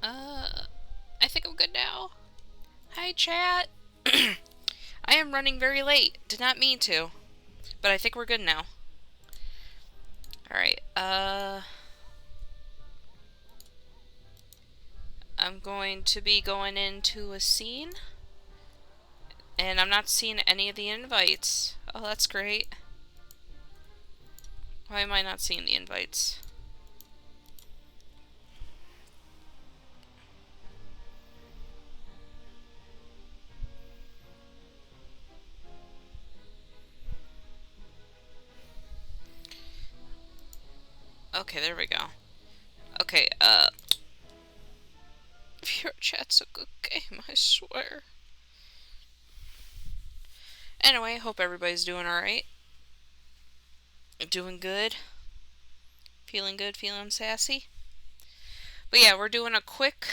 I think I'm good now. Hi, chat. I am running very late. Did not mean to. But I think we're good now. Alright, I'm going to be going into a scene. And I'm not seeing any of the invites. Oh, that's great. Why am I not seeing the invites? Okay, there we go. Okay, VRChat's a good game, I swear. Anyway, hope everybody's doing alright. Doing good. Feeling good, feeling sassy. But yeah, we're doing a quick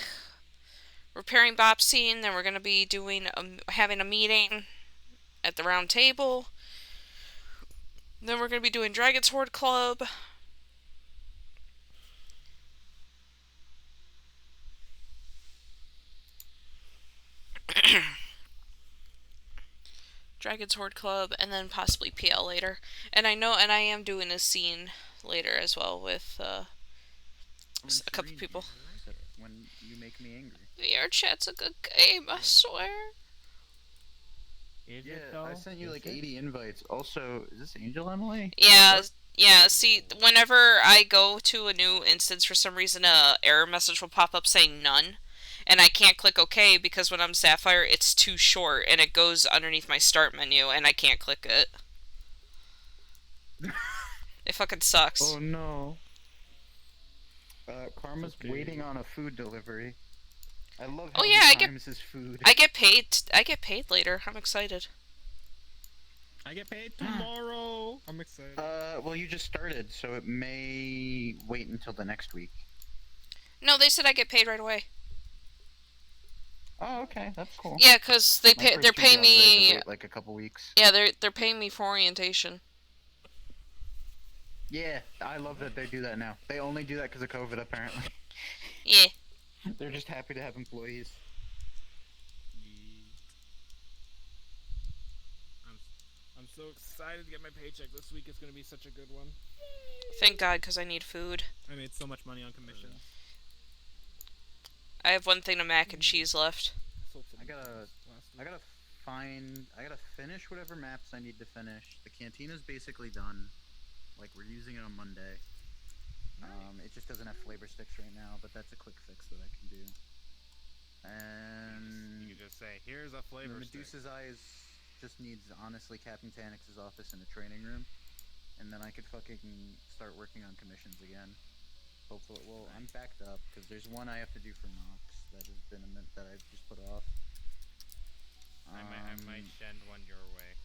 repairing Bop scene, then we're going to be doing having a meeting at the round table. Then we're going to be doing Dragon's Hoard Club. Dragon's Horde Club, and then possibly PL later. And I am doing a scene later as well with a couple people. When you make me angry. VRChat's a good game, I swear. Is it though? I sent you like 80 invites. Also, is this Angel Emily? Yeah, see, whenever I go to a new instance, for some reason a error message will pop up saying none. And I can't click OK because when I'm Sapphire, it's too short and it goes underneath my start menu and I can't click it. It fucking sucks. Oh no. Karma's waiting on a food delivery. I love how he times his food. I get paid later. I'm excited. I get paid tomorrow. I'm excited. Well, you just started, so it may wait until the next week. No, they said I get paid right away. Oh, okay, that's cool. Yeah, cause they're paying me wait like a couple weeks. Yeah, they're paying me for orientation. Yeah, I love that they do that now. They only do that because of COVID, apparently. Yeah. They're just happy to have employees. I'm so excited to get my paycheck this week. It's gonna be such a good one. Thank God, because I need food. I made so much money on commission. I have one thing of mac and cheese left. I gotta finish whatever maps I need to finish. The cantina's basically done. Like, we're using it on Monday. It just doesn't have flavor sticks right now, but that's a quick fix that I can do. And you can just say, here's a flavor stick. Medusa's Eyes just needs, honestly, Captain Tanix's office in the training room. And then I could fucking start working on commissions again. Hopefully, well, I'm backed up, because there's one I have to do for Nox that has been that I've just put off. I might send one your way.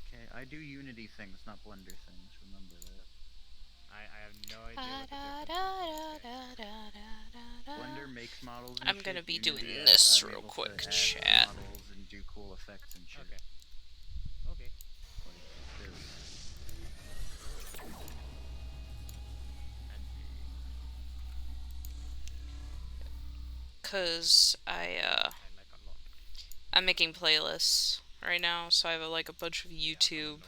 Okay, I do Unity things, not Blender things, remember that. I have no idea what the difference is. Blender makes models and I'm shit. gonna be Unity, doing this real quick, chat. Models and do cool effects and shit. Okay. Like this. Cause I'm making playlists right now, so I have like a bunch of YouTube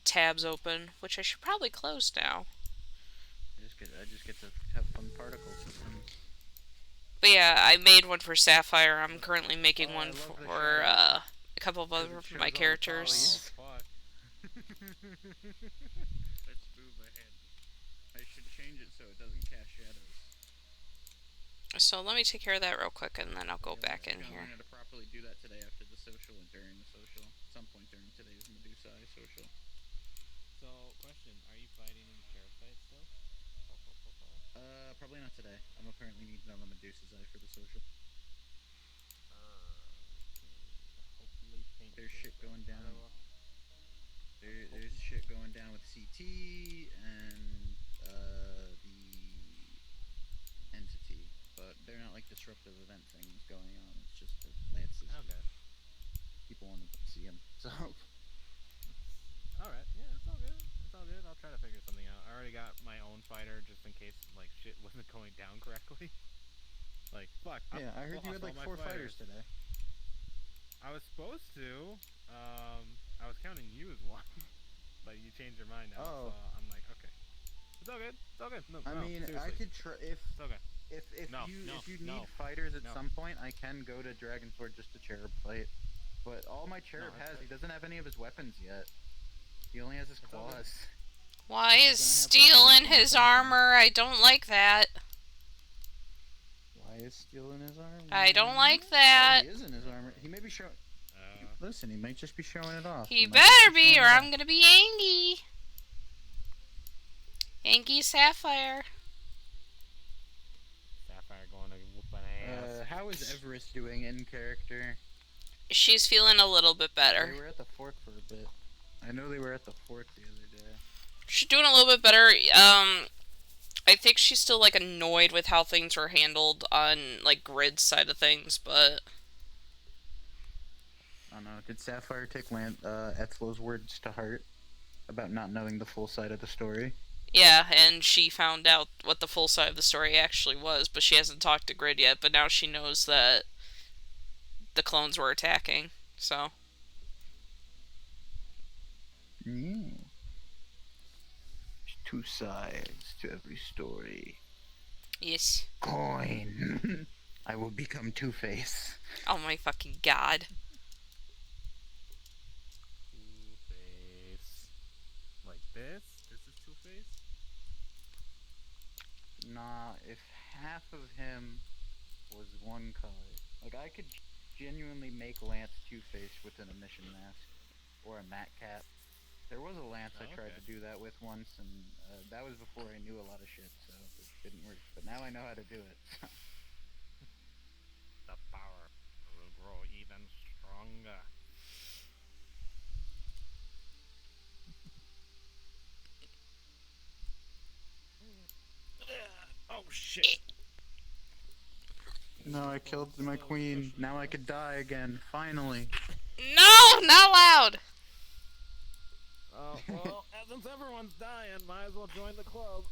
tabs open, which I should probably close now. I just get to have fun particles with them. But yeah, I made one for Sapphire. I'm currently making one for a couple of other of my characters. Let's move ahead. I should change it so it doesn't cast shadows. So let me take care of that real quick, and then I'll go back in here. I'm going to properly do that today after the social and during the social. At some point during today's Medusa Eye social. So, question: are you fighting in Cherub Fights still? Probably not today. I'm apparently needing on the Medusa's Eye for the social. Hopefully, there's shit going down. There's shit going down with CT and the entity, but they're not like disruptive event things going on. It's just that Lance's. Okay. People want to see him, so. Alright, yeah, it's all good. It's all good. I'll try to figure something out. I already got my own fighter just in case like shit wasn't going down correctly. Like fuck. Yeah, I heard you had lost like all my 4 fighters today. I was supposed to. I was counting you as one, but you changed your mind now. Oh. So I'm like, okay, it's all good. It's all good. No, I no, mean, seriously. I could try It's okay. if No, you no, if you no, need fighters at no. some point, I can go to Dragon Sword just to Cherub fight. But all my Cherub that's has, fair. he doesn't have any of his weapons yet. He only has his It's all good. claws. Why is He's gonna have steel like in one his something. armor? I don't like that. Why is steel in his armor? I don't like Oh, that. he is in his armor. He may be showing. Listen, he might just be showing it off. He might better just be, showing or it I'm off. gonna be angry. Angie Sapphire. Sapphire going to whoop an ass. How is Everest doing in character? She's feeling a little bit They better. were at the fork for a bit. I know they were at the fork the other day. She's doing a little bit better. I think she's still like annoyed with how things were handled on like Grid's side of things, but I don't know. Did Sapphire take Etzlo's words to heart about not knowing the full side of the story? yeah, and she found out what the full side of the story actually was, but she hasn't talked to Grid yet, but now she knows that the clones were attacking, so. Yeah. There's 2 sides to every story. Yes. Coin. I will become Two-Face. Oh my fucking god. Two-Face. Like this? This is Two-Face? Nah, if half of him was one color, like I could genuinely make Lance Two-Face with an emission mask or a matte cap. There was a Lance I tried to do that with once, and that was before I knew a lot of shit, so it didn't work. But now I know how to do it. The power will grow even stronger. Oh shit. No, I killed my queen. Now I could die again. Finally. No, not loud. Oh, well, since everyone's dying, might as well join the club.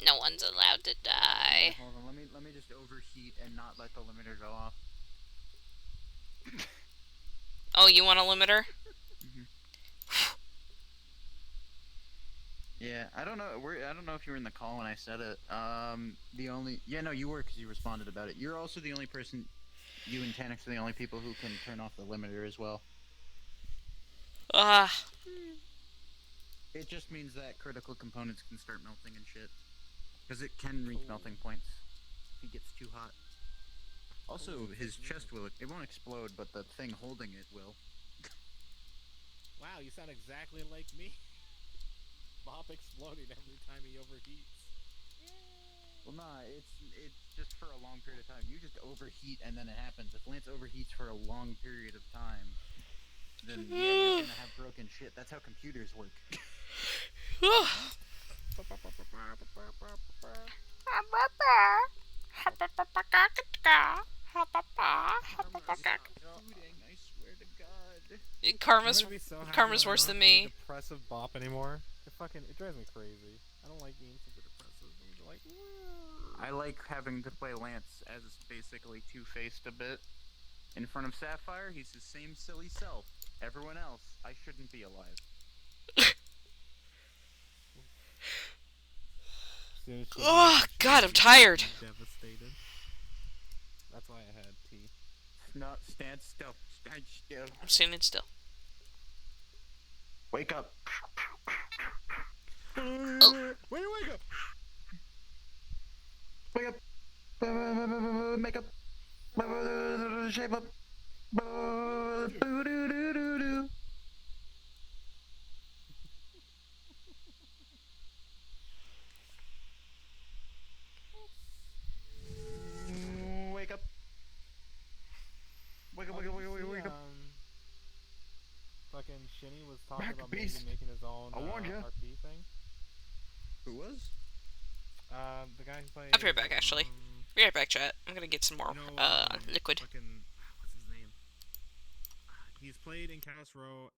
No one's allowed to die. Hold on, let me just overheat and not let the limiter go off. Oh, you want a limiter? Yeah, I don't know. I don't know if you were in the call when I said it. No, you were because you responded about it. You're also the only person. You and Tanix are the only people who can turn off the limiter as well. It just means that critical components can start melting and shit, because it can reach melting points if he gets too hot. Also, his chest it won't explode, but the thing holding it will. Wow, you sound exactly like me. Bob exploding every time he overheats. Well, nah, it's just for a long period of time. You just overheat and then it happens. If Lance overheats for a long period of time, then yeah, you're gonna have broken shit. That's how computers work. I swear to God. Karma's worse than me. Depressive bop anymore. It drives me crazy. I don't like being super depressive. I'm like, I like having to play Lance as basically two-faced a bit. In front of Sapphire, he's his same silly self. Everyone else, I shouldn't be alive. Oh, God, I'm tired. Devastated. That's why I had tea. No, stand still. Stand still. I'm standing still. Wake up. Oh. Wait, wake up! Wake up. Make up. Shape up. Boo-doo-doo-doo-doo. Wake up. Wake up, wake up, wake up, wake up. Fucking Shinny was talking Back about beast. maybe making his own I warned ya. RP thing. Who was? The guy who played. I'll be right back, actually. Be right back, chat. I'm gonna get some more, liquid. Fucking, what's his name? He's played in Chaos Row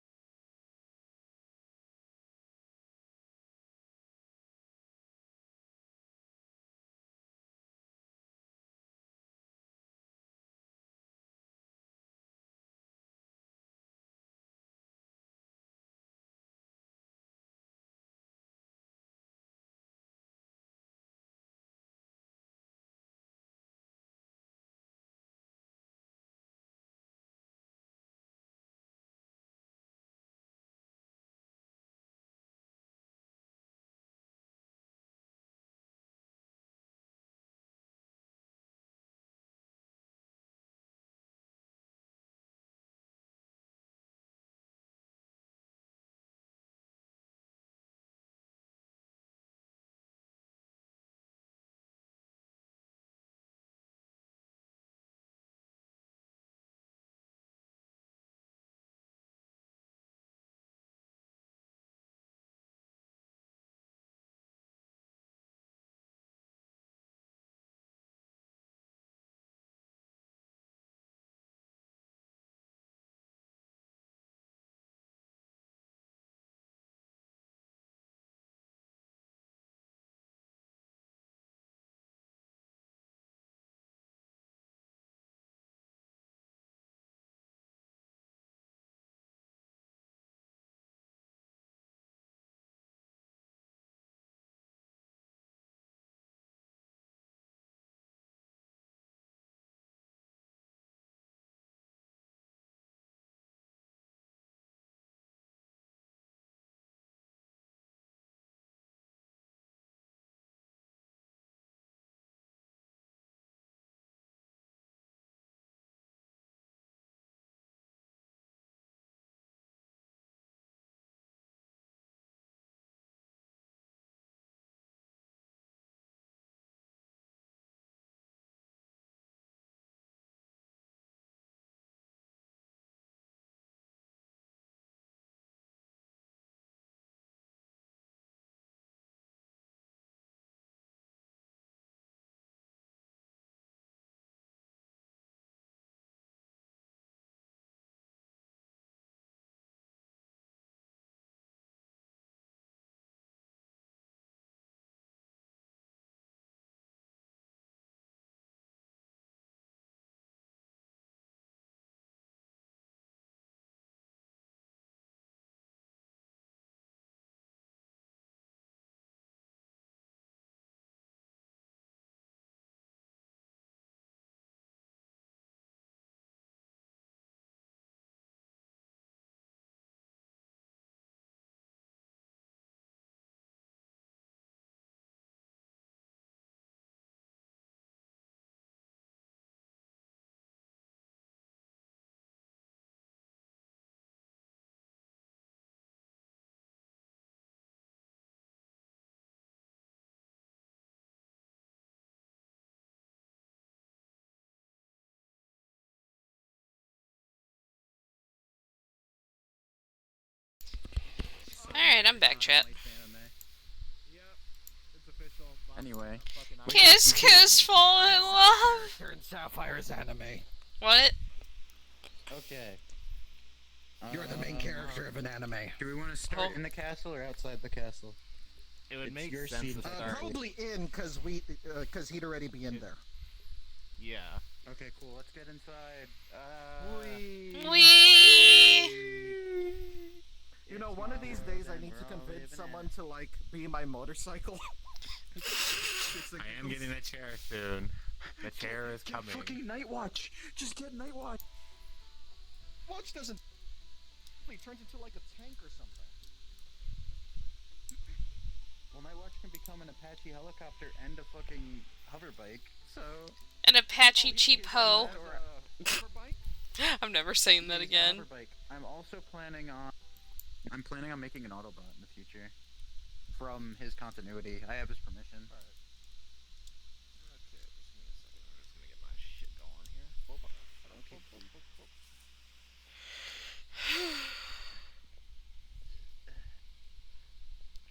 Alright, I'm back, chat. Lights anime. Yep, it's official. Bob's Anyway. a fucking icon. Kiss, kiss, fall in love. Character in Sapphire's anime. What? Okay. You're the main character of an anime. Do we want to start Oh. in the castle or outside the castle? It would It's make your sense scene. to start. Probably in, cause he'd already be in there. Yeah. Okay, cool. Let's get inside. Wee! You know, one of these days I need to convince someone to like be my motorcycle. It's like, I am getting a chair soon. The chair is coming. Fucking Night Watch. Just get Night Watch. Watch doesn't. He turns into like a tank or something. Well, my watch can become an Apache helicopter and a fucking hover bike, so... An Apache cheap hoe. Hoverbike? I'm never saying that Use a again. hover bike. I'm planning on making an Autobot in the future. From his continuity. I have his permission. Okay, just give me a second. I'm just gonna get my shit going here. Okay.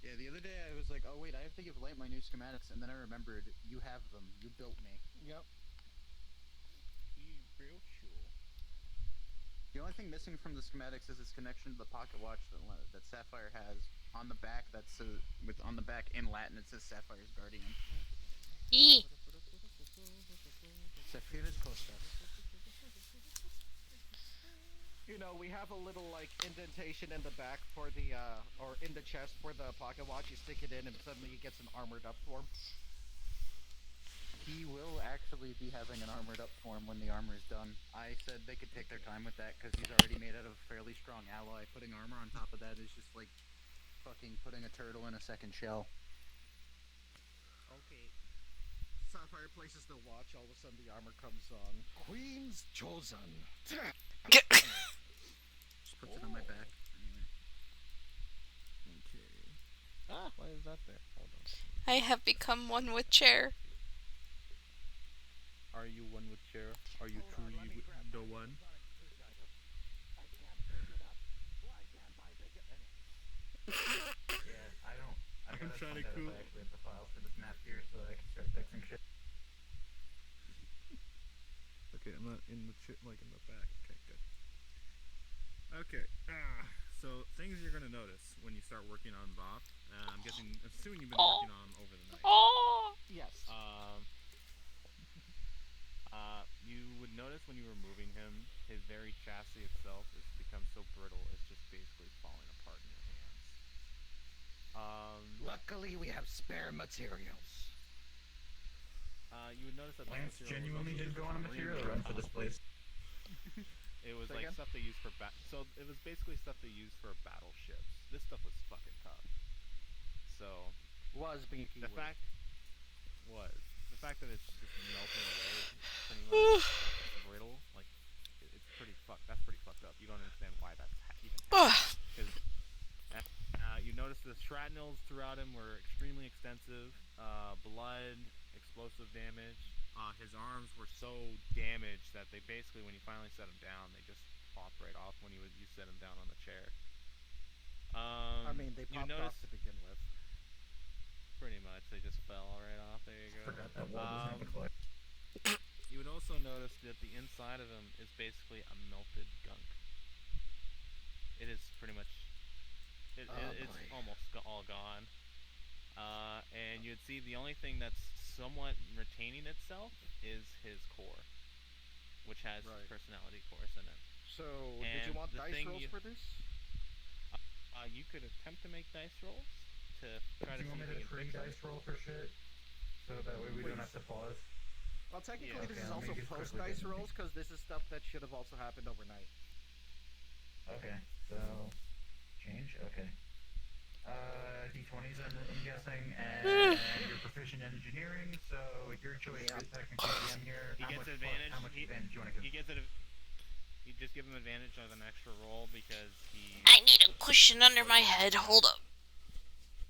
Yeah, the other day I was like, oh wait, I have to give Light my new schematics, and then I remembered, you have them. You built me. Yep. Real cool. The only thing missing from the schematics is its connection to the pocket watch that Sapphire has. On the back, on the back in Latin, it says Sapphire's Guardian. Eee. Sapphira's Costa. You know, we have a little like indentation in the back for the or in the chest for the pocket watch. You stick it in, and suddenly it gets an armored up form. He will actually be having an armored up form when the armor is done. I said they could take their time with that because he's already made out of a fairly strong alloy. Putting armor on top of that is just like fucking putting a turtle in a second shell. Okay. Sapphire places the watch. All of a sudden, the armor comes on. Queen's chosen. Just puts it on my back. Anyway. Okay. Ah, why is that there? Hold on. I have become one with chair. Are you one with chair? Are you truly the one? Yeah, I I'm gotta trying to find out cool. if I actually have the files for this map here so that I can start fixing shit. Okay, I'm not in the like in the back. Okay, good. Okay. So things you're gonna notice when you start working on Bob. I'm assuming you've been working on over the night. Oh. Yes. You would notice when you were moving him, his very chassis itself has become so brittle, it's just basically falling apart in your hands. Luckily, we have spare materials. You would notice that Lance this material was genuinely also did go on a material extremely run for this place. It was Say like again? stuff they used for so it was basically stuff they used for battleships. This stuff was fucking tough. So Was being the keyword. fact that it's just melting away pretty much brittle, like it's pretty that's pretty fucked up. You don't understand why that's even happening. Because you notice the shrapnels throughout him were extremely extensive. Blood, explosive damage. His arms were so damaged that they basically, when you finally set him down, they just popped right off when you set him down on the chair. I mean, they you popped off notice- to begin with. Pretty much, they just fell right off. There you go. Forgot that wall doesn't have a clip. You would also notice that the inside of him is basically a melted gunk. It is pretty much. It's boy. almost all gone. And you'd see the only thing that's somewhat retaining itself is his core, which has Right. personality cores in it. So, did you And want the dice thing rolls you- for this? You could attempt to make dice rolls to try Do to you want see me if to you can free fix it. dice roll for shit? So that way we don't have to pause? Well, technically, Yeah, this okay, is let me also just post quickly dice get- rolls because this is stuff that should have also happened overnight. Okay, so change. Okay. D20s, I'm guessing, and you're proficient in engineering, so your choice Yeah. is technically DM here. He How gets much advantage. How much He- advantage do you want to He give? gets it. You just give him advantage on an extra roll because he. I need a cushion under my head. Hold up.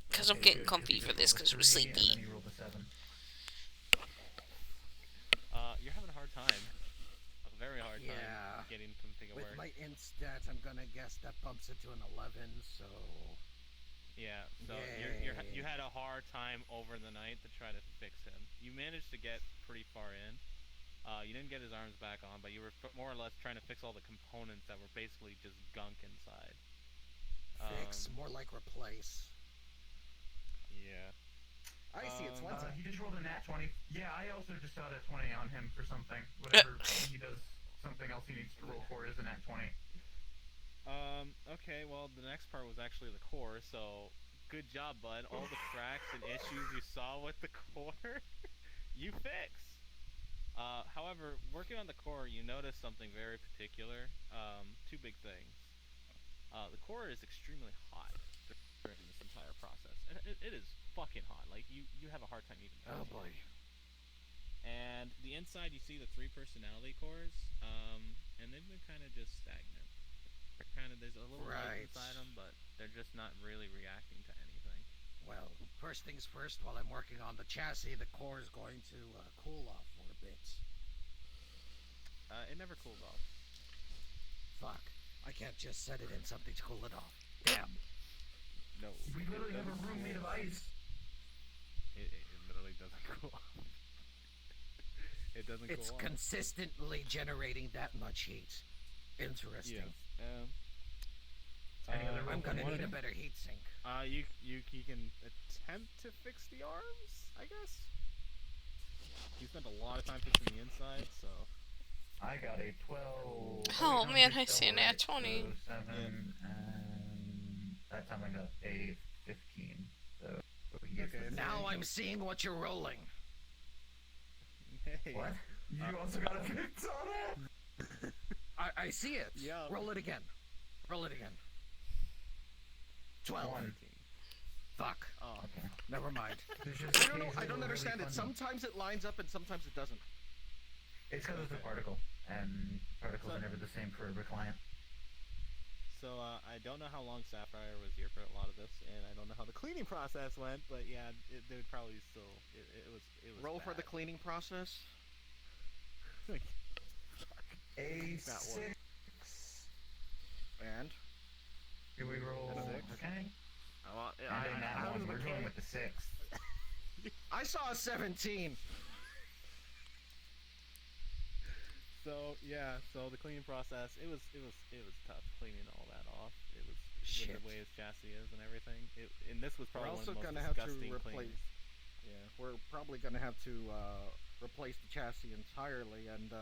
Because I'm Okay, getting good, comfy you for just this roll a because we're 3, and sleepy. then you roll the 7. You're having a hard time. A very hard Yeah. time getting something to With work. my int stats, I'm gonna guess that bumps it to an 11, so... Yeah, so you Yay. had a hard time over the night to try to fix him. You managed to get pretty far in. You didn't get his arms back on, but you were more or less trying to fix all the components that were basically just gunk inside. Fix, more like replace. Yeah. I see, it's Wednesday. He just rolled a nat 20. Yeah, I also just got a 20 on him for something. Whatever he does, something else he needs to roll for is a nat 20. Okay, well, the next part was actually the core, so good job, bud. All the cracks and issues you saw with the core, you fix. However, working on the core, you notice something very particular. Two big things. The core is extremely hot during this entire process. It is fucking hot. Like, you have a hard time even Oh touching boy. it. And the inside, you see the 3 personality cores, and they've been kind of just stagnant. There's a little light inside them, but they're just not really reacting to anything. Well, first things first, while I'm working on the chassis, the core is going to cool off for a bit. It never cools off. Fuck. I can't just set it in something to cool it off. Damn. No. We literally have a room made of ice. It literally doesn't cool off. It doesn't It's cool off. consistently generating that much heat. Interesting. Yeah. I'm gonna need a better heat sink. You can attempt to fix the arms, I guess. You spent a lot of time fixing the inside, so. I got a 12. Oh no, man, you're I still see an right. nat 20. So 7, and that time I got a 15. So, yes, Okay, Now I'm seeing what you're rolling. Hey. What? You also got a 6 on it? I see it. Yeah. Roll it again. Roll it again. 12. 1. Fuck. Oh. Okay. Never mind. There's just I don't know. I occasionally don't really understand it. funny. Sometimes it lines up and sometimes it doesn't. It's because it's a particle, and particles are never the same for every client. So I don't know how long Sapphire was here for a lot of this, and I don't know how the cleaning process went, but yeah, they would probably still. It was. Roll for the bad. cleaning process. A That 6. one. And Do we roll? A 6? Okay. Well, And then that how one, does we're the going clean- with the 6. I saw a 17. So yeah, so the cleaning process, it was tough cleaning all that off. It was Shit. with the way his chassis is and everything. And this was We're probably also one of the gonna most have to disgusting replace. cleans. Yeah, we're probably gonna have to replace the chassis entirely, and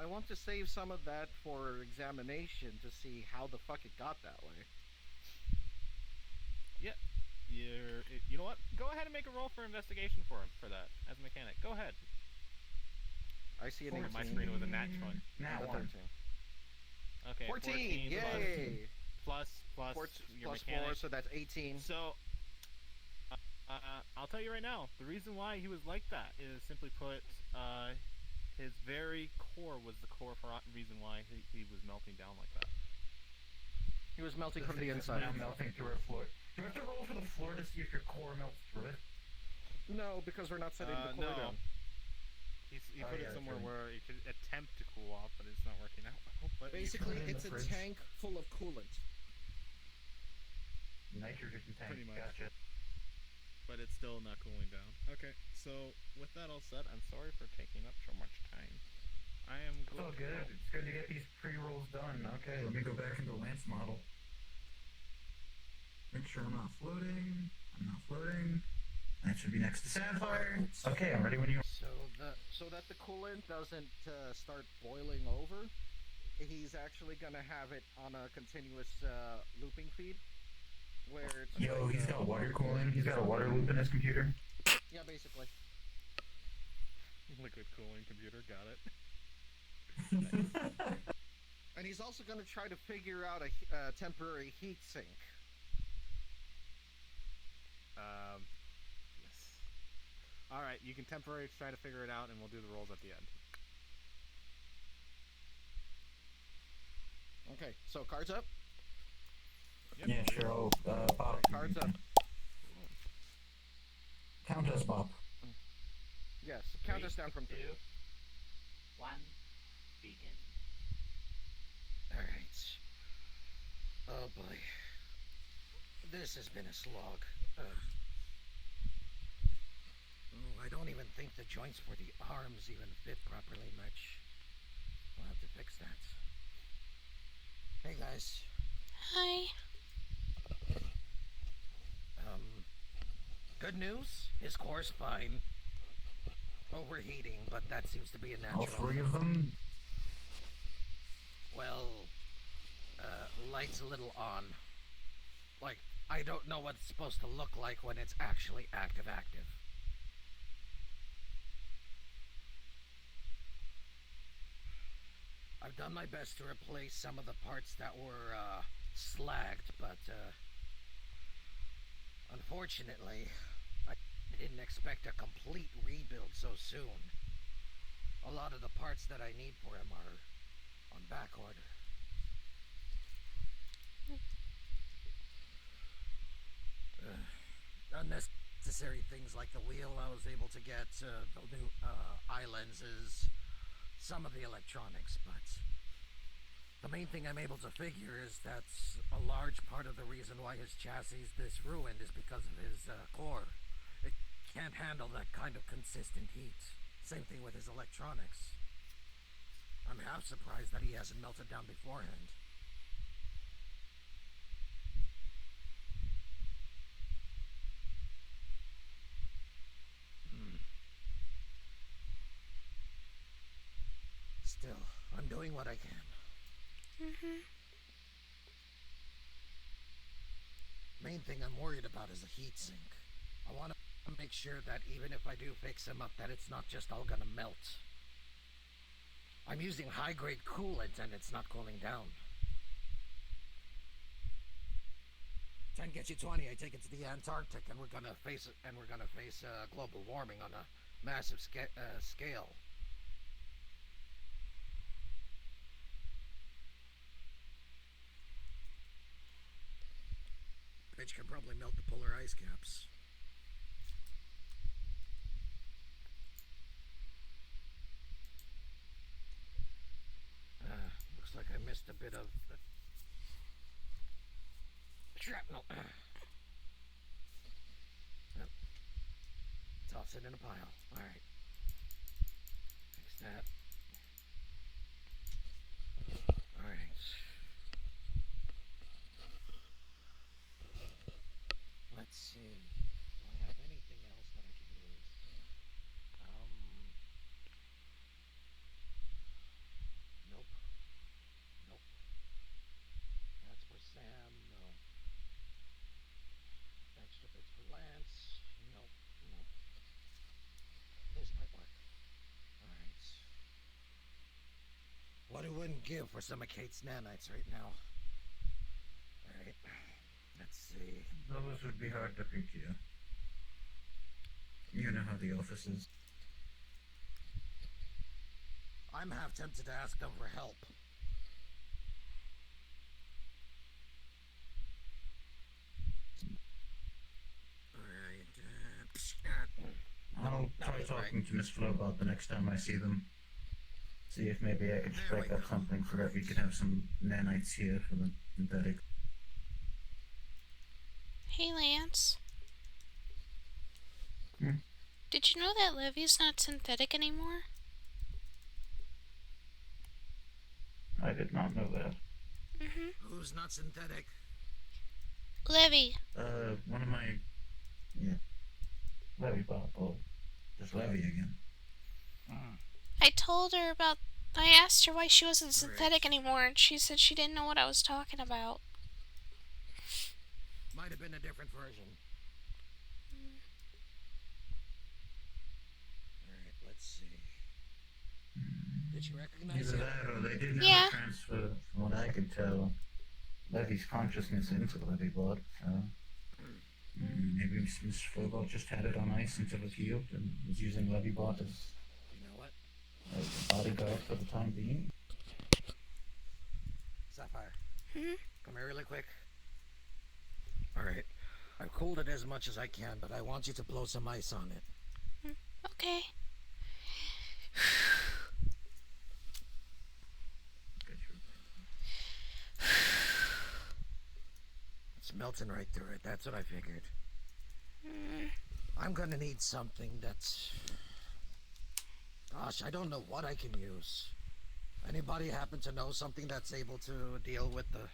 I want to save some of that for examination to see how the fuck it got that way. Yeah, you know what? Go ahead and make a roll for investigation for him for that as a mechanic. Go ahead. I see an Look at my 18. screen with a nat 20. Nat and a 1. 13. Okay, 14. Yay! plus your Plus mechanic. 4, so that's 18. So, I'll tell you right now, the reason why he was like that is simply put, his very core was the core for reason why he was melting down like that. He was melting from thing the is inside. now melting through our floor. Do we have to roll for the floor to see if your core melts through it? No, because we're not setting the core no. down. He Oh, put yeah, it that's somewhere right. where it could attempt to cool off, but it's not working out well. But Basically, put it in it's the a fridge. tank full of coolant. Nitrogen tank. Pretty much. Gotcha. but it's still not cooling down. Okay, so with that all said, I'm sorry for taking up so much time. I am It's all good. good. It's good to get these pre-rolls done. Okay, let me go back into Lance model. Make sure I'm not floating. I'm not floating. That should be next to Sapphire. Okay, I'm ready when you are. So that the coolant doesn't start boiling over, he's actually gonna have it on a continuous looping feed, where it's Yo, like, he's got water cooling. He's got a water loop in his computer. yeah, basically. Liquid cooling computer, got it. And he's also gonna try to figure out a temporary heat sink. Yes. Alright, you can temporarily try to figure it out, and we'll do the rolls at the end. Okay, so cards up. Yep. Yeah, sure. I'll pop. Cards up. Count us, Bob. Yes, count us down from 3. 1, begin. Alright. Oh boy. This has been a slog. I don't even think the joints for the arms even fit properly much. We'll have to fix that. Hey guys. Hi. Good news? His core's fine. Overheating, but that seems to be a natural. All three of them? Well, light's a little on. Like, I don't know what it's supposed to look like when it's actually active. I've done my best to replace some of the parts that were, slagged, but, unfortunately, I didn't expect a complete rebuild so soon. A lot of the parts that I need for him are on back order. Unnecessary things like the wheel I was able to get, the new eye lenses, some of the electronics, but the main thing I'm able to figure is that a large part of the reason why his chassis is this ruined is because of his core. It can't handle that kind of consistent heat. Same thing with his electronics. I'm half surprised that he hasn't melted down beforehand. Still, I'm doing what I can. Main thing I'm worried about is the heat sink. I want to make sure that even if I do fix him up, that it's not just all gonna melt. I'm using high-grade coolant and it's not cooling down. 10 gets you 20. I take it to the Antarctic, and we're gonna face global warming on a massive scale. Which can probably melt the polar ice caps. Looks like I missed a bit of shrapnel. Yep. Toss it in a pile. Alright. Fix that. Alright. Let's see. Do I have anything else that I can use? Nope. Nope. That's for Sam. No. Extra bits for Lance. Nope. Nope. This might work. Alright. What I wouldn't give for some of Kate's nanites right now. Alright. Let's see. Those would be hard to procure. You know how the office is. I'm half tempted to ask them for help. I'll try talking to Miss Flowbot the next time I see them. See if maybe I could strike up something for that. We could have some nanites here for the synthetic. Hey, Lance. Hmm? Did you know that Levy's not synthetic anymore? I did not know that. Who's not synthetic? Levy. One of my... Yeah. Levy Bob. Oh, just Levy again. I told her about... I asked her why she wasn't synthetic anymore, and she said she didn't know what I was talking about. Might have been a different version. Alright, let's see. Did you recognize Either it? that or they did Yeah. never transfer, from what I could tell, Levy's consciousness into Levybot, so... Maybe Miss Flowbot just had it on ice until it healed and was using Levybot as You know what? a bodyguard for the time being. Sapphire. Come here really quick. Alright. I've cooled it as much as I can, but I want you to blow some ice on it. Okay. it's melting right through it. That's what I figured. Mm. I'm gonna need something that's... Gosh, I don't know what I can use. Anybody happen to know something that's able to deal with the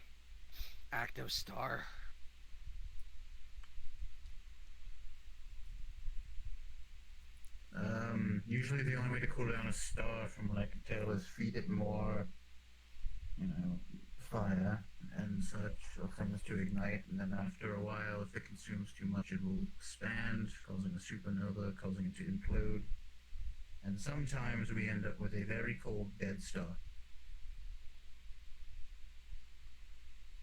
active star? Usually the only way to cool down a star, from what I can tell, is feed it more, fire and such, or things to ignite, and then after a while, if it consumes too much, it will expand, causing a supernova, causing it to implode. And sometimes we end up with a very cold dead star.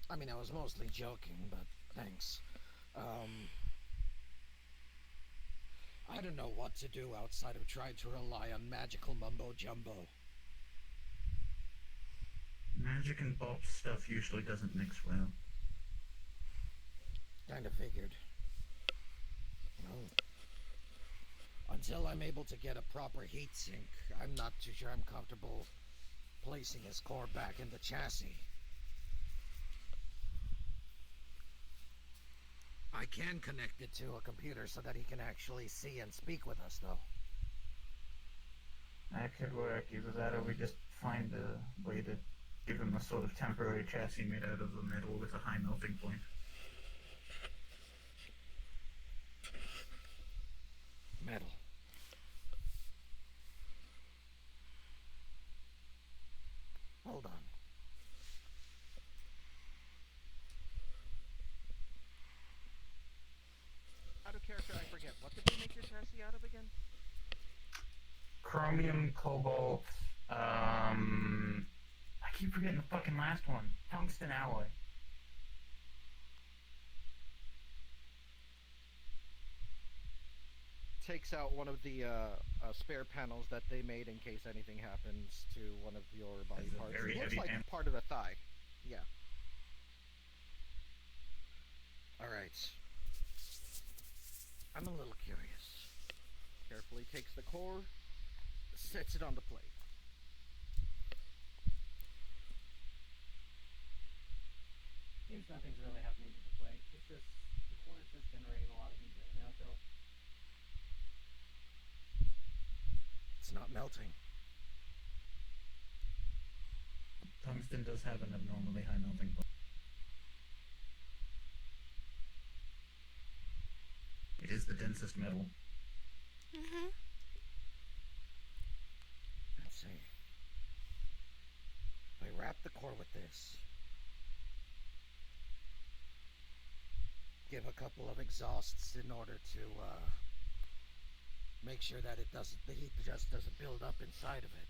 I mean, I was mostly joking, but thanks. I don't know what to do outside of trying to rely on magical mumbo-jumbo. Magic and pop stuff usually doesn't mix well. Kinda figured. Well, until I'm able to get a proper heat sink, I'm not too sure I'm comfortable placing his core back in the chassis. I can connect it to a computer so that he can actually see and speak with us, though. That could work. Either that or we just find a way to give him a sort of temporary chassis made out of the metal with a high melting point. Metal. Hold on. Out of character, I forget. What did they make your chassis out of again? Chromium, cobalt, I keep forgetting the fucking last one. Tungsten alloy. Takes out one of the spare panels that they made in case anything happens to one of your body It's a parts. very It looks heavy like panel. part of a thigh. Yeah. Alright. I'm a little curious. Carefully takes the core, sets it on the plate. Seems nothing's really happening to the plate. It's just the core is just generating a lot of heat right now, so It's not melting. Tungsten does have an abnormally high melting point. It is the densest metal. Mm-hmm. Let's see. I wrap the core with this. Give a couple of exhausts in order to make sure that the heat just doesn't build up inside of it.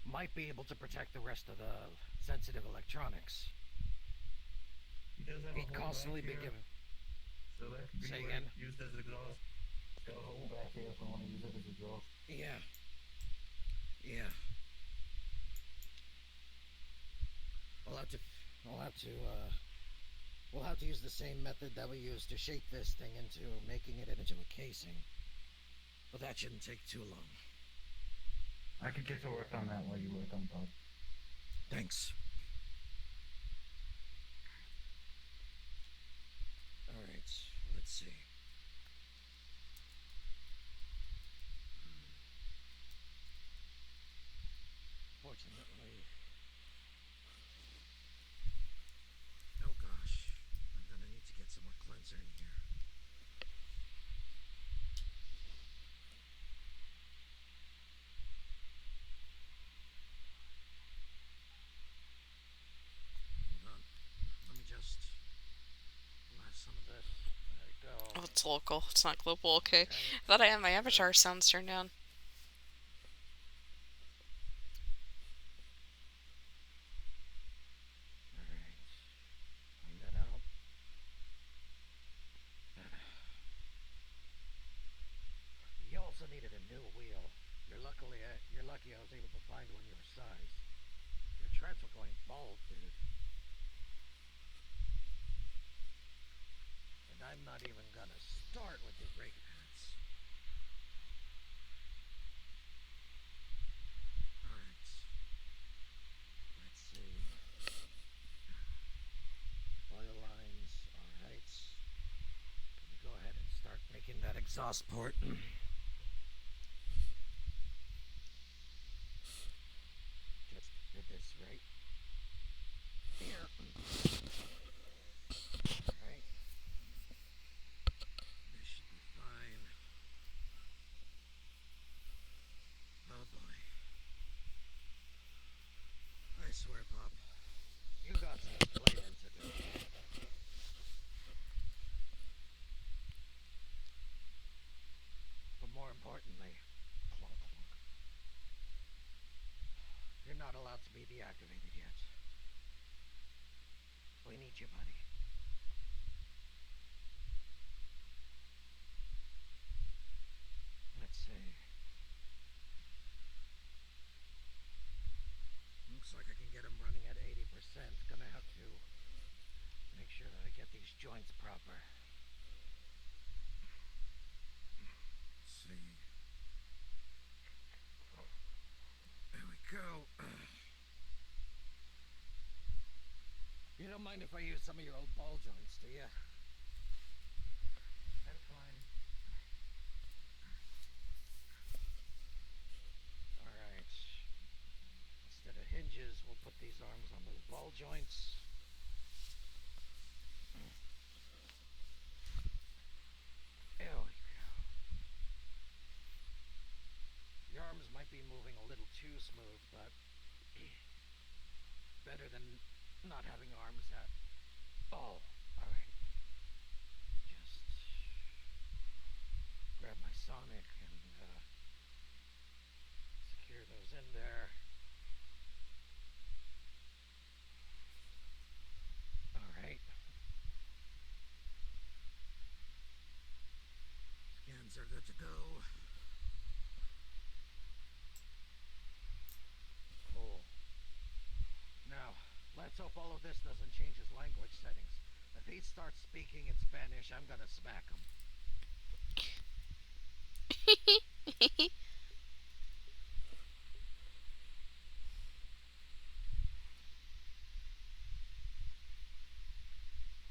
Might be able to protect the rest of the sensitive electronics. He does have a He'd hole constantly back be here, given. so that could be Say like again? used as exhaust. It's got a hole back here if I want to use it as exhaust. Yeah. Yeah. We'll have to use the same method that we used to shape this thing into making it into a casing. But that shouldn't take too long. I could get to work on that while you work on top. Thanks. Alright, let's see. Fortunately... Oh gosh, I'm gonna need to get some more cleanser in here. Hold on. Let me just blast some of this. There we go. Oh, it's local. It's not global. Okay. I thought I had my avatar sounds turned down. Alright. Clean that out. You also needed a new wheel. You're lucky I was able to find one your size. Your treads were going bald, dude. And I'm not even gonna start with the brake pads. Alright. Let's see. exhaust port. Just did this right here. Alright. This should be fine. Oh boy. I swear, Pop. You got some explaining to do. But more importantly, clunk clunk. You're not allowed to be deactivated yet. We need you, buddy. Let's see. Looks like I can get him running at 80%. Gonna have to make sure that I get these joints proper. Let's see. There we go. You don't mind if I use some of your old ball joints, do you? That's fine. Alright. Instead of hinges, we'll put these arms on those ball joints. There we go. Your arms might be moving a little too smooth, but better than not having arms at all. Alright. Just grab my Sonic and secure those in there. Alright. Scans are good to go. Cool. Now, let's hope all of this doesn't change his language settings. If he starts speaking in Spanish, I'm gonna smack him.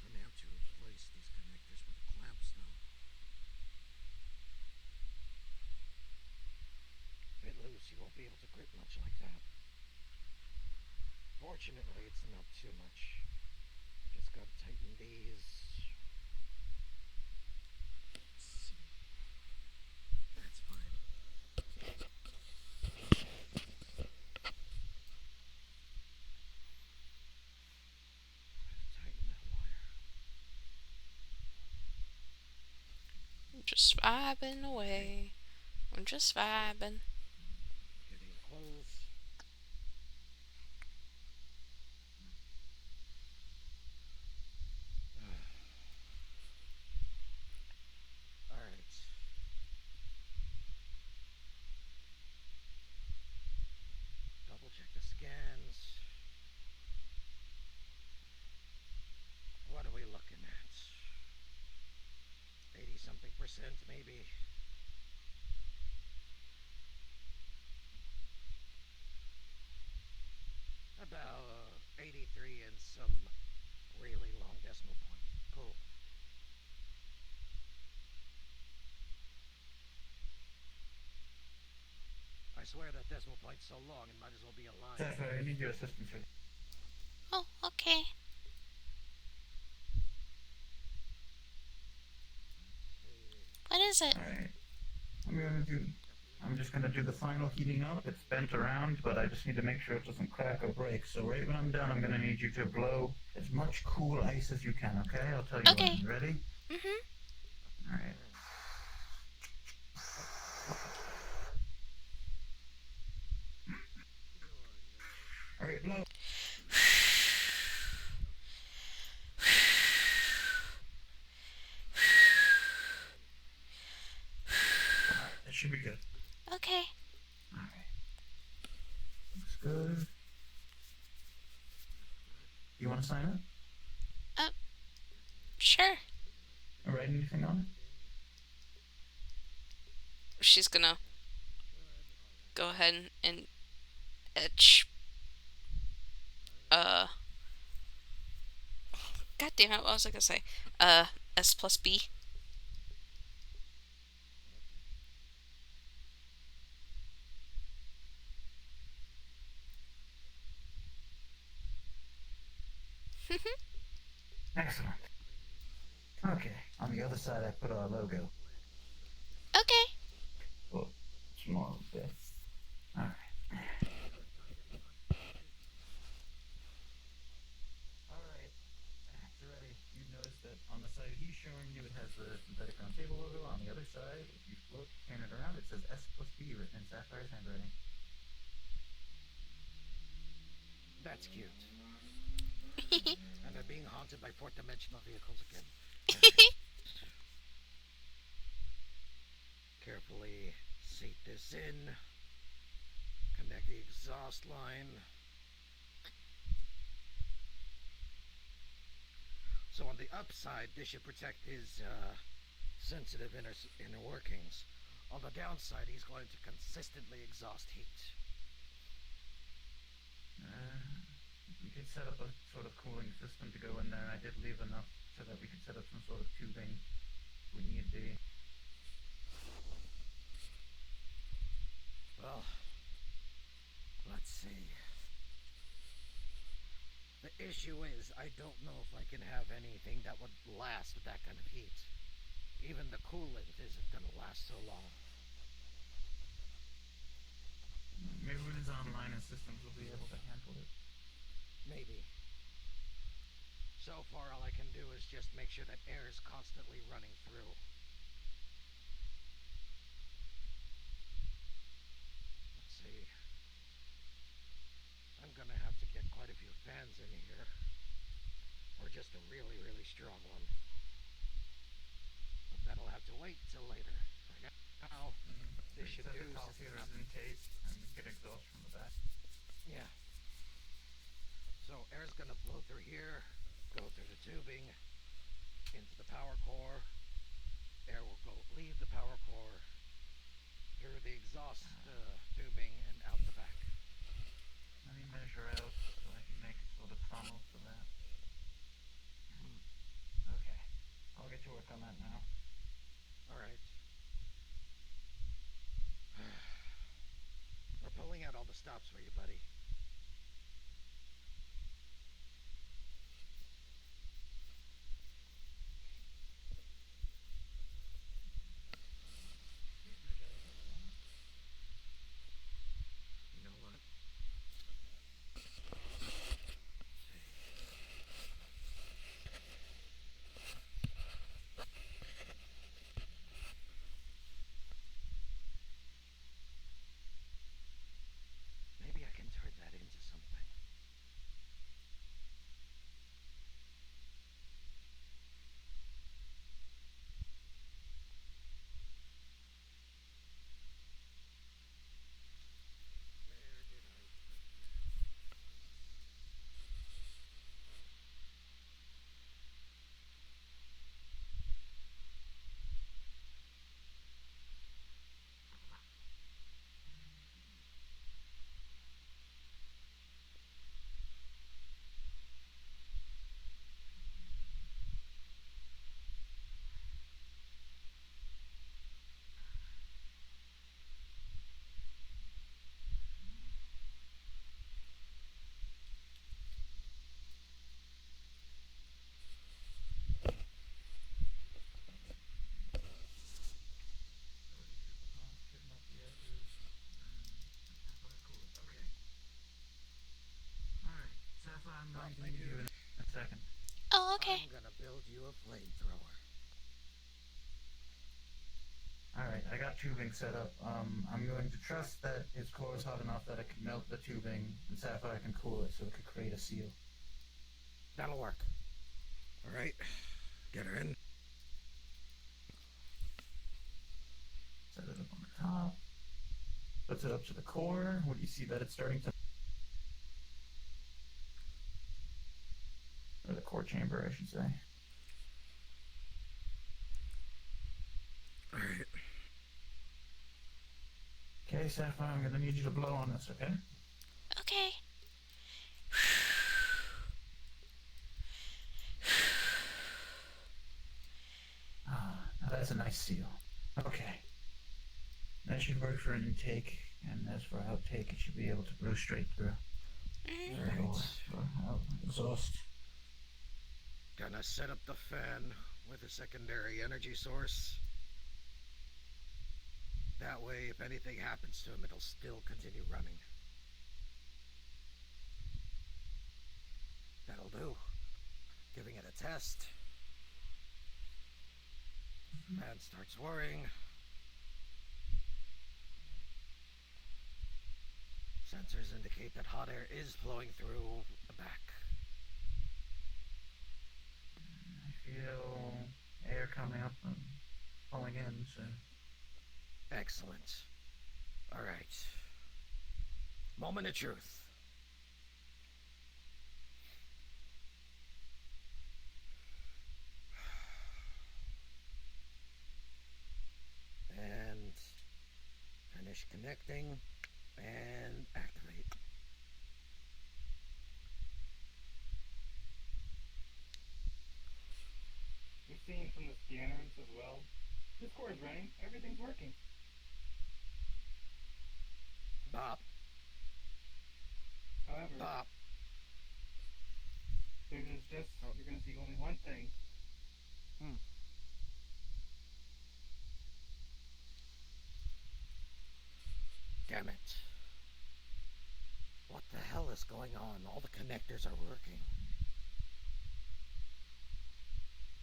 I'm gonna have to replace these connectors with clamps now. Bit loose, you won't be able to grip much like that. Fortunately, it's not too much. Just gotta tighten these. Let's see. That's fine. Tighten that wire. I'm just vibing away. I'm just vibing. Getting close. Alright. Double check the scans. What are we looking at? 80-something% maybe. About 83 and some really long decimal point. Cool. I swear that decimal point's so long it might as well be a line. Sapphire, I need your assistance here. Oh, okay. What is it? Alright. I'm just gonna do the final heating up. It's bent around, but I just need to make sure it doesn't crack or break. So right when I'm done, I'm gonna need you to blow as much cool ice as you can, okay? I'll tell you Okay. when. Ready? Mm-hmm. Alright. Alright, blow. Alright, that should be good. Okay. Alright. Looks good. You wanna sign it? Sure. Or write anything on She's gonna go ahead and etch. God damn it, what was I gonna say? S plus B. Excellent. Okay, on the other side I put our logo. Okay. Well, small bit. Alright. Alright. It's ready. You notice that on the side he's showing you it has the synthetic round table logo. On the other side, if you flip, turn it around, it says S plus B written in Sapphire's handwriting. That's cute. And they're being haunted by fourth-dimensional vehicles again. Carefully seat this in. Connect the exhaust line. So on the upside, this should protect his sensitive inner workings. On the downside, he's going to consistently exhaust heat. We could set up a sort of cooling system to go in there. I did leave enough so that we could set up some sort of tubing if we need be. Well, let's see. The issue is, I don't know if I can have anything that would last with that kind of heat. Even the coolant isn't going to last so long. Maybe with his online and systems we'll be able to handle it. Maybe. So far, all I can do is just make sure that air is constantly running through. Let's see. I'm gonna have to get quite a few fans in here. Or just a really, really strong one. But that'll have to wait till later. For now, this should do. Heaters intake and get exhaust from the back. Yeah. So air's gonna flow through here, go through the tubing, into the power core. Air will leave the power core, through the exhaust tubing, and out the back. Let me measure out so I can make a sort of funnel for that. Okay. I'll get to work on that now. Alright. We're pulling out all the stops for you, buddy. You know what? Maybe I can turn that into something. Where did I put I'm going to need you in a second. Oh, okay. I'm gonna build you a flamethrower. Alright, I got tubing set up. I'm going to trust that its core is hot enough that it can melt the tubing and Sapphire can cool it so it could create a seal. That'll work. Alright. Get her in. Set it up on the top. Puts it up to the core. What do you see that it's starting to... Or the core chamber, I should say. Alright. Okay, Sapphire, I'm gonna need you to blow on this, okay? Okay. Ah, now that's a nice seal. Okay. That should work for an intake, and as for outtake, it should be able to blow straight through. Mhm. Very well. For exhaust. Gonna set up the fan with a secondary energy source. That way, if anything happens to him, it'll still continue running. That'll do. Giving it a test. Man starts whirring. Sensors indicate that hot air is flowing through the back. I feel air coming up and falling in, so... Excellent. Alright. Moment of truth. And finish connecting and activate. You're seeing from the scanners as well. This core is running. Everything's working. Bop. However, Bop. there's just you're gonna see only one thing. Damn it. What the hell is going on? All the connectors are working.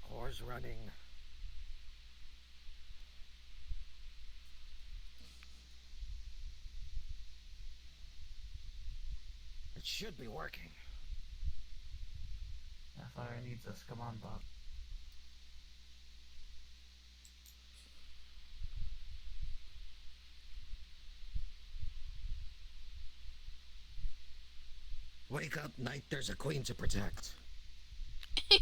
Core's running. It should be working. Sapphire needs us. Come on, Bob. Wake up, Knight. There's a queen to protect. As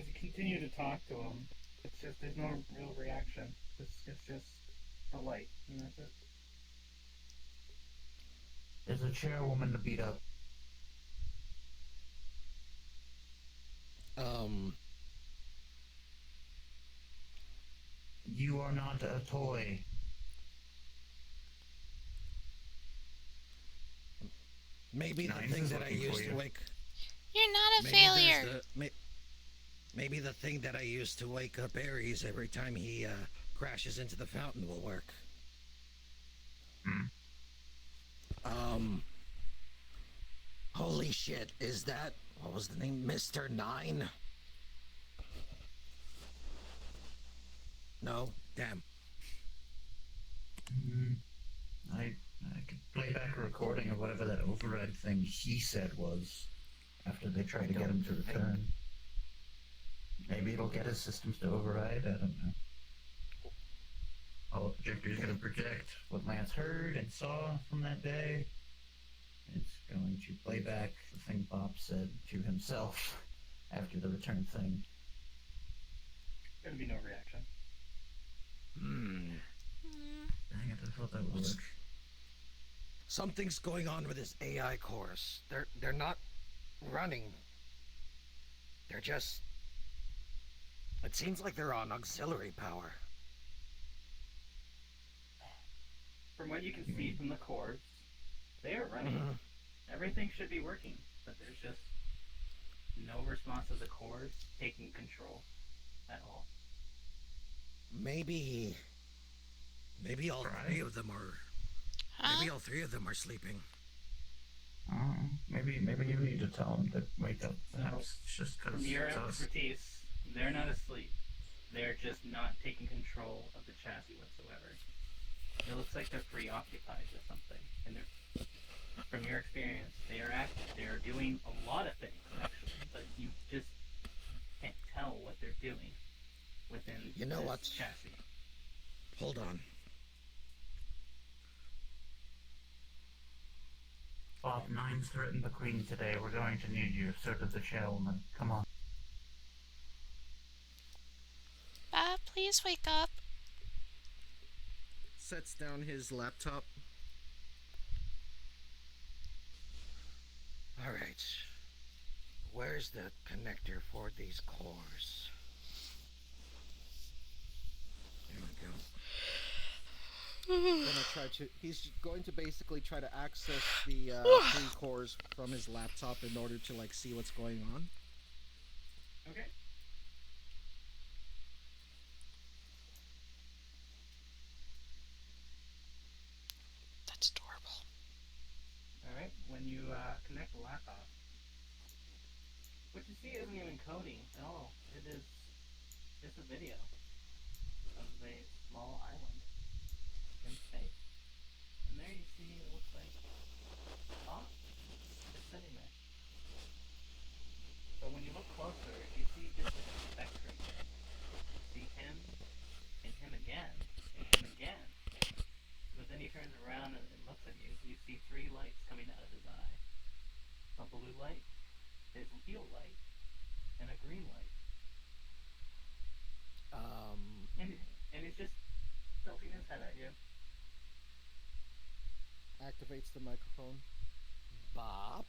you continue to talk to him, it's just there's no real reaction. It's just the light, and that's it. There's a chairwoman to beat up. You are not a toy. Maybe the Nines thing is that I looking for used to you. wake... You're not a Maybe failure. there's maybe the thing that I used to wake up Ares every time he crashes into the fountain will work. Holy shit, is that... What was the name? Mr. Nine? No? Damn. I could play back a recording of whatever that override thing he said was after they tried to get him to return. Maybe it'll get his systems to override, I don't know. All the projector's gonna project what Lance heard and saw from that day. It's going to play back the thing Bob said to himself after the return thing. There'd be no reaction. Dang it, I thought that would work. Something's going on with this AI cores. They're not running. They're just... It seems like they're on auxiliary power. From what you can see from the cores, they are running. Everything should be working, but there's just no response of the cores taking control at all. Maybe all three of them are... Huh? Maybe all three of them are sleeping. Maybe you need to tell him to wake up. Perhaps it's just because From your it's us. expertise, they're not asleep. They're just not taking control of the chassis whatsoever. It looks like they're preoccupied with something, and they're, from your experience, they are active. They are doing a lot of things actually, but you just can't tell what they're doing within You know this what? chassis. Hold on. Bob, Nine's threatened the Queen today. We're going to need you. So did the chairwoman. Come on. Bob, please wake up. Sets down his laptop. Alright. Where's the connector for these cores? There we go. He's going to basically try to access the 3 cores from his laptop in order to like see what's going on. Okay. That's adorable. All right. When you connect the laptop, what you see isn't even coding at all. It is just a video of a small island in space. And there you see it looks like Bob just sitting there. But when you look closer, you see just like a spectrum. You see him and him again and him again. But then he turns around and looks at you. You see 3 lights coming out of his eye. A blue light, his heel light, and a green light. And he's just tilting his head at you. Activates the microphone. Bob?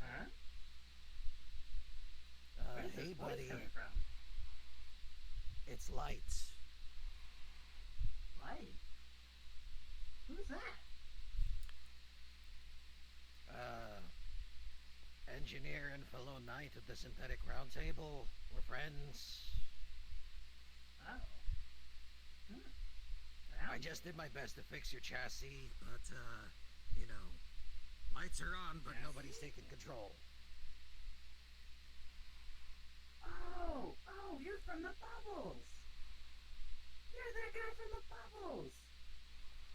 Huh? Where's Hey, this voice buddy. coming from? It's Lights. Light? Who's that? Engineer and fellow knight of the Synthetic Roundtable. We're friends. Oh. I just did my best to fix your chassis, but, you know, lights are on, but nobody's taking control. Oh, you're from the bubbles. You're that guy from the bubbles.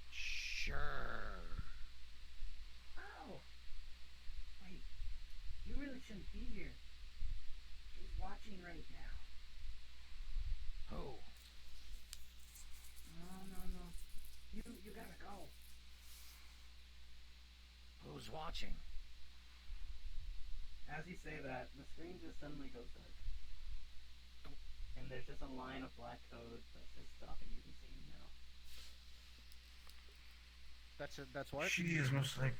Sure. Oh. Wait, you really shouldn't be here. She's watching right now. Who? No. You gotta go. Who's watching? As you say that, the screen just suddenly goes dark. And there's just a line of black code that's just stopping you from seeing now. That's it. That's what. She is most like.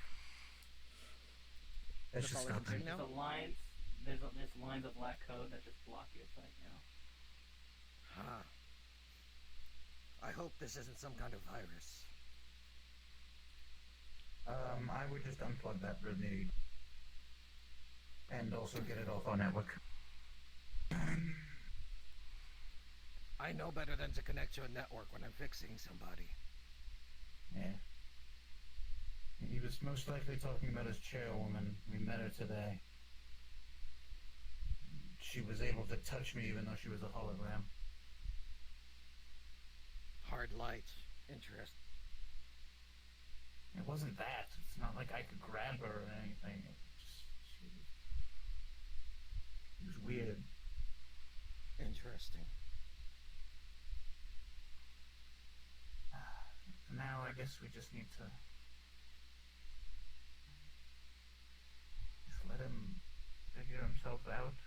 That's That's just all I can stopping. say now? The lines, there's lines of black code that just block your sight now. Huh. I hope this isn't some kind of virus. I would just unplug that grenade. And also get it off our network. I know better than to connect to a network when I'm fixing somebody. Yeah. He was most likely talking about his chairwoman. We met her today. She was able to touch me even though she was a hologram. Hard light. Interest. It wasn't that. It's not like I could grab her or anything. It was weird. Interesting. Now I guess we just need to just let him figure himself out.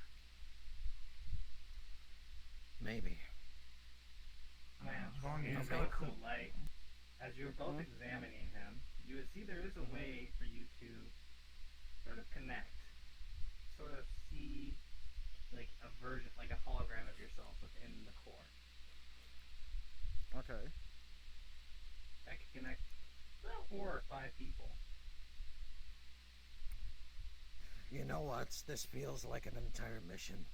Maybe. Man, As long you as go they to could. the light. As you're both examining him, you would see there is a way for you to sort of connect, sort of see like a version, like a hologram of yourself within the core. Okay. That could connect about 4 or 5 people. You know what? This feels like an entire mission.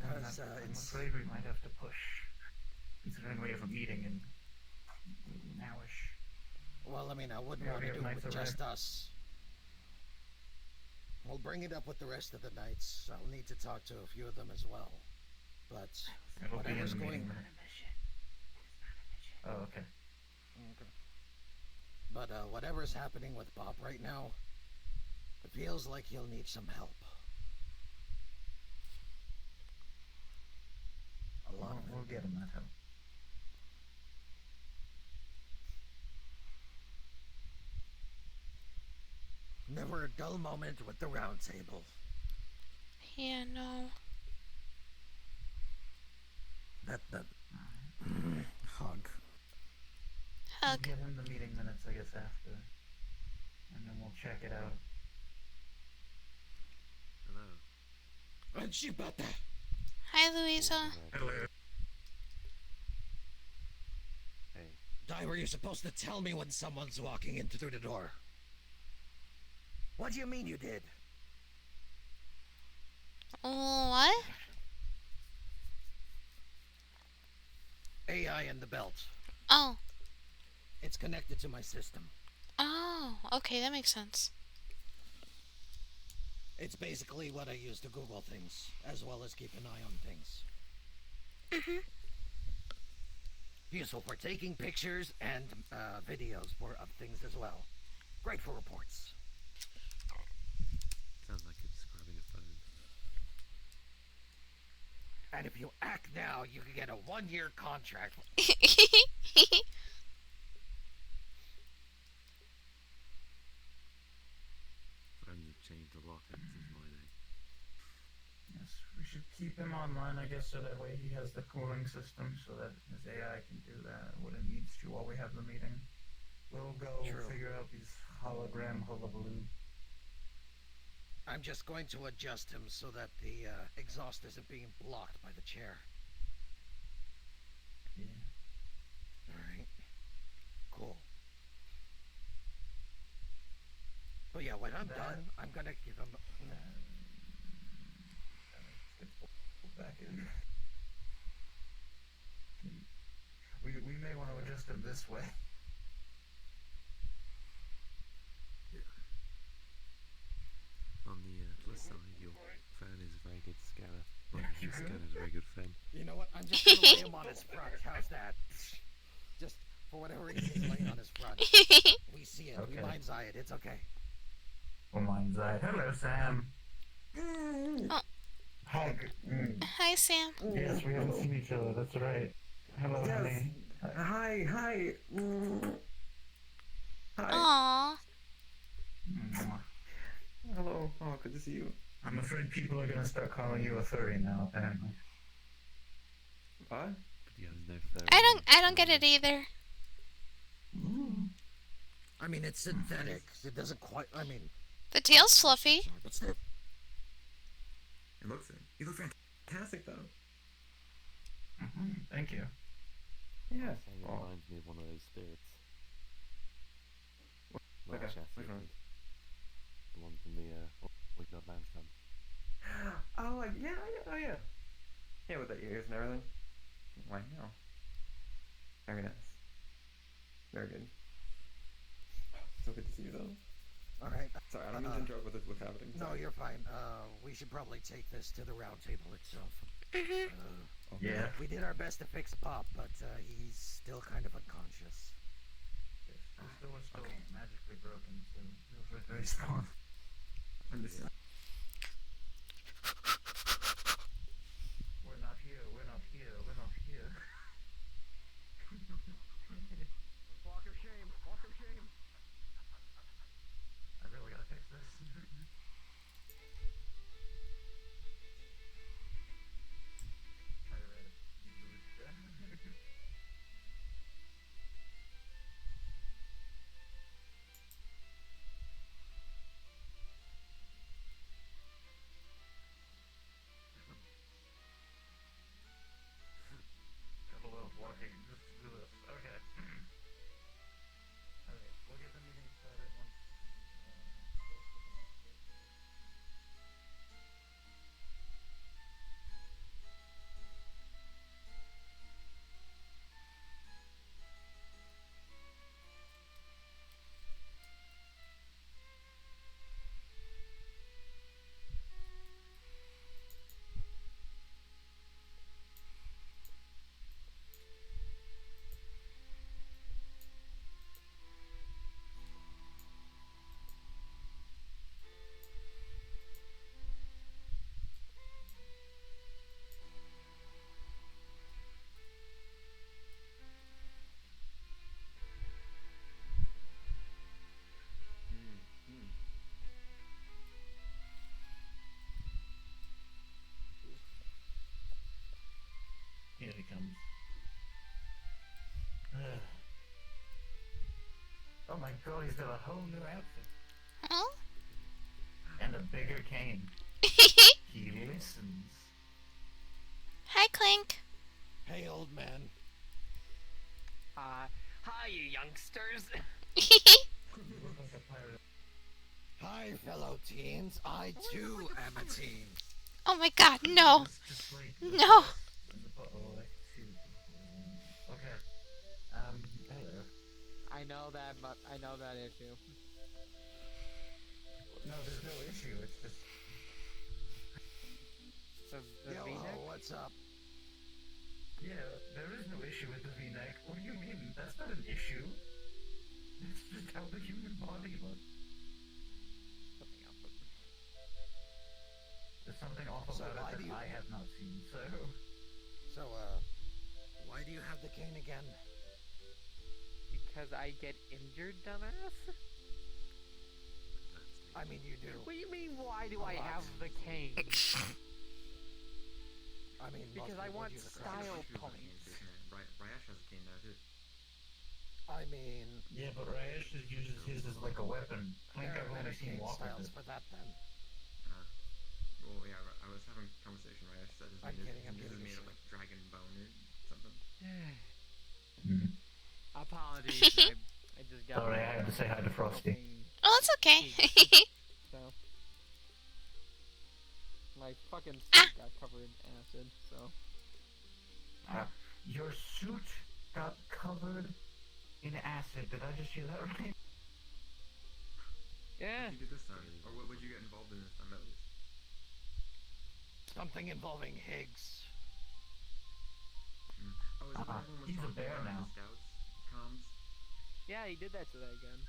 I'm Because it's... afraid we might have to push, considering we have a meeting in nowish. Well, I mean, I wouldn't Yeah, want we to have do it nights with already. just us. We'll bring it up with the rest of the knights. I'll need to talk to a few of them as well. But It'll be in whatever's the going... meeting minutes. Oh, okay. Okay. But whatever's happening with Bob right now, it feels like he'll need some help. A lot of it. We'll get him that help. Never a dull moment with the round table. Yeah, no. That hug. We'll Hug. give him the meeting minutes, I guess, after. And then we'll check it out. Hello. Chibata. Hi, Louisa. Hello. Hey. time are you supposed to tell me when someone's walking in through the door? What do you mean you did? What? AI in the belt. Oh. It's connected to my system. Oh, okay, that makes sense. It's basically what I use to Google things, as well as keep an eye on things. Mm-hmm. Useful for taking pictures and videos of things as well. Great for reports. Sounds like you're describing a phone. And if you act now, you can get a 1-year contract. Phone you've changed the lock out since my day. Yes, we should keep him online, I guess, so that way he has the cooling system so that his AI can do that what it needs to while we have the meeting. We'll go figure out these hologram hullabaloo. I'm just going to adjust him so that the exhaust isn't being blocked by the chair. Yeah. Alright. Cool. But yeah, when I'm done, I'm gonna give him... Back in. We may want to adjust him this way. On the plus side, your phone is a very good scanner. But your scanner is a very good phone. You know what? I'm just gonna lay him on his front. How's that? Just for whatever reason, he's laying on his front. We see it. Okay. We mind's eye it. It's okay. Oh, mind's eye. Hello, Sam. Oh. Hi. Hi, Sam. Yes, we haven't seen each other. That's right. Hello, Yes. honey. Hi. Hi. Aww. Mwah. Hello. Oh, good to see you. I'm afraid people are gonna start calling you a furry now, apparently. What? But yeah, there's no phone. I don't get it either. I mean, it's synthetic. It doesn't quite... I mean... The tail's fluffy. What's the... You look fantastic, though. Thank you. Yeah. It reminds me of one of those spirits. Okay, Chassis, which one? the one from the Wignard Landstand. Oh, yeah. Yeah, with the ears and everything. Wow. Very nice. Very good. So good to see you, though. Alright. Sorry, I don't mean to interrupt with happening. No, Sorry. you're fine. We should probably take this to the round table itself. Mhm. Okay. Yeah. We did our best to fix Pop, but he's still kind of unconscious. Yes, the door is still magically broken, so he'll respawn. Understand. We're not here, we're not here, we're not here. Walk of shame. Walk of shame. I really gotta fix this. Try to write it. Couple of walking just to do this. Okay. Okay, we'll get the meeting started once. Here he comes. Oh my god, he's got a whole new outfit. Huh? And a bigger cane. He listens. Hi, Clink. Hey, old man. Hi, you youngsters. Hi, fellow teens. I too am a teen. Oh my god, no. No. Okay. Hello. I know that issue. No, there's no issue. It's just. The Yo, V-neck? what's up? Yeah, there is no issue with the V-neck. What do you mean? That's not an issue. It's just how the human body looks. Something else. There's something off So about why it do that you- I have not seen, so... So, why do you have the cane again? Because I get injured, dumbass? I mean, you do. What do you mean, why do I lot. have the cane? I mean, most Because I people want use a style crutch. points. Rayesh has a cane now too. I mean, Yeah, but Rayesh just uses his as like a weapon. Clink, there I've are only better seen cane walk with styles it. for that then. Well, yeah, I was having a conversation. Rayesh said his I'm name kidding, I'm his kidding, is made it's of like dragon bone or something. Apologies, I just got Sorry, I had to say hi to Frosty. Oh, that's okay. So my fucking Ah. suit got covered in acid, so Your suit got covered in acid. Did I just hear that right? yeah. What you did this time, or what would you get involved in this time at least? Something involving Higgs. Oh, is it when everyone was He's a talking bear about now. the scouts comms? Yeah, he did that today again.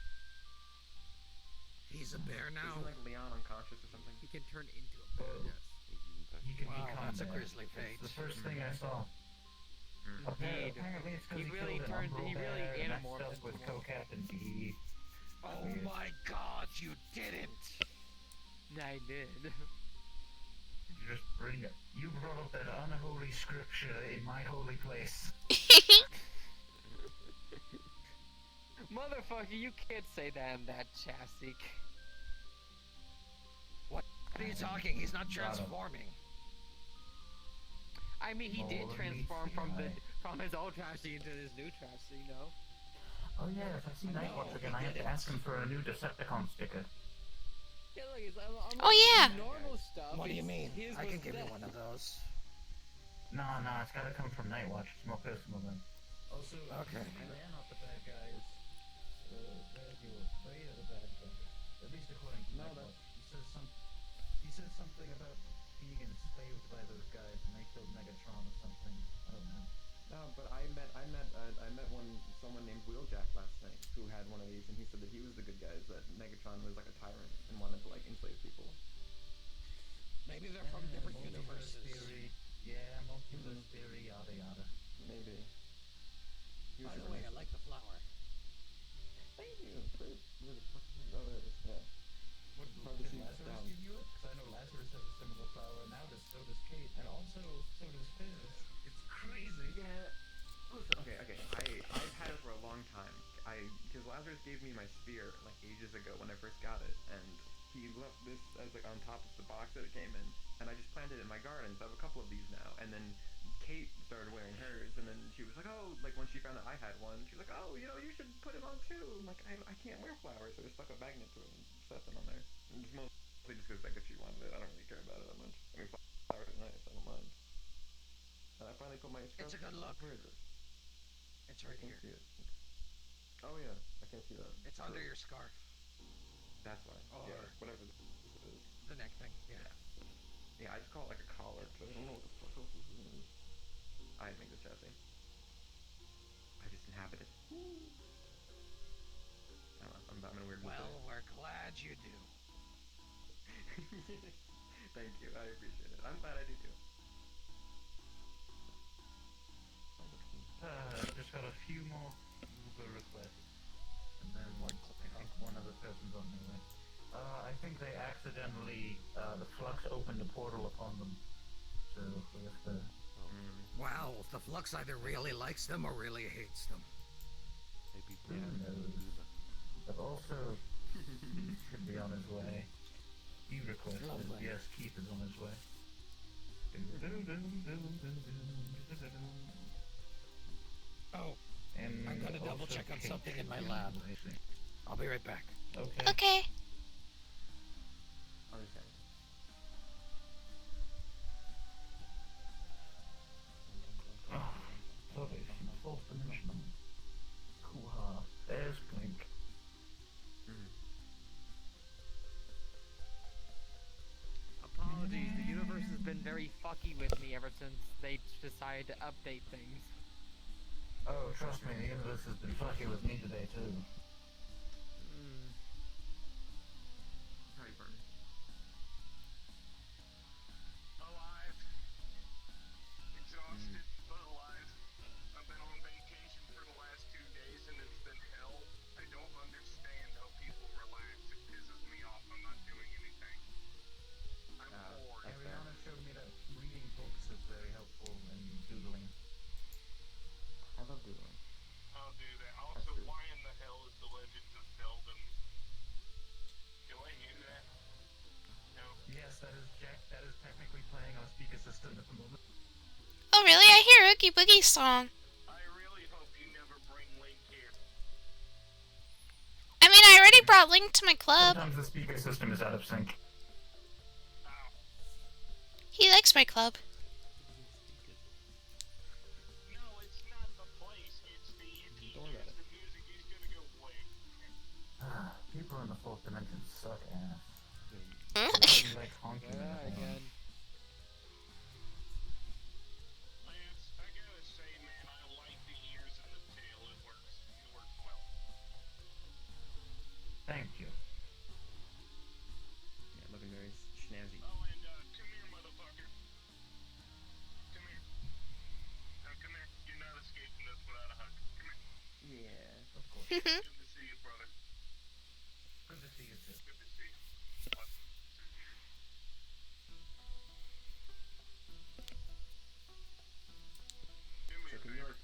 He's a bear now. Isn't like Leon unconscious or something? He can turn into a bear. Oh. Yes. You can Wow, become that's a that. grisly It's fate. the first thing I saw. Indeed. Apparently it's because He he really killed an turned- umbral he really bear and anamorphed messed up with into one. co-captain D. Oh my god, you didn't! I did. You just bring it. You brought up that unholy scripture in my holy place. Motherfucker, you can't say that in that chassis. What are you talking? He's not transforming. I mean, he did Oh, it transform meets the eye. from his old chassis into his new chassis, you know? Oh yeah, if I see I Nightwatch know, again, he I have to did it. ask him for a new Decepticon sticker. Yeah, look, it's Oh, yeah. normal stuff. What do you it's- mean? his I can was give you that. one of those. No, it's gotta come from Nightwatch. It's more personal then. Also, Okay. they're not the bad guys. They're the bad guys. At least according to Nightwatch. He says something about being enslaved by those guys and they killed Megatron or something. I don't know. No, but I met someone named Wheeljack last night who had one of these, and he said that he was the good guys. That Megatron was like a tyrant and wanted to like enslave people. Maybe they're from different Multiverse universes. theory. Yeah, multiverse theory, yada yada. Maybe. He was By the super way, I nice. like the flower. Thank you. Where the fuck is oh, there it is. Yeah. What Hard to did see Lazarus down. give you it? Because I know Lazarus has a similar flower, now so does Kate, and also so does Fizz. It's crazy. Yeah. Listen, okay. I've had it for a long time. Because Lazarus gave me my spear like ages ago when I first got it, and he left this as like on top of the box that it came in, and I just planted it in my garden. So I have a couple of these now, and then Kate started wearing hers, and then she was like, oh, like when she found out I had one, she was like, oh, you know, you should put it on too. I'm like, I can't wear flowers, so I just stuck a magnet to it and set them on there. And it's mostly just because like if she wanted it, I don't really care about it that much. I mean, flowers are nice, I don't mind. And I finally put my It's a good look. Where is it? It's I right can't here. see it. Oh yeah, I can't see that. It's under your scarf. That's why. Yeah, Or- whatever this is. The neck thing. Yeah. Yeah, I just call it like a collar, because I don't know what the fuck else this is. I didn't make the chassis. I just inhabit it. I don't know, I'm in a weird mood Well, today. we're glad you do. Thank you, I appreciate it. I'm glad I do too. Just got a few more Uber requests, and then I think one other person's on their way. I think they accidentally, the Flux opened a portal upon them, so we have to... Wow, the Flux either really likes them or really hates them. Maybe Who knows? But also, should be on his way. He requested, Lovely. yes, Keith is on his way. Oh, And I'm gonna double check on something in my lab. I'll be right back. Okay. Okay. Understand. Salvation, fourth dimensional. Hoo-ha. There's Blink. Apologies, the universe has been very fucky with me ever since they decided to update things. Oh, trust me, the universe has been fucking with me today too. Howdy, partner. Alive. Exhausted, but alive. I've been on vacation for the last 2 days and it's been hell. I don't understand how people relax. It pisses me off. I'm not doing anything. I'm bored. Ariana showed me that reading books is very helpful and doodling. I love doodling. I'll do that. Also, why in the hell is the Legends of Zelda? Do I hear that? No. Yes, that is Jack. That is technically playing on a speaker system at the moment. Oh, really? I hear Oogie Boogie song. I really hope you never bring Link here. I mean, I already brought Link to my club. Sometimes the speaker system is out of sync. Ow. He likes my club. No, it's not the place. It's the if he hears the music, he's gonna go away. People in the fourth dimension suck ass. Mm. They like honking in the horn. Again. Lance, I gotta say, man, I like the ears and the tail. It works. It works well. Thank you. Yeah, looking very snazzy. Oh, and come here, motherfucker. Come here. Now, come here. You're not escaping this without a hug. Come here. Yeah, of course. Good to see you, brother. Good to see you too. Good to see you. What? Do me So a can you favor. like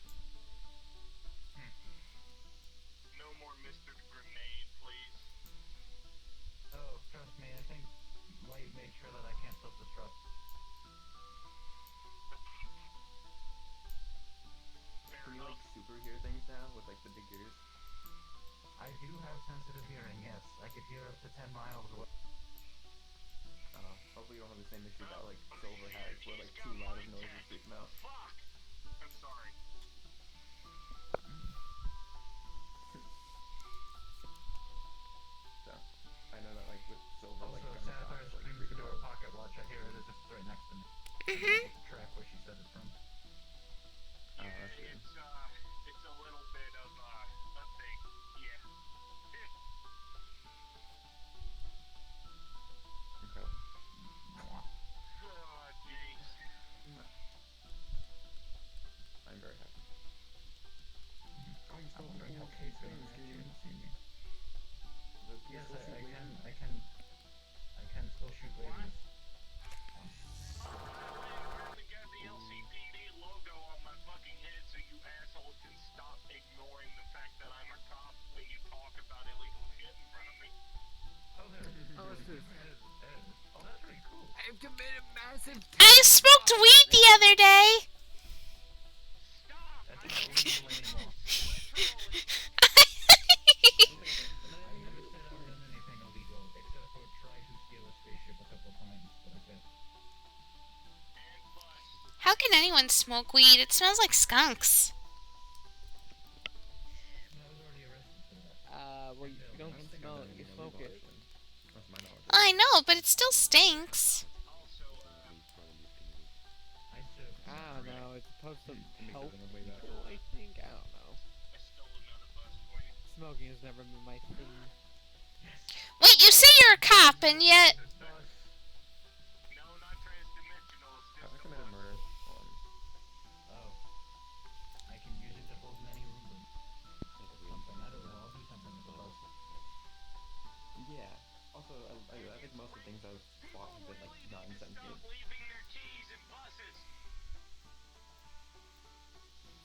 No more Mr. Grenade, please. Oh, trust me, I think Light made sure that I can't self-destruct. Fair can you like enough. super hear things now with like the big ears? I do have sensitive hearing, yes. I could hear up to 10 miles away. Hopefully you don't have the same issue that like Silver has, where like too loud of noises freak him out. Fuck! I'm sorry. So I know that like with Silver, like Also, gunshots, Sapphire like screams freak the him door out. pocket watch. I hear it as if it's right next to me. Mhm. Able to track where she said it from. Oh, that's good. It's a little bit of a thing. Yeah. Incredible. Oh, jeez. I'm very happy. Oh, you I'm still wondering how have Kate's things, gonna dude. react to see me. The Yes, pistol shoot laser? I can still shoot lasers. I got the LCPD logo on my fucking head so you assholes can stop ignoring the fact that I'm a cop when you talk about illegal shit in front of me. Oh, there. Oh, it's this. Oh, that's pretty cool. I've committed massive. I smoked weed the other day. Stop! That's I not don't illegal anymore. literally. I've never said I've done anything illegal, except for try to steal a spaceship a couple times, but I failed. And bust. How can anyone smoke weed? It smells like skunks. I was already arrested for that. Well, you I don't don't think smell I've it, done you anything smoke illegal, it. actually. That's my knowledge. I know, but it still stinks. Also, I served. I don't know, it's supposed to It makes help everything way better. people, I think. I don't know. I stole another bus for you. Smoking has never been my thing. Wait, you say you're a cop, and yet... No, not transdimensional. It's I just a committed bus. murder. Oh. I can use it to hold many rooms. Something, I don't know, I'll do something with the bus. Yeah. Also, I think most of the things I've fought have been like non-sentient. Stop leaving their keys in buses.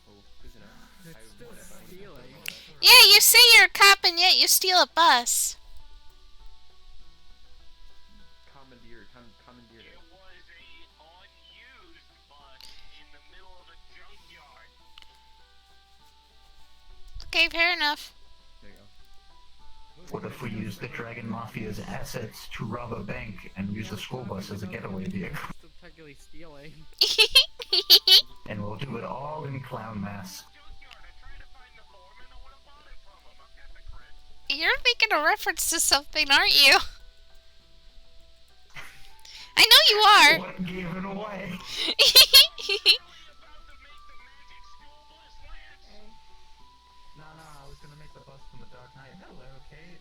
Oh, because you know, I It's still would if I wanted to stealing. know that. Yeah, you say you're a cop, and yet you steal a bus. Commandeered It it. was a unused bus in the middle of a junkyard. Okay, fair enough. There you go. What if we use the Dragon Mafia's assets to rob a bank and use a school bus as a getaway vehicle? Still technically stealing. And we'll do it all in clown masks. You're making a reference to something, aren't you? I know you are. What gave it away? No, I was gonna make the bus from the Dark Knight. Hello, Kate.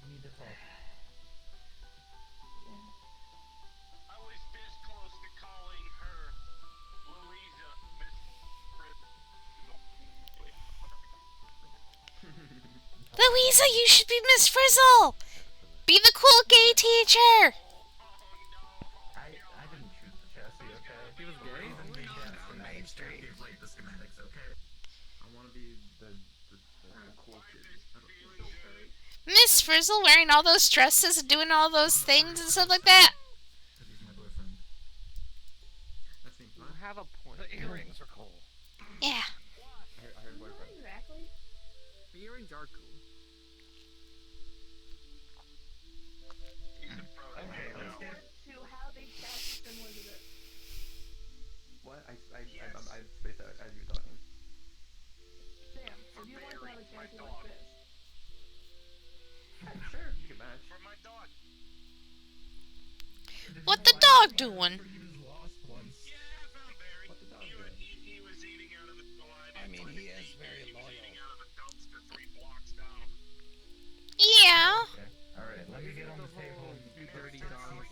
We need to talk. I was this close to calling her Louisa, Miss Louisa, you should be Miss Frizzle. Be the cool gay teacher. I didn't choose the chassis, okay? He was gay? Down Main Street. Like the schematics, okay? I want to be the cool kid. Miss Frizzle wearing all those dresses and doing all those things and stuff like that. Because he's my boyfriend. That seems You fun. have a point. The earrings are cool. Yeah. I heard boyfriend. Exactly. The earrings are cool. Okay, let's get... To how they chassis similar to this. What? I'm spaced out as you were talking. Sam, if you want to have a chassis like this. Sure, you can match. For my dog. What the dog doing? Yeah, I found Barry. What the dog doing? He was eating out of the I mean, he is very He was loyal. eating out of a dumpster 3 blocks down. Yeah. Okay. Alright, let me get on the table. Dirty That's dog. how he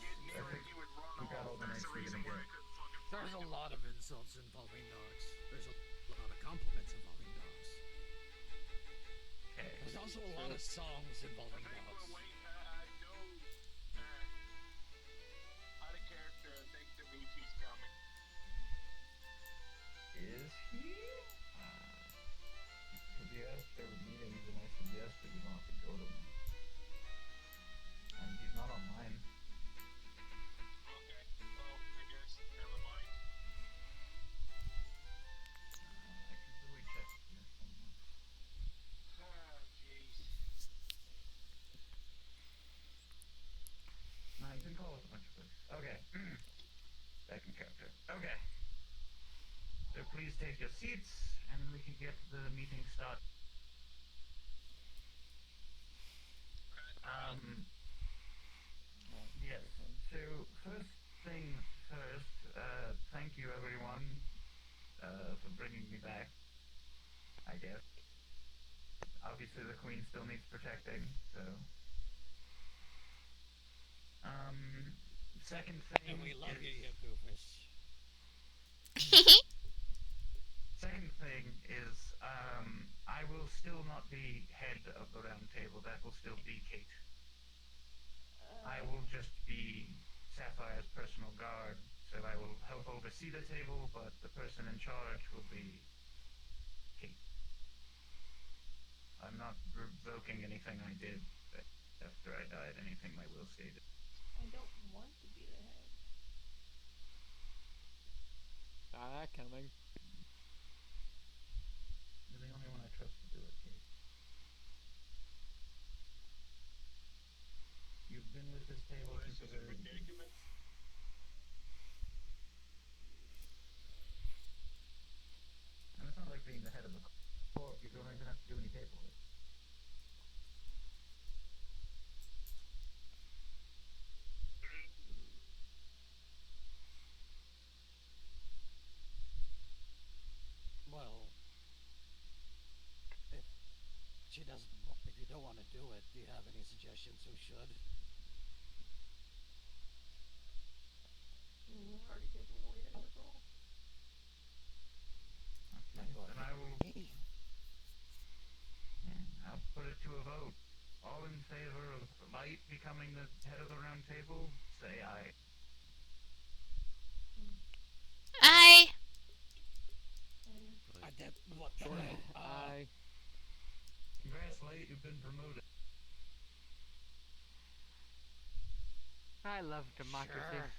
would run We got off. all the That's nights the we're reason gonna why I get. couldn't fucking There's find a him. lot of insults involving dogs. There's a lot of compliments involving dogs. Okay. There's also a lot of songs involving dogs. Out of character, I think Dimitri's coming. Is he? Because he asked there were meetings and I said yes, but you don't have to go to them. And he's not online. Okay, well, I guess, never mind. I can really check here somewhere. Oh, jeez. No, you can call it a bunch of things. Okay. Back in character. Okay. So please take your seats and we can get the meeting started. Yes. So first things first, thank you everyone for bringing me back, I guess. Obviously the queen still needs protecting, so... second thing And we love is... you, you goofus. Second thing is, I will still not be head of the round table. That will still be Kate. I will just be Sapphire's personal guard, so I will help oversee the table, but the person in charge will be Kate. I'm not revoking anything I did after I died, anything my will stated. I don't want to be the head. Saw that coming. You're the only one I trust to do it, Kate. You've been with this table Well, since this the is very beginning. ridiculous. And it's not like being the head of the court, you don't even have to do any paperwork. Well, if she doesn't, if you don't want to do it, do you have any suggestions who should? You've already taken the leadership role. Okay, then I will... I'll put it to a vote. All in favor of Light becoming the head of the round table, say aye. I. I did what? Congrats, Light, you've been promoted. I love democracy. Sure.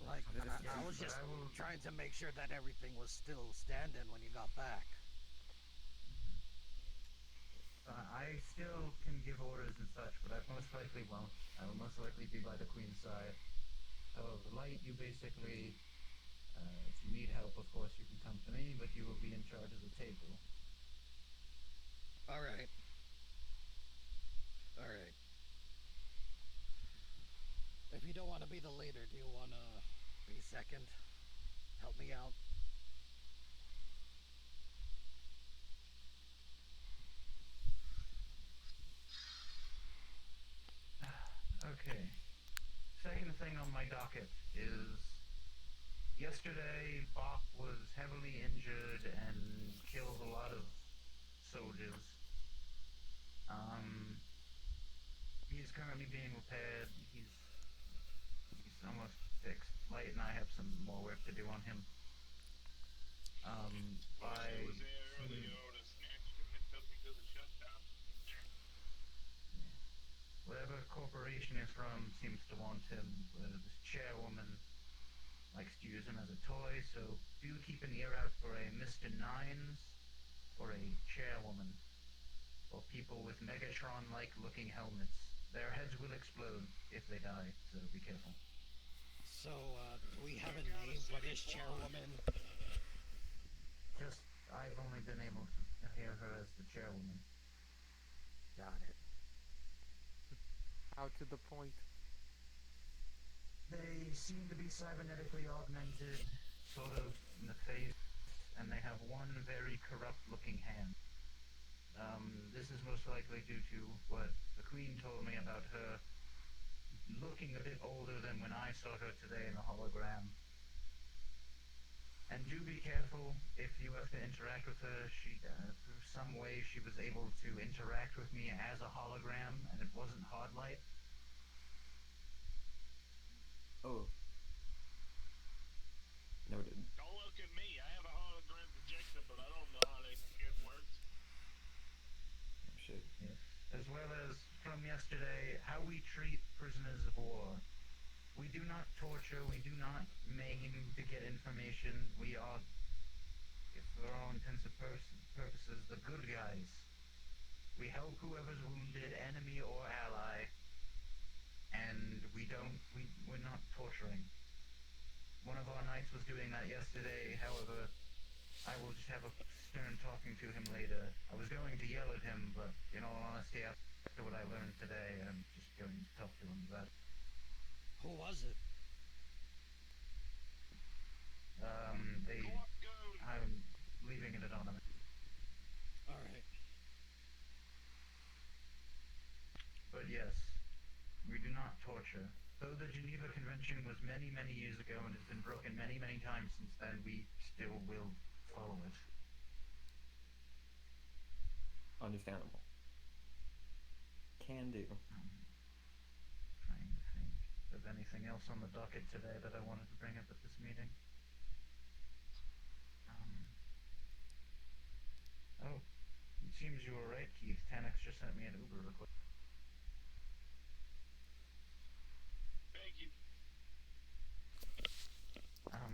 Like, I was but just I will. trying to make sure that everything was still standing when you got back. I still can give orders and such, but I most likely won't. I will most likely be by the Queen's side. However, Light, you basically, if you need help, of course, you can come to me, but you will be in charge of the table. Alright. Alright. If you don't want to be the leader, do you want to be second? Help me out. Okay. Second thing on my docket is yesterday Bach was heavily injured and killed a lot of soldiers. He's currently being repaired. He's almost fixed. Light and I have some more work to do on him. By was there earlier and snatched him and took him to the shutdown. whatever corporation he's from seems to want him. This chairwoman likes to use him as a toy, so do keep an ear out for a Mr. Nines or a chairwoman, or people with Megatron-like looking helmets. Their heads will explode if they die, so be careful. So, do we have a name for this chairwoman? Just, I've only been able to hear her as the chairwoman. Got it. How to the point. They seem to be cybernetically augmented, sort of in the face, and they have one very corrupt-looking hand. This is most likely due to what the Queen told me about her looking a bit older than when I saw her today in the hologram. And do be careful if you have to interact with her. She, through some way, she was able to interact with me as a hologram, and it wasn't hard light. Oh. Noted. Don't look at me. I have a hologram projector, but I don't know how that shit works. Oh, shit. Yes. As well as, from yesterday, how we treat prisoners of war. We do not torture, we do not maim to get information. We are, if for all intents and purposes, the good guys. We help whoever's wounded, enemy or ally, and we're not torturing. One of our knights was doing that yesterday, however, I will just have a stern talking to him later. I was going to yell at him, but in all honesty, after what I learned today, I'm just going to talk to him about it. Who was it? I'm leaving it anonymous. Alright. But yes, we do not torture. Though the Geneva Convention was many, many years ago and has been broken many, many times since then, we still will follow it. Understandable. Can do. Trying to think of anything else on the docket today that I wanted to bring up at this meeting. Oh, it seems you were right, Keith. Tanix just sent me an Uber request. Thank you.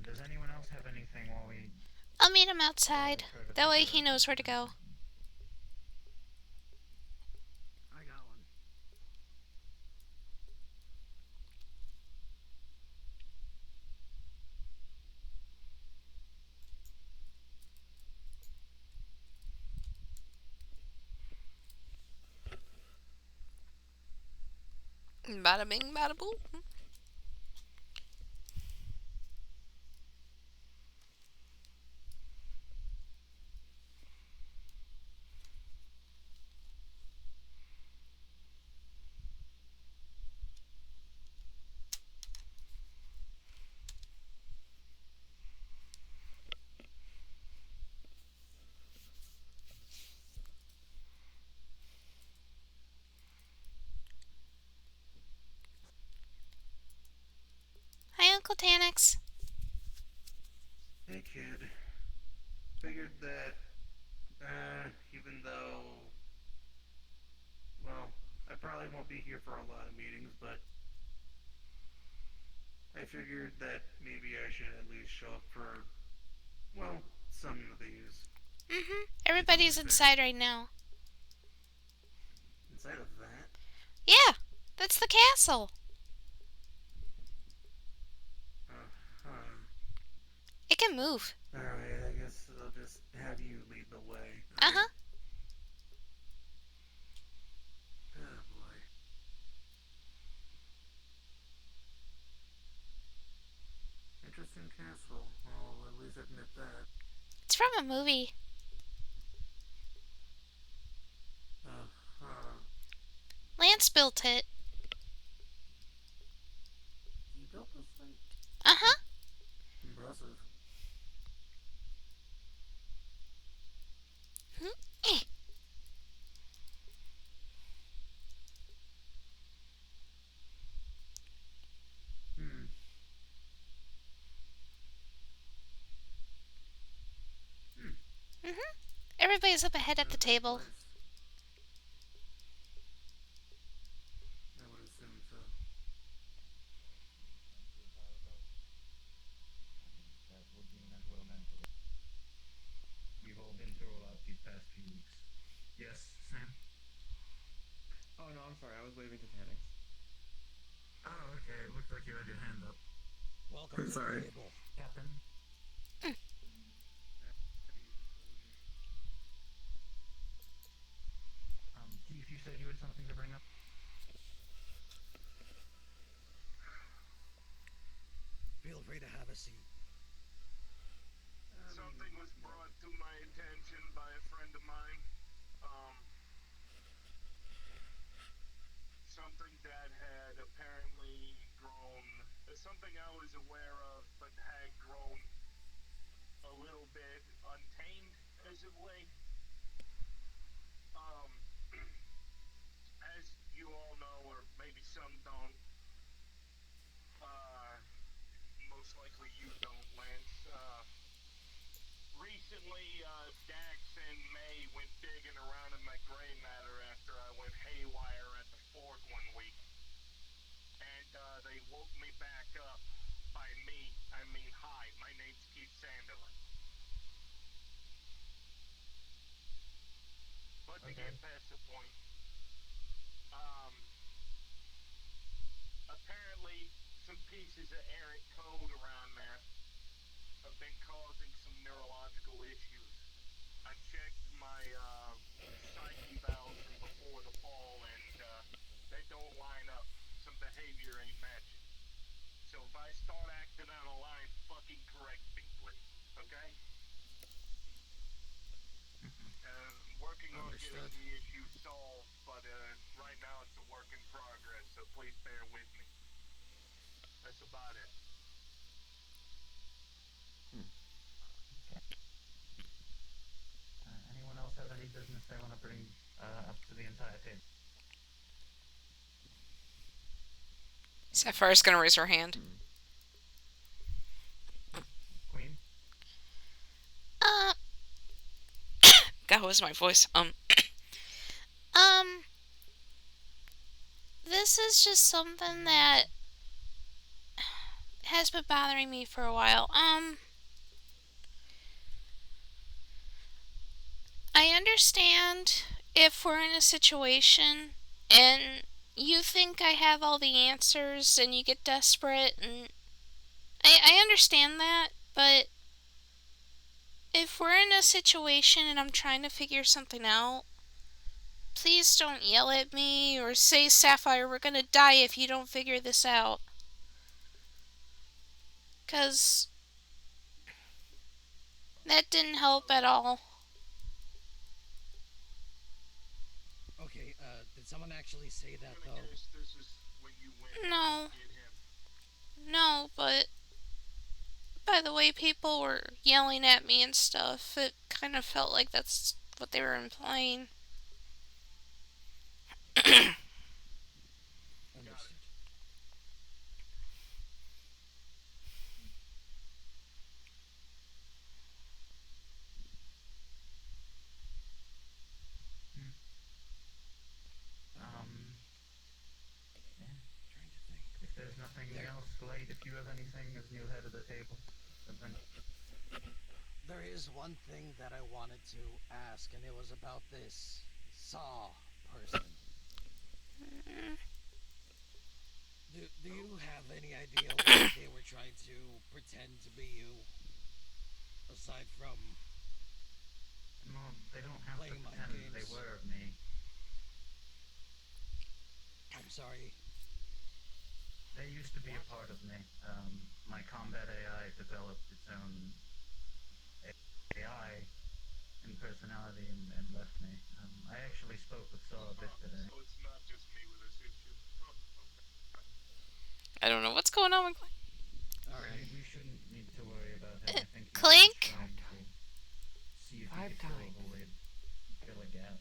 Does anyone else have anything while we... I'll meet him outside. That way he knows where to go. I got one. Bada bing, bada boom. Hi, Uncle Tanix. Hey kid, figured that, even though, well, I probably won't be here for a lot of meetings, but I figured that I should at least show up for, well, some of these. Everybody's inside right now. Inside of that? Yeah, that's the castle. It can move. Alright, I guess I'll just have you lead the way. Uh-huh. Oh boy. Interesting castle. I'll at least admit that. It's from a movie. Lance built it. You built this thing? Uh-huh. Impressive. Eh. Everybody's up ahead at the table. I would assume so. That would be meant well mentally. We've all been through a lot these past few weeks. Yes, Sam? Oh no, I'm sorry. I was waving to Tanix. Oh, okay. It looked like you had your hand up. Welcome to Sorry. the table, Captain? Keith, you said you had something to bring up? Feel free to have a seat. Something was brought to my attention by a friend of mine. Something that had apparently grown, something I was aware of, but had grown a little bit untamed as of late. As you all know, or maybe some don't, most likely you don't, Lance. Recently, Dax and May went digging around in my gray matter after I went haywire at the fort one week. And they woke me back up. By me, I mean hi, my name's Keith Sanderlin. But to get past the point, apparently some pieces of errant code around there have been causing some neurological issues. I checked my psyche valves from before the fall, and they don't line up. Some behavior ain't matching. So if I start acting out of line, fucking correct me, please. Okay? Working on getting the issue solved, but right now it's a work in progress, so please bear with me. That's about it. Anyone else have any business they want to bring up to the entire table? Sapphire's gonna raise her hand. Queen? God, what was my voice? This is just something that has been bothering me for a while. I understand if we're in a situation and you think I have all the answers and you get desperate, and I understand that, but if we're in a situation and I'm trying to figure something out, please don't yell at me or say, Sapphire, we're gonna die if you don't figure this out. 'Cause that didn't help at all. Okay, did someone actually say that though? This is when you went No. to get him. No, but by the way people were yelling at me and stuff, it kind of felt like that's what they were implying. Understood. Yeah. Trying to think. If there's nothing else, Slight, if you have anything as new head of the table. Something. There is one thing that I wanted to ask, and it was about this Saw person. Do you have any idea why they were trying to pretend to be you? Aside from Well, they don't have to playing mind pretend they games. were of me. I'm sorry. They used to be a part of me. My combat AI developed its own AI and personality and left me. I actually spoke with Saw a bit today. So it's not just me with this issue. Okay. I don't know what's going on with Alright. We shouldn't need to worry about him. I think he's Clink? just trying to see if he can fill a gap.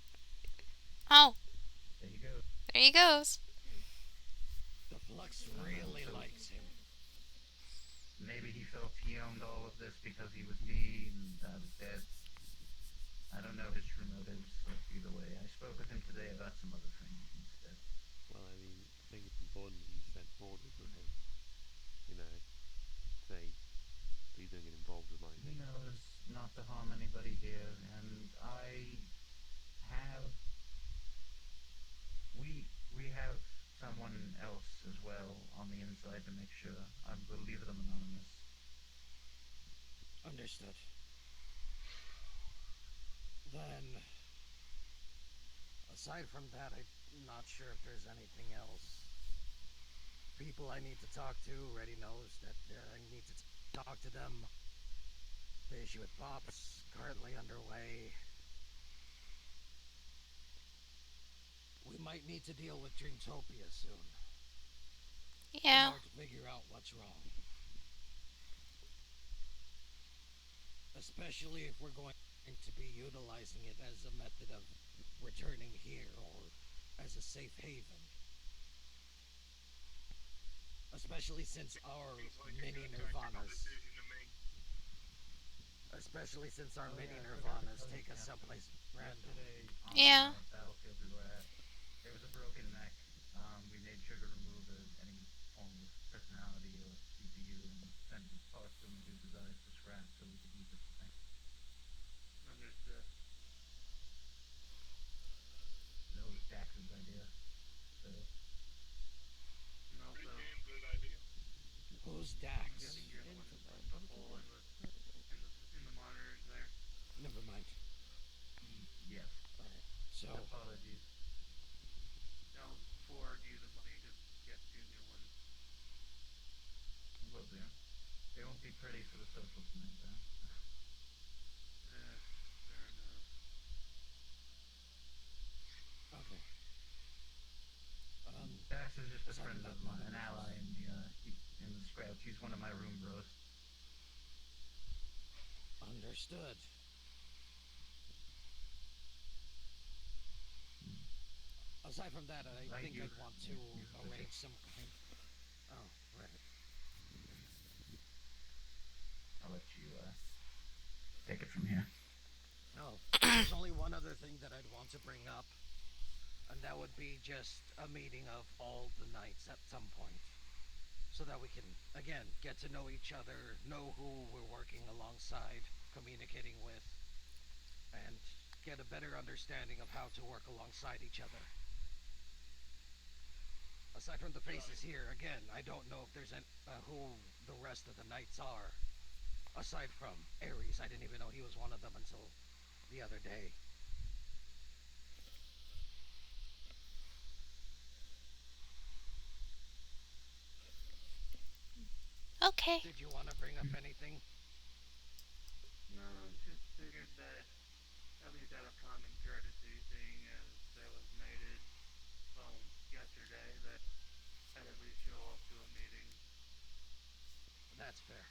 Oh, There you go. there he goes. The Flux really likes him. Maybe he felt he owned all of this because he was me and I was dead. I don't know his true motives, so either way. I spoke with him today about some other things instead. Well, I mean, I think it's important that you said Hoard was with him. You know, say, please don't get involved with my He thing. knows not to harm anybody here, and I have... We have someone else as well on the inside to make sure. I will leave them anonymous. Understood. Then, aside from that, I'm not sure if there's anything else. People I need to talk to already knows that I need to talk to them. The issue with Pops currently underway. We might need to deal with Dreamtopia soon. Yeah. In order to figure out what's wrong. Especially if we're going to be utilizing it as a method of returning here or as a safe haven. Especially since our mini Nirvanas. Especially since our mini Nirvanas take us someplace random. Yeah. Battlefield we were at, there was a broken mech. We made sure to remove any form of personality or CPU and send parts to Medusa's eyes to scrap so we could use it for things. Understood. That was Dax's idea. So, And also, Pretty damn good idea. Who's I'm Dax? guessing you're the one who put the hole in the monitors there. Never mind. yes. Alright, so... Apologies. I'll forward you the money to get 2 new ones. Will do. They won't be pretty for the social tonight, though. Fair enough. Okay. Dax is just a friend of mine, an ally in the scrouts. He's one of my room bros. Understood. Aside from that, I think I'd want to arrange some kind... Oh, right. I'll let you take it from here. No, there's only one other thing that I'd want to bring up. And that would be just a meeting of all the knights at some point. So that we can, again, get to know each other, know who we're working alongside, communicating with, and get a better understanding of how to work alongside each other. Aside from the faces here, again, I don't know if there's who the rest of the knights are. Aside from Ares, I didn't even know he was one of them until the other day. Okay. Did you want to bring up anything? No, just figured that at least out of common courtesy, seeing as that was mated, well, yesterday, that I'd at least show up to a meeting. That's fair.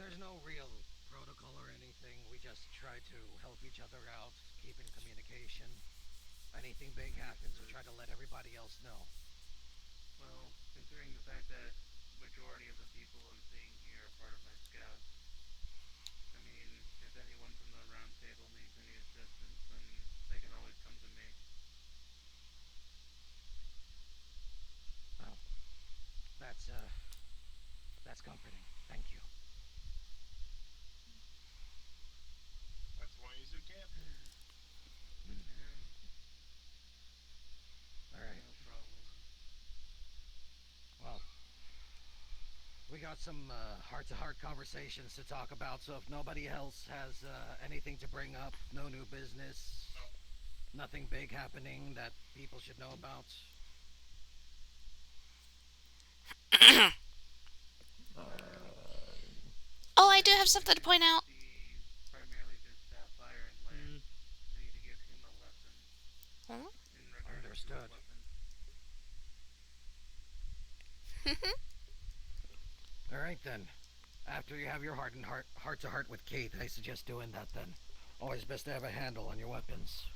There's no real protocol or anything. We just try to help each other out, keep in communication. Anything big happens, we try to let everybody else know. Well, considering the fact that majority of the people I'm seeing here are part of my scouts, I mean, if anyone from the round table needs any assistance, then they can always come to me. That's comforting. Thank you. That's why he's a captain. All right. No problem. Well, we got some heart-to-heart conversations to talk about. So if nobody else has anything to bring up, no new business, nothing big happening that people should know about. Oh, I do have something to point out. He's primarily just Sapphire and Lance. I need to give him a lesson Huh? in regards Understood. to weapons. All right then. After you have your heart-to-heart with Kate, I suggest doing that then. Always best to have a handle on your weapons.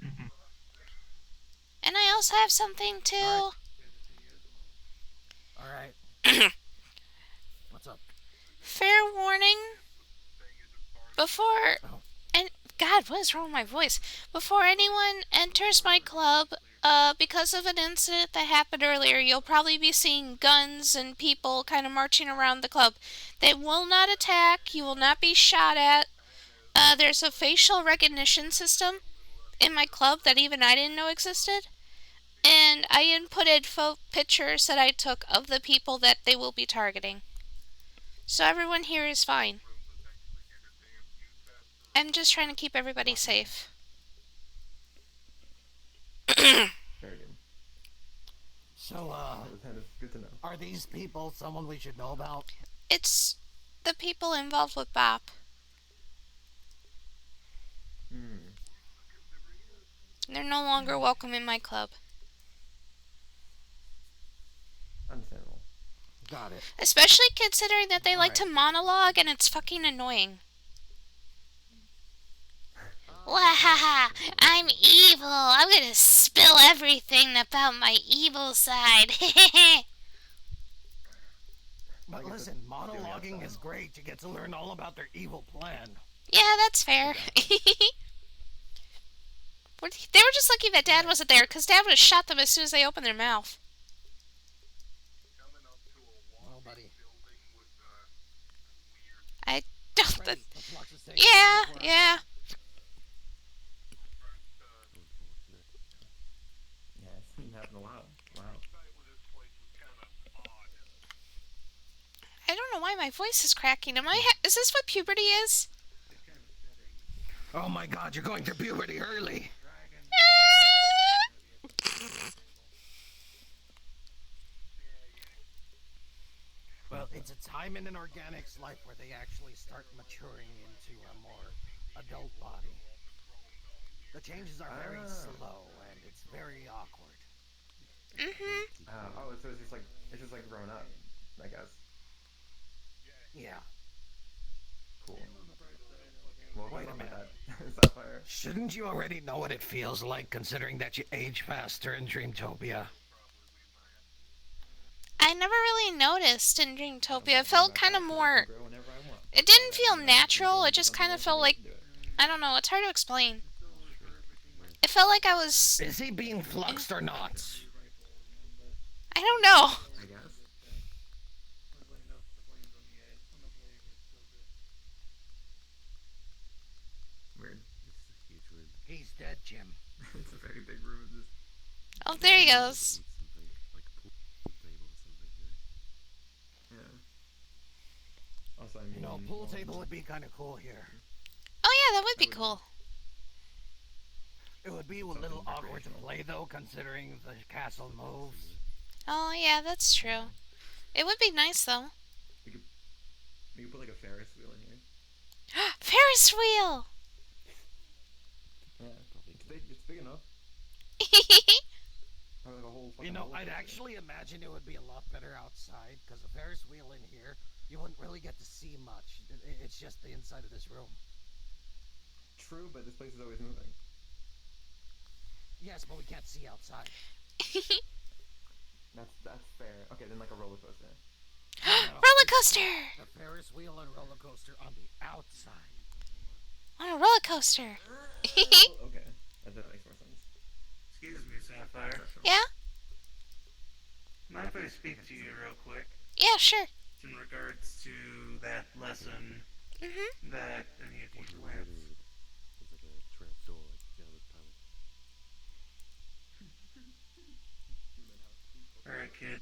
And I also have something too. All right. What's up? Fair warning. Before Oh. and God, what is wrong with my voice? Before anyone enters my club, because of an incident that happened earlier, you'll probably be seeing guns and people kind of marching around the club. They will not attack. You will not be shot at. There's a facial recognition system in my club that even I didn't know existed. And I inputted pictures that I took of the people that they will be targeting. So everyone here is fine. I'm just trying to keep everybody safe. Very good. So, That is good to know. are these people someone we should know about? It's the people involved with Bop. They're no longer welcome in my club. Understandable. Got it. Especially considering that they like to Alright. monologue and it's fucking annoying. Wahaha, I'm evil. I'm gonna spill everything about my evil side. But Like I listen, said, monologuing is great. You get to learn all about their evil plan. Yeah, that's fair. They were just lucky that Dad wasn't there, because Dad would have shot them as soon as they opened their mouth. Well, buddy. I don't... Freddy, the flux is taking Yeah, over. yeah. Yeah, it's been happening a lot. Wow. I don't know why my voice is cracking. Is this what puberty is? Oh my god, you're going through puberty early. Well, it's a time in an organic's life where they actually start maturing into a more adult body. The changes are very slow and it's very awkward. So it's just like growing up, I guess. Yeah. Cool. Well, Wait a minute. Sapphire. Shouldn't you already know what it feels like, considering that you age faster in Dreamtopia? I never really noticed in Dreamtopia. It felt kind of more... It didn't feel natural. It just kind of felt like... I don't know. It's hard to explain. It felt like I was... Is he being fluxed or not? I don't know. I guess. Weird. It's a huge room. He's dead, Jim. It's a very big room. Just... Oh, there he goes. Need something like a pool table or something. Yeah. Also, I mean, You know, a pool table would be kind of cool here. Oh, yeah, that would be cool. It would be a little awkward to play, though, considering the castle moves. Oh, yeah, that's true. It would be nice, though. We could put like a Ferris wheel in here. Ferris wheel! Yeah, it's big enough. Probably like a whole You fucking know, bowl I'd of it. actually imagine it would be a lot better outside, because a Ferris wheel in here, you wouldn't really get to see much. It's just the inside of this room. True, but this place is always moving. Yes, but we can't see outside. That's fair. Okay, then like a roller coaster. Roller coaster! A Ferris wheel and roller coaster on the outside. On a roller coaster. Okay, that makes more sense. Excuse me, Sapphire. Yeah? Mind if I speak to you real quick? Yeah, sure. In regards to that lesson Mhm. that any of you Lance. It's like a trapdoor down the tunnel. Alright, kid.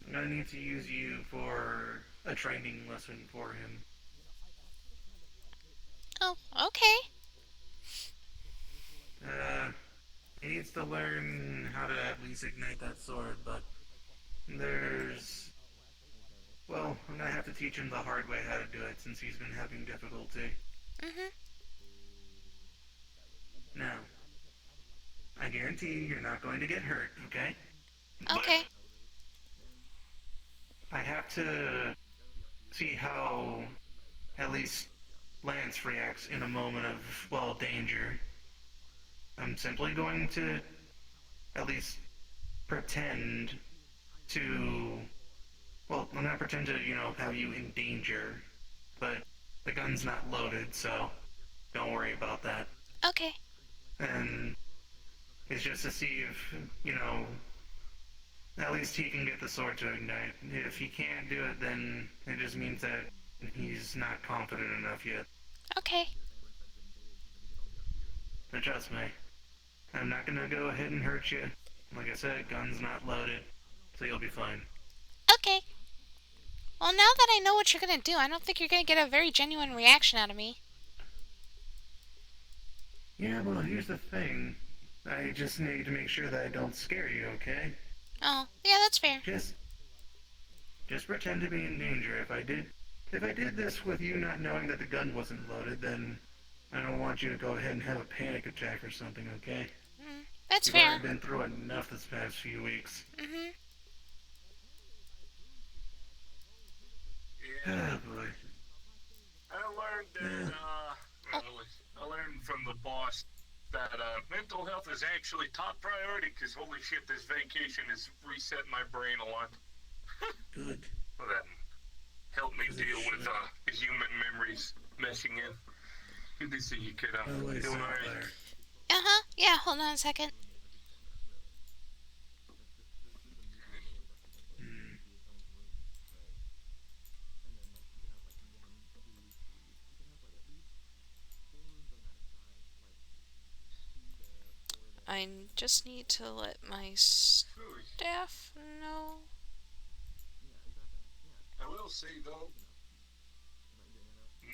I'm gonna need to use you for a training lesson for him. Oh, okay. He needs to learn how to at least ignite that sword, but well, I'm gonna have to teach him the hard way how to do it since he's been having difficulty. Mhm. Now, I guarantee you're not going to get hurt, okay? Okay. I have to see how at least Lance reacts in a moment of, well, danger. I'm simply going to at least pretend to, well, I'm not pretend to, have you in danger, but the gun's not loaded, so don't worry about that. Okay. And it's just to see if, at least he can get the sword to ignite. If he can't do it, then it just means that he's not confident enough yet. Okay. But trust me, I'm not gonna go ahead and hurt you. Like I said, gun's not loaded, so you'll be fine. Okay. Well, now that I know what you're gonna do, I don't think you're gonna get a very genuine reaction out of me. Yeah, well, here's the thing. I just need to make sure that I don't scare you, okay? Oh, yeah, that's fair. Just pretend to be in danger. If I did this with you not knowing that the gun wasn't loaded, then I don't want you to go ahead and have a panic attack or something, okay? That's You've fair. already been through enough this past few weeks. Mhm. Yeah. Oh, boy. I learned that, I learned from the boss that mental health is actually top priority because holy shit, this vacation has reset my brain a lot. Good. Well, that helped me deal with human memories meshing in. Good to see you, kiddo. Always Doing alright. fire. Uh-huh. Yeah, hold on a second. I just need to let my staff know. I will say though,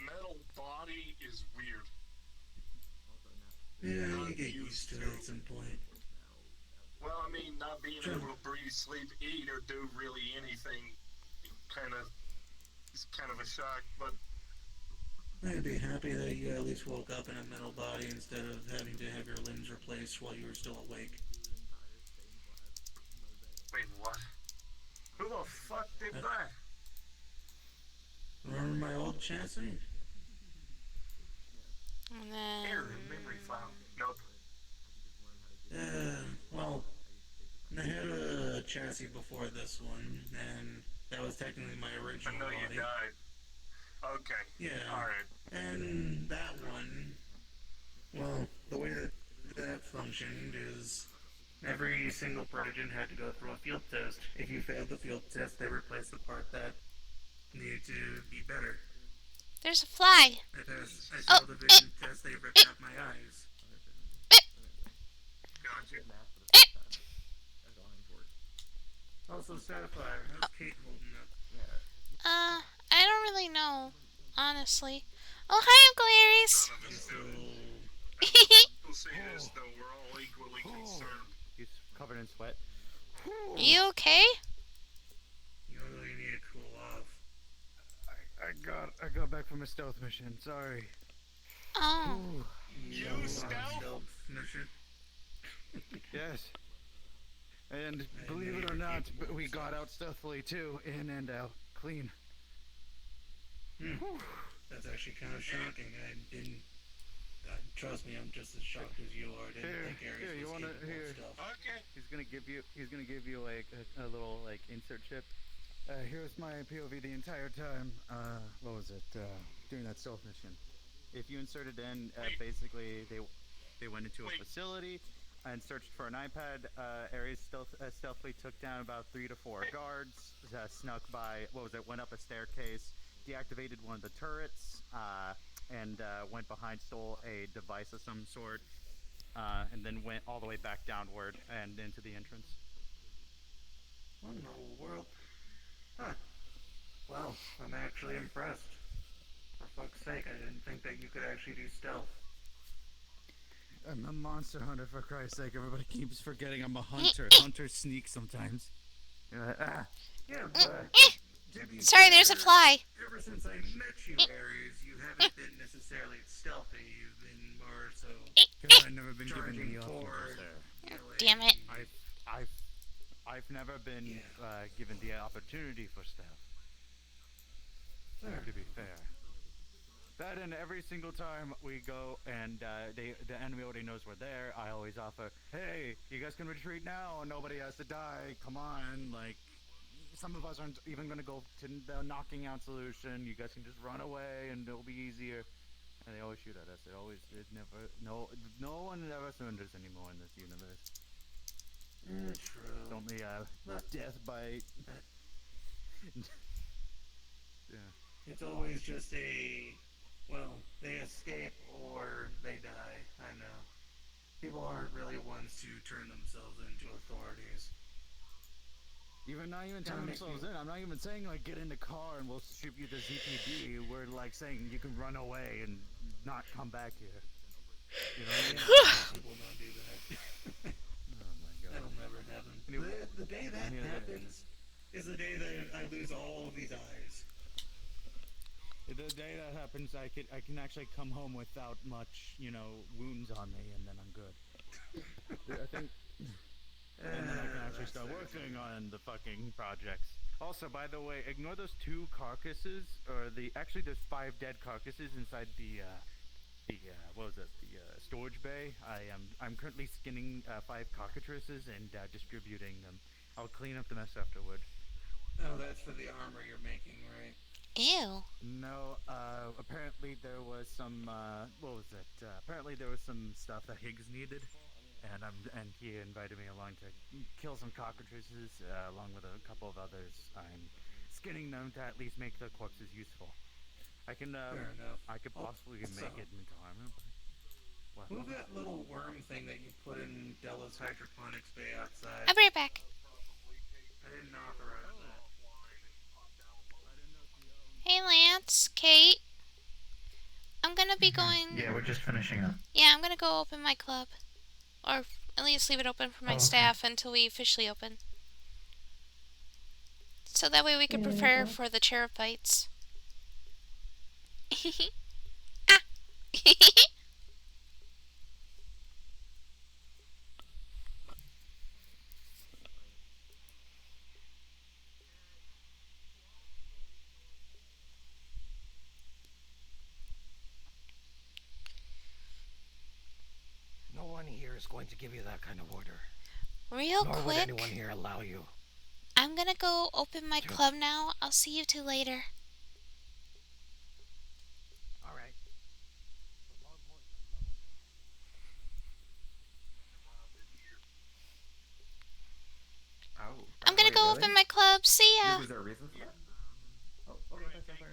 metal body is weird. Yeah, you get used to it at some point. Well, I mean, not being able to breathe, sleep, eat, or do really anything, is kind of a shock. But I'd be happy that you at least woke up in a metal body instead of having to have your limbs replaced while you were still awake. wait, what? Who the fuck did that? Remember my old chassis? And then... Error in memory file. Nope. Well, I had a chassis before this one, and that was technically my original I know body. you died. Okay. Yeah. Alright. And that one, well, the way that functioned is every single protogen had to go through a field test. If you failed the field test, they replaced the part that needed to be better. There's a fly. I failed the vision test, they ripped out my eyes. Gotcha. Also, Sapphire, how's Kate holding up? I don't really know, honestly. Oh, hi, Uncle Aries. None of us do. We'll say this, though, we're all equally concerned. He's covered in sweat. You okay? You really need to cool off. I got back from a stealth mission. Sorry. Oh. You stealth? Mission? Yes. And believe it or not, we got out stealthily too, in and out, clean. That's actually kind of shocking. I didn't. Trust me, I'm just as shocked as you are. Didn't think Aries was capable of stuff. Okay. He's gonna give you like a little like insert chip. Here's my POV the entire time. What was it? During that stealth mission. If you insert it in, basically they went into a facility, and searched for an iPad. Ares stealthily took down about 3 to 4 guards, snuck by, went up a staircase, deactivated one of the turrets, and went behind, stole a device of some sort, and then went all the way back downward and into the entrance. What in the whole world? Huh. Well, I'm actually impressed. For fuck's sake, I didn't think that you could actually do stealth. I'm a monster hunter, for Christ's sake. Everybody keeps forgetting I'm a hunter. Hunters sneak sometimes. Yeah, but to be Sorry, there's a fair, fly. Ever since I met you, Ares, you haven't been necessarily stealthy. You've been more so Because I've never been given charging the option. forward. Damn it. I've never been given the opportunity for stealth. To be fair. That and every single time we go and the enemy already knows we're there, I always offer, hey, you guys can retreat now, nobody has to die, come on, like, some of us aren't even going to go to the knocking out solution, you guys can just run away and it'll be easier. And they always shoot at us, no one ever surrenders anymore in this universe. True. It's only, death by... yeah. It's always just well, they escape or they die. I know. People aren't really ones to turn themselves into authorities. Not even turn themselves in. I'm not even saying, like, get in the car and we'll shoot you the ZPD. We're, like, saying you can run away and not come back here. You know what I mean? People don't do that. Oh, my God. That'll never happen. The day that happens is the day that I lose all of these eyes. The day that happens, I can actually come home without much, wounds on me, and then I'm good. I think... And then I can actually start working on the fucking projects. Also, by the way, ignore those 2 carcasses, or actually there's 5 dead carcasses inside the storage bay. I'm currently skinning 5 cockatrices and distributing them. I'll clean up the mess afterward. Oh, that's for the armor you're making, right? Ew. No, apparently there was some, apparently there was some stuff that Higgs needed, and he invited me along to kill some cockatrices, along with a couple of others. I'm skinning them to at least make the corpses useful. I can, Fair enough. I could possibly make it into armor, but... What? Move that little worm thing that you put in Della's hydroponics bay outside. I'll be right back. I didn't authorize that. Hey, Lance, Kate. I'm gonna be going... Yeah, we're just finishing up. Yeah, I'm gonna go open my club. Or at least leave it open for my staff until we officially open. So that way we can prepare for the Cherub Fights. Ah! No one here is going to give you that kind of order. Real Nor quick, would anyone here allow you. I'm gonna go open my club now. I'll see you two later. All right. Oh. I'm gonna go open my club. See ya. Was there a reason for that? Oh, okay, that's fine.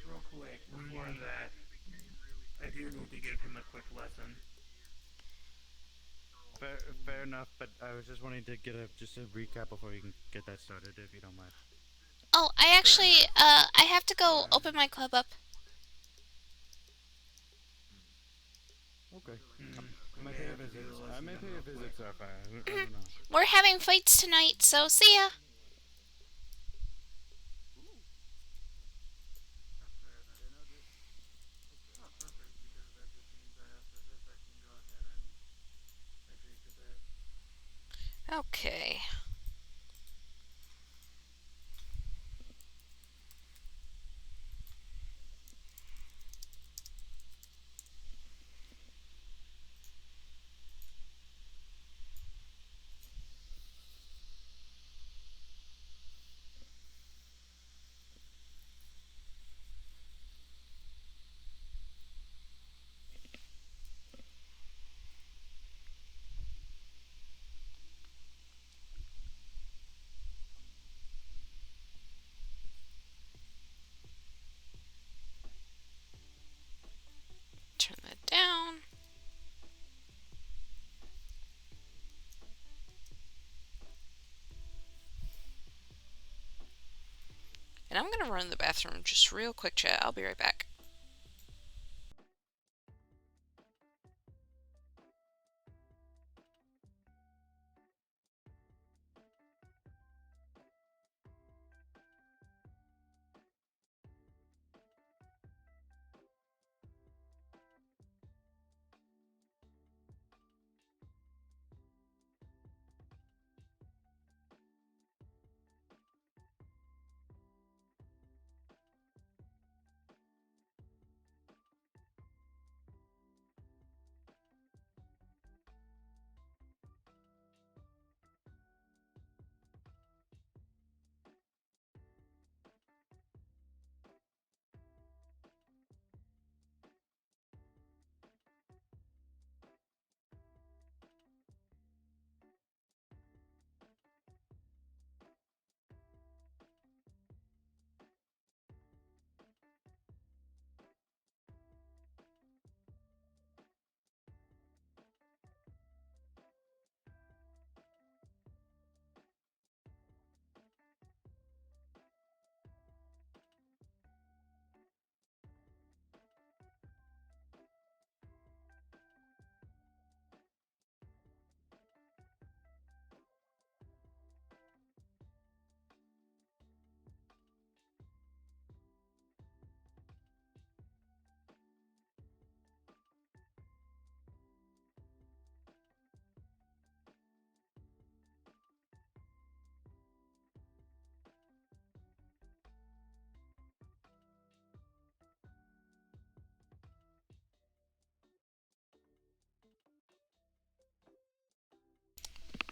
Real quick, before that, I do need to give him a quick lesson. Fair enough, but I was just wanting to get a recap before you can get that started, if you don't mind. Oh, I actually, I have to go open my club up. Okay. I may pay a visit. I may pay a visit, so I don't know. We're having fights tonight, so see ya. Okay. I'm gonna run to the bathroom just real quick, chat. I'll be right back.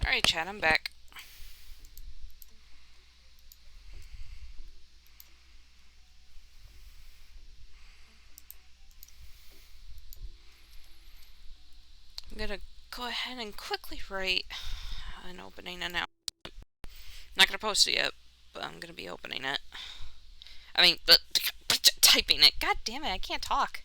Alright, chat, I'm back. I'm gonna go ahead and quickly write an opening announcement. Not gonna post it yet, but I'm gonna be opening it. I mean, but typing it. God damn it, I can't talk.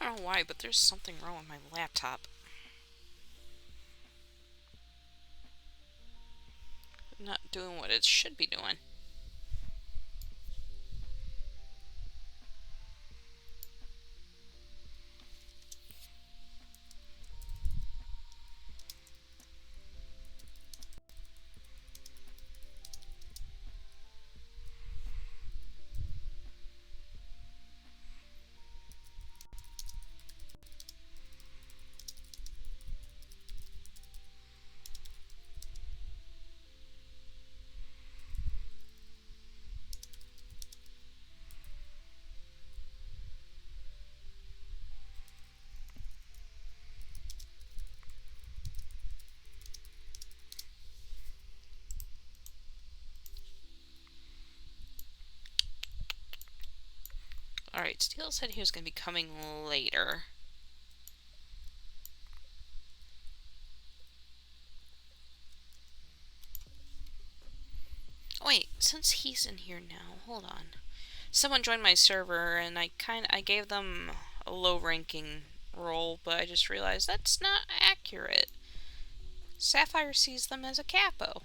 I don't know why, but there's something wrong with my laptop. Not doing what it should be doing. Alright, Steele said he was going to be coming later. Wait, since he's in here now, hold on. Someone joined my server and I gave them a low ranking role, but I just realized that's not accurate. Sapphire sees them as a capo.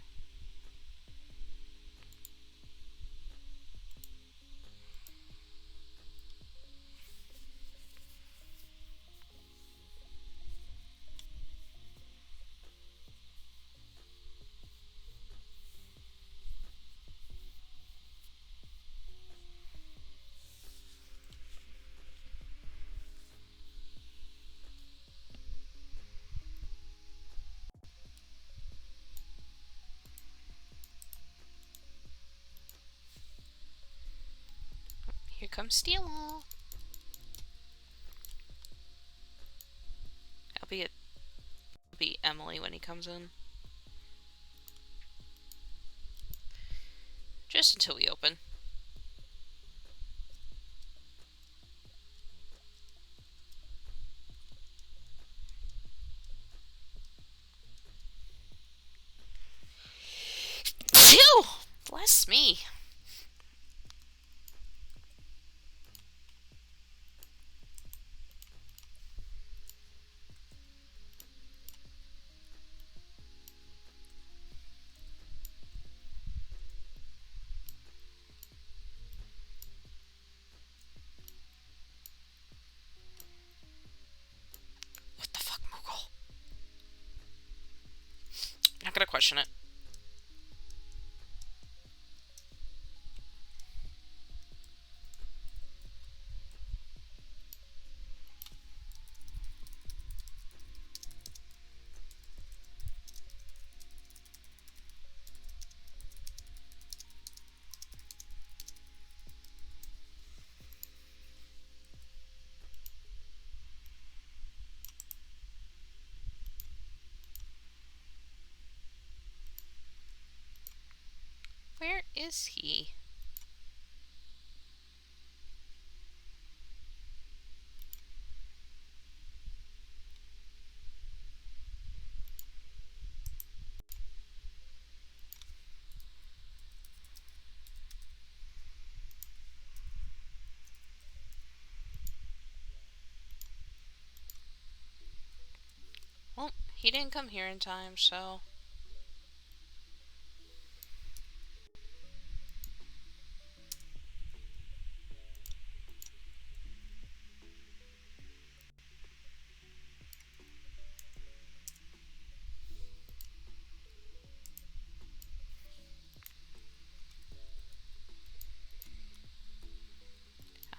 Come steal all. I'll be Emily when he comes in. Just until we open. Phew! Bless me. What the fuck, Moogle? Not gonna question it. Where is he? Well, he didn't come here in time, so...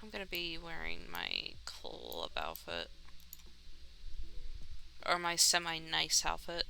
I'm gonna be wearing my club outfit. Or my semi-nice outfit.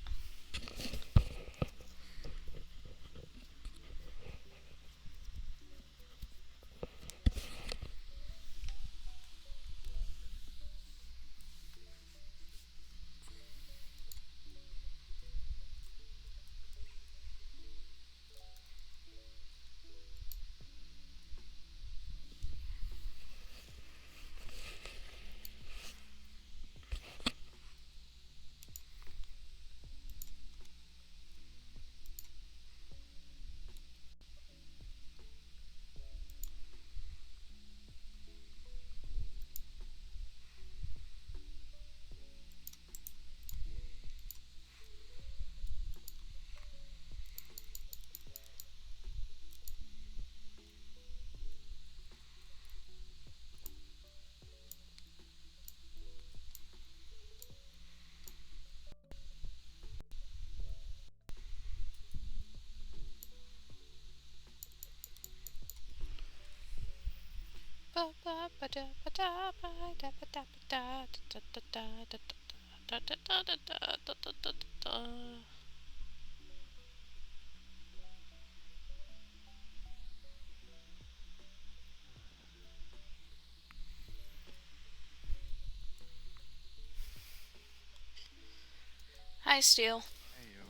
Hi, Steel. Hey, yo.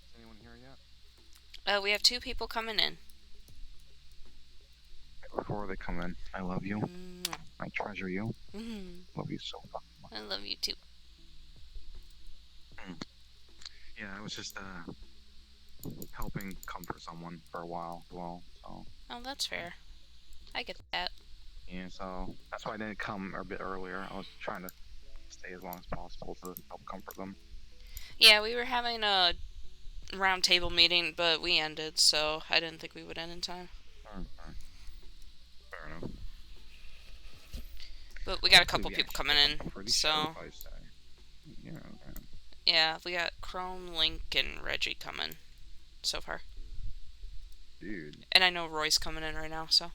Is anyone here yet? We have 2 people coming in. Before they come in, I love you. I treasure you. Love you so fucking much. I love you too. Yeah, I was just helping comfort someone for a while as well, so. Oh, that's fair. I get that. Yeah, so that's why I didn't come a bit earlier. I was trying to stay as long as possible to help comfort them. Yeah, we were having a round table meeting, but we ended, so I didn't think we would end in time. Fair enough. But we got a couple people coming in, so... Yeah, okay. Yeah, we got Chrome, Link, and Reggie coming so far. Dude. And I know Roy's coming in right now, so...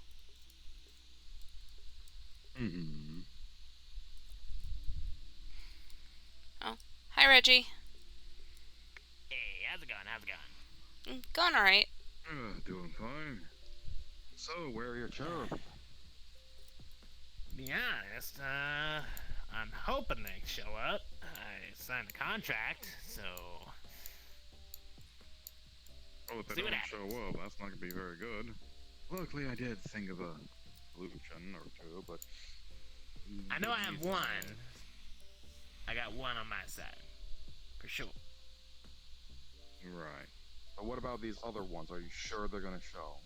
Oh, hi Reggie. Hey, how's it going? Going alright. Doing fine. So, where are your cherub? Be honest, I'm hoping they show up. I signed a contract, so. Oh, if they See what don't show up, that's not gonna be very good. Luckily, I did think of a solution or two, but I know I have one. I got one on my side, for sure. Right. But what about these other ones? Are you sure they're gonna show?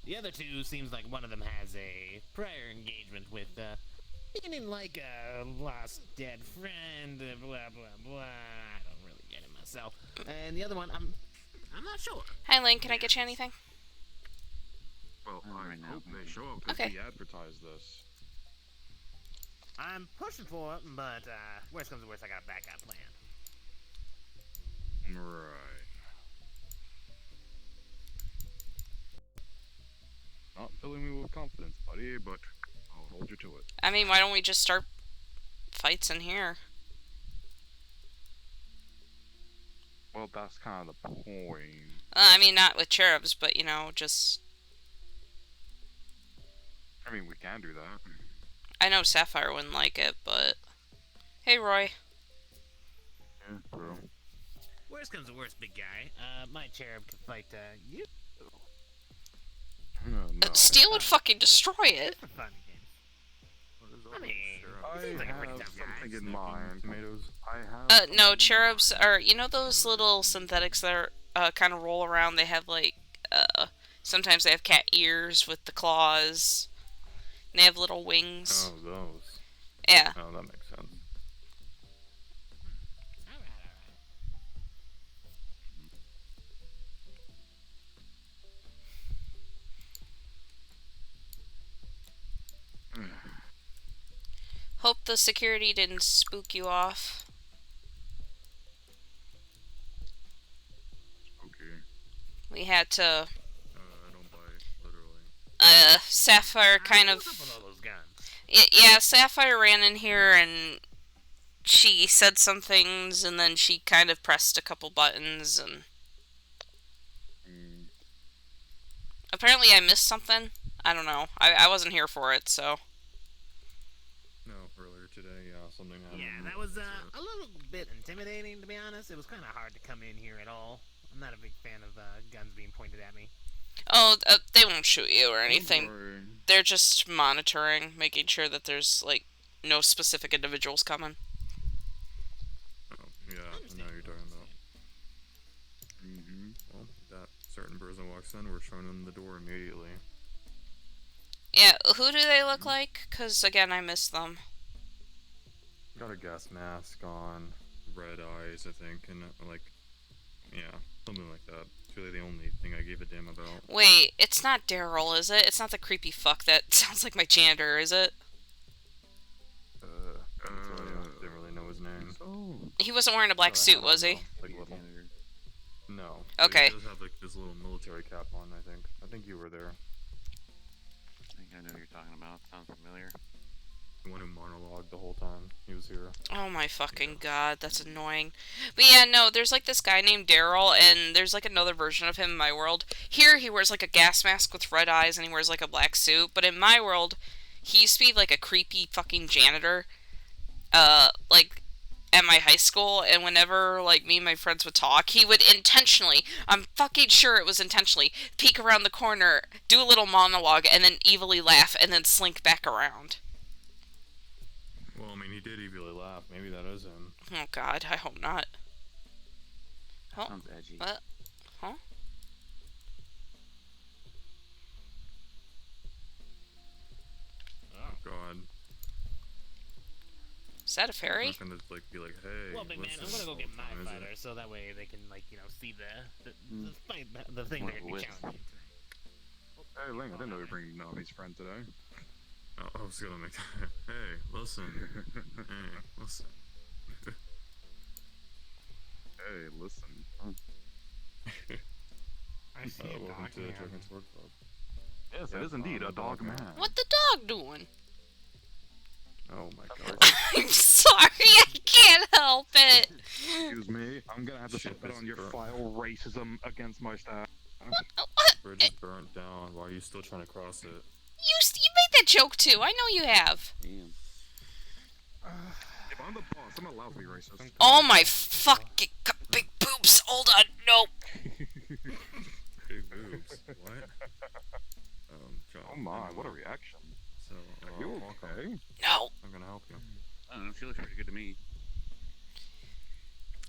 The other two seems like one of them has a prior engagement with, meaning like a lost dead friend, blah blah blah. I don't really get it myself. And the other one, I'm not sure. Hi, Link. Can I get you anything? Well, I hope they show up because we advertise this. I'm pushing for it, but worst comes to worst, I got a backup plan. Right. Not filling me with confidence, buddy, but I'll hold you to it. I mean, why don't we just start fights in here? Well, that's kind of the point. I mean, not with cherubs, but, you know, just... I mean, we can do that. I know Sapphire wouldn't like it, but... Hey, Roy. Yeah, true. Worst comes to worst, big guy. My cherub can fight, you. No. Steel would fucking destroy it. Fun game. I mean, I seems like a pretty have tough guy. something in mind. Tomatoes. I have. No, cherubs are... You know those little synthetics that are, kind of roll around? They have, like, sometimes they have cat ears with the claws. And they have little wings. Oh, those. Yeah. Oh, that makes sense. Hope the security didn't spook you off. Okay. We had to... I don't buy it, literally. Sapphire kind of... Yeah, Sapphire ran in here and she said some things and then she kind of pressed a couple buttons and... Apparently I missed something. I don't know. I wasn't here for it, so... No, earlier today, something happened. Yeah, that was a little bit intimidating, to be honest. It was kind of hard to come in here at all. I'm not a big fan of guns being pointed at me. Oh, they won't shoot you or anything. They're just monitoring, making sure that there's, like, no specific individuals coming. Oh, yeah, I know you're talking about. Well, that certain person walks in, we're showing them the door immediately. Yeah, who do they look like? Because, again, I missed them. Got a gas mask on, red eyes, I think, and, like, yeah, something like that. It's really the only thing I gave a damn about. Wait, it's not Daryl, is it? It's not the creepy fuck that sounds like my janitor, is it? Didn't really know his name. He wasn't wearing a black suit, was he? Like, level. No. Okay. He does have, like, this little military cap on, I think. I think you were there. I think I know what you're talking about. Sounds familiar. The one who monologued the whole time. He was here. Oh my fucking god, that's annoying. But yeah, no, there's like this guy named Daryl, and there's like another version of him in my world. Here, he wears like a gas mask with red eyes, and he wears like a black suit. But in my world, he used to be like a creepy fucking janitor, like, at my high school, and whenever, like, me and my friends would talk, he would intentionally, I'm fucking sure it was intentionally, peek around the corner, do a little monologue, and then evilly laugh, and then slink back around. Well, I mean, he did evilly laugh. Maybe that is him. Oh god, I hope not. Oh, Sounds edgy. what? Huh? Oh, God. Is that a fairy? I'm not gonna, like, be like, hey, Well, big man, I'm gonna go get my fighter, so that way they can, like, you know, see the fight, the thing they're gonna be challenging tonight. Hey, Link, I didn't know you were bringing Navi's friend today. Oh, I was gonna make that. Hey, listen. Hey, listen. Hey, listen. I see a welcome dog to the man. Dragon's Sword Club. Yes, it is indeed a dog man. What the dog doing? Oh my god. I'm sorry, I can't help it. Excuse me, I'm gonna have to put that on your file. Racism against my staff. What? bridge is burnt down. Why are you still trying to cross it? You made that joke too. I know you have. Damn. If I'm the boss, I'm allowed to be racist. Oh my fucking big boobs. Hold on. Nope. Big boobs. What? John, Oh my, what a reaction. So, Are you okay? No. I'm gonna help you. I don't know. She looks pretty good to me.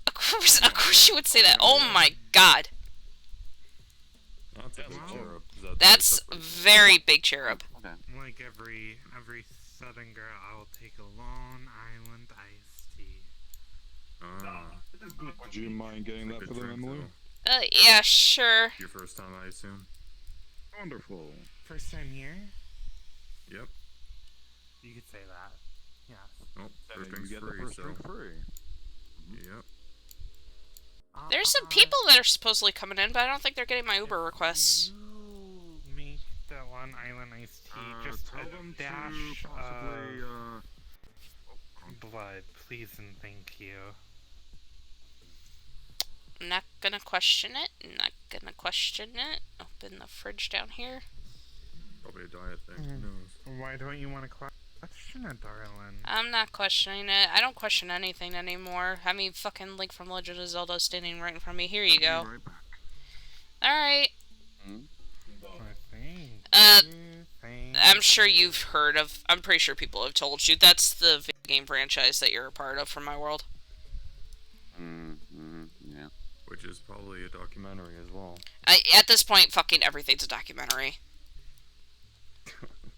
Of course you would say that. Oh my god. That's a big cherub. That's very big cherub. Okay. Like every southern girl, I will take a Long Island iced tea. Would you mind getting that for them, Emily? Yeah, sure. Your first time, I assume? Wonderful. First time here? Yep. You could say that. Yes. Oh, first You drink's get the free, first so... drink free. Yep. There's some people that are supposedly coming in, but I don't think they're getting my Uber requests. You make the Long Island iced tea just Tell a them dash to possibly, of blood, please and thank you. I'm not gonna question it. Open the fridge down here. Probably a diet thing, who knows? Why don't you want to question it, darling? I'm not questioning it. I don't question anything anymore. I mean, fucking Link from Legend of Zelda standing right in front of me. Here you go. Alright. I'm sure you've heard of... I'm pretty sure people have told you. That's the video game franchise that you're a part of from my world. Yeah. Which is probably a documentary as well. At this point, fucking everything's a documentary.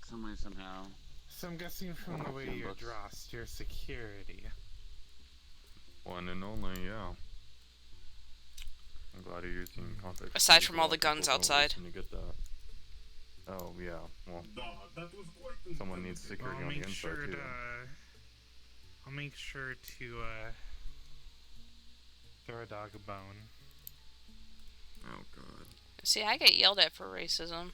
Some way, somehow. So I'm guessing from the way you're dressed, you're security. One and only, yeah. I'm glad you're using context. Aside from all the guns outside. You get that. Oh, yeah. Well, someone needs security on the inside, too. I'll make sure to, throw a dog a bone. Oh, God. See, I get yelled at for racism.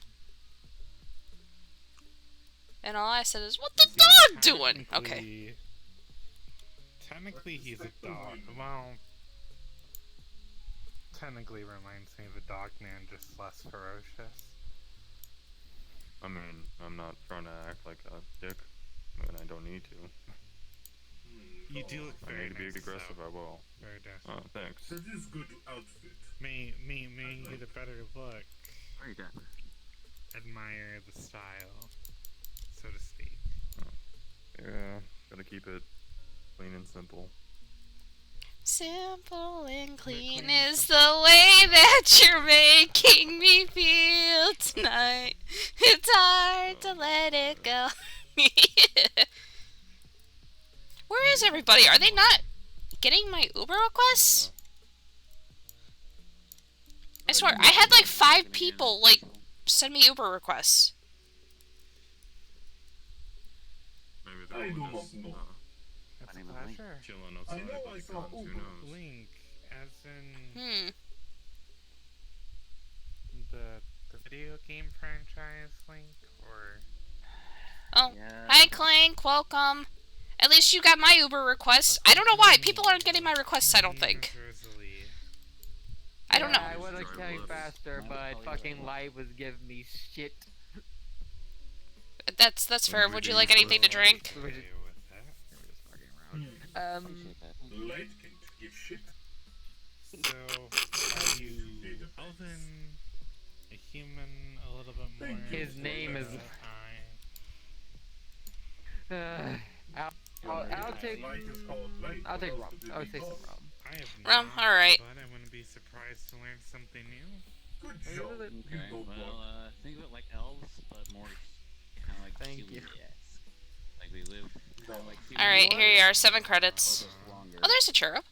And all I said is, what the dog doing? Okay. Technically, he's a dog. Well, technically reminds me of a dog man, just less ferocious. I mean, I'm not trying to act like a dick, and I don't need to. You do look I very need to be nice, aggressive, though. I will. Very nice. Oh, thanks. That is good outfit. May you get a better look. Very dapper. Admire the style, so to speak. Yeah, gotta keep it clean and simple. Simple and clean is the way that you're making me feel tonight. It's hard to let it go. Where is everybody? Are they not getting my Uber requests? I swear, I had like 5 people like send me Uber requests. Maybe they're all just, That's a pleasure. chilling outside with the guns, who knows? Link, as in the video game franchise Link, or Oh, hi Clank, welcome. At least you got my Uber request. I don't know why. People aren't getting my requests, I don't think. I don't know. I would have coming faster, but fucking Light was giving me shit. That's fair. Would you like anything to drink? Light can give shit. So, are you elven, a human, a little bit more? His name is. I'll take. I'll take rum. I would say some rum. I have Rum, not, alright. But I wouldn't be surprised to learn something new. Good job. Okay, well, think of it like elves, but more kind of like human-esque. Like we live like Alright, here you are. 7 credits. Oh, there's a cherub.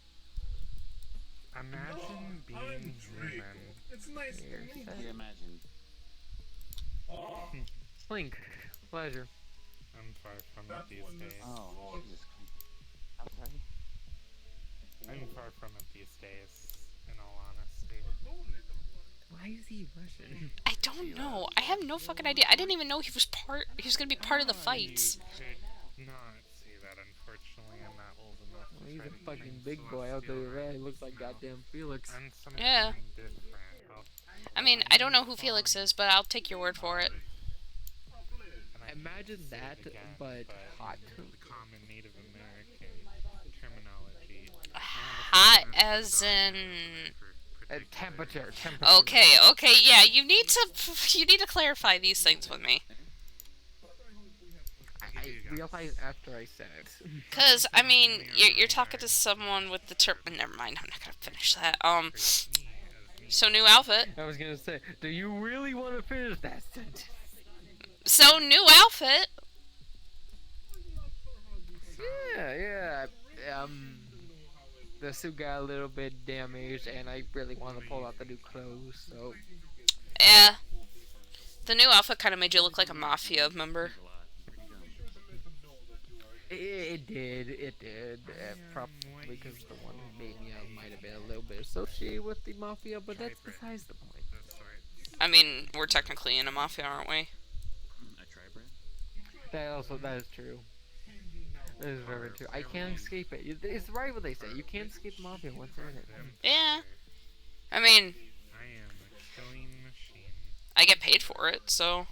Imagine being human. It's nice to meet you. imagine. Link, pleasure. I'm far from it these days. Oh, Jesus Christ. I'm sorry. I'm far from it these days, in all honesty. Why is he Russian? I don't know. I have no fucking idea. I didn't even know he was gonna be part of the fights. You could not say that, unfortunately. I'm not old enough to He's try a to fucking change big boy. I'll tell you celestial that. He looks like goddamn Felix. and something Yeah. different. I mean, I don't know who Felix is, but I'll take your word for it. Imagine that, but hot. The common Native American terminology. Hot as in... Temperature. Okay, yeah, you need to clarify these things with me. I realized after I said it. Cause I mean, you're talking to someone with the term. Never mind, I'm not gonna finish that. So new outfit. I was gonna say, do you really want to finish that sentence? So new outfit. Yeah. The suit got a little bit damaged, and I really want to pull out the new clothes. So. Yeah. The new outfit kind of made you look like a mafia member. It did. Probably because the one who made me out might have been a little bit associated with the mafia, but that's besides the point. I mean, we're technically in a mafia, aren't we? That is true. That is very true. I can't escape it. It's right what they say. You can't escape the mafia once you're in it. Yeah. I mean, I am a killing machine. I get paid for it, so.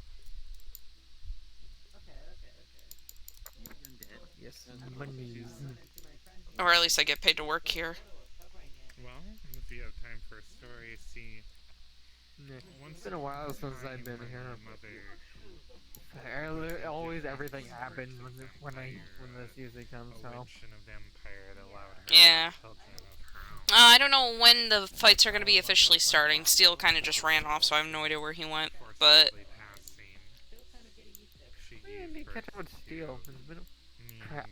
Yes, money. Or at least I get paid to work here. Well, if you have time for a story, see. It's been a while since I've been here. Always everything happens when this usually comes. So. Yeah. I don't know when the fights are going to be officially starting. Steel kind of just ran off, so I have no idea where he went. But. I need to catch up with Steel. Crap.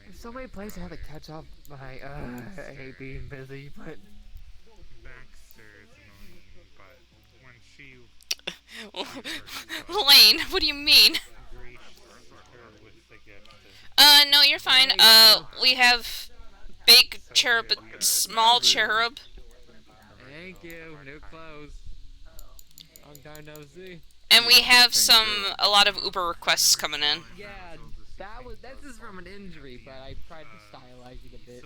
There's so many places I have to catch up. I hate being busy, but. Baxter's annoying, but when she. Lane, what do you mean? No, you're fine. We have big cherub, small cherub. Thank you. New clothes. Long time no see. And we have a lot of Uber requests coming in. Yeah, that's just from an injury, but I tried to stylize it a bit.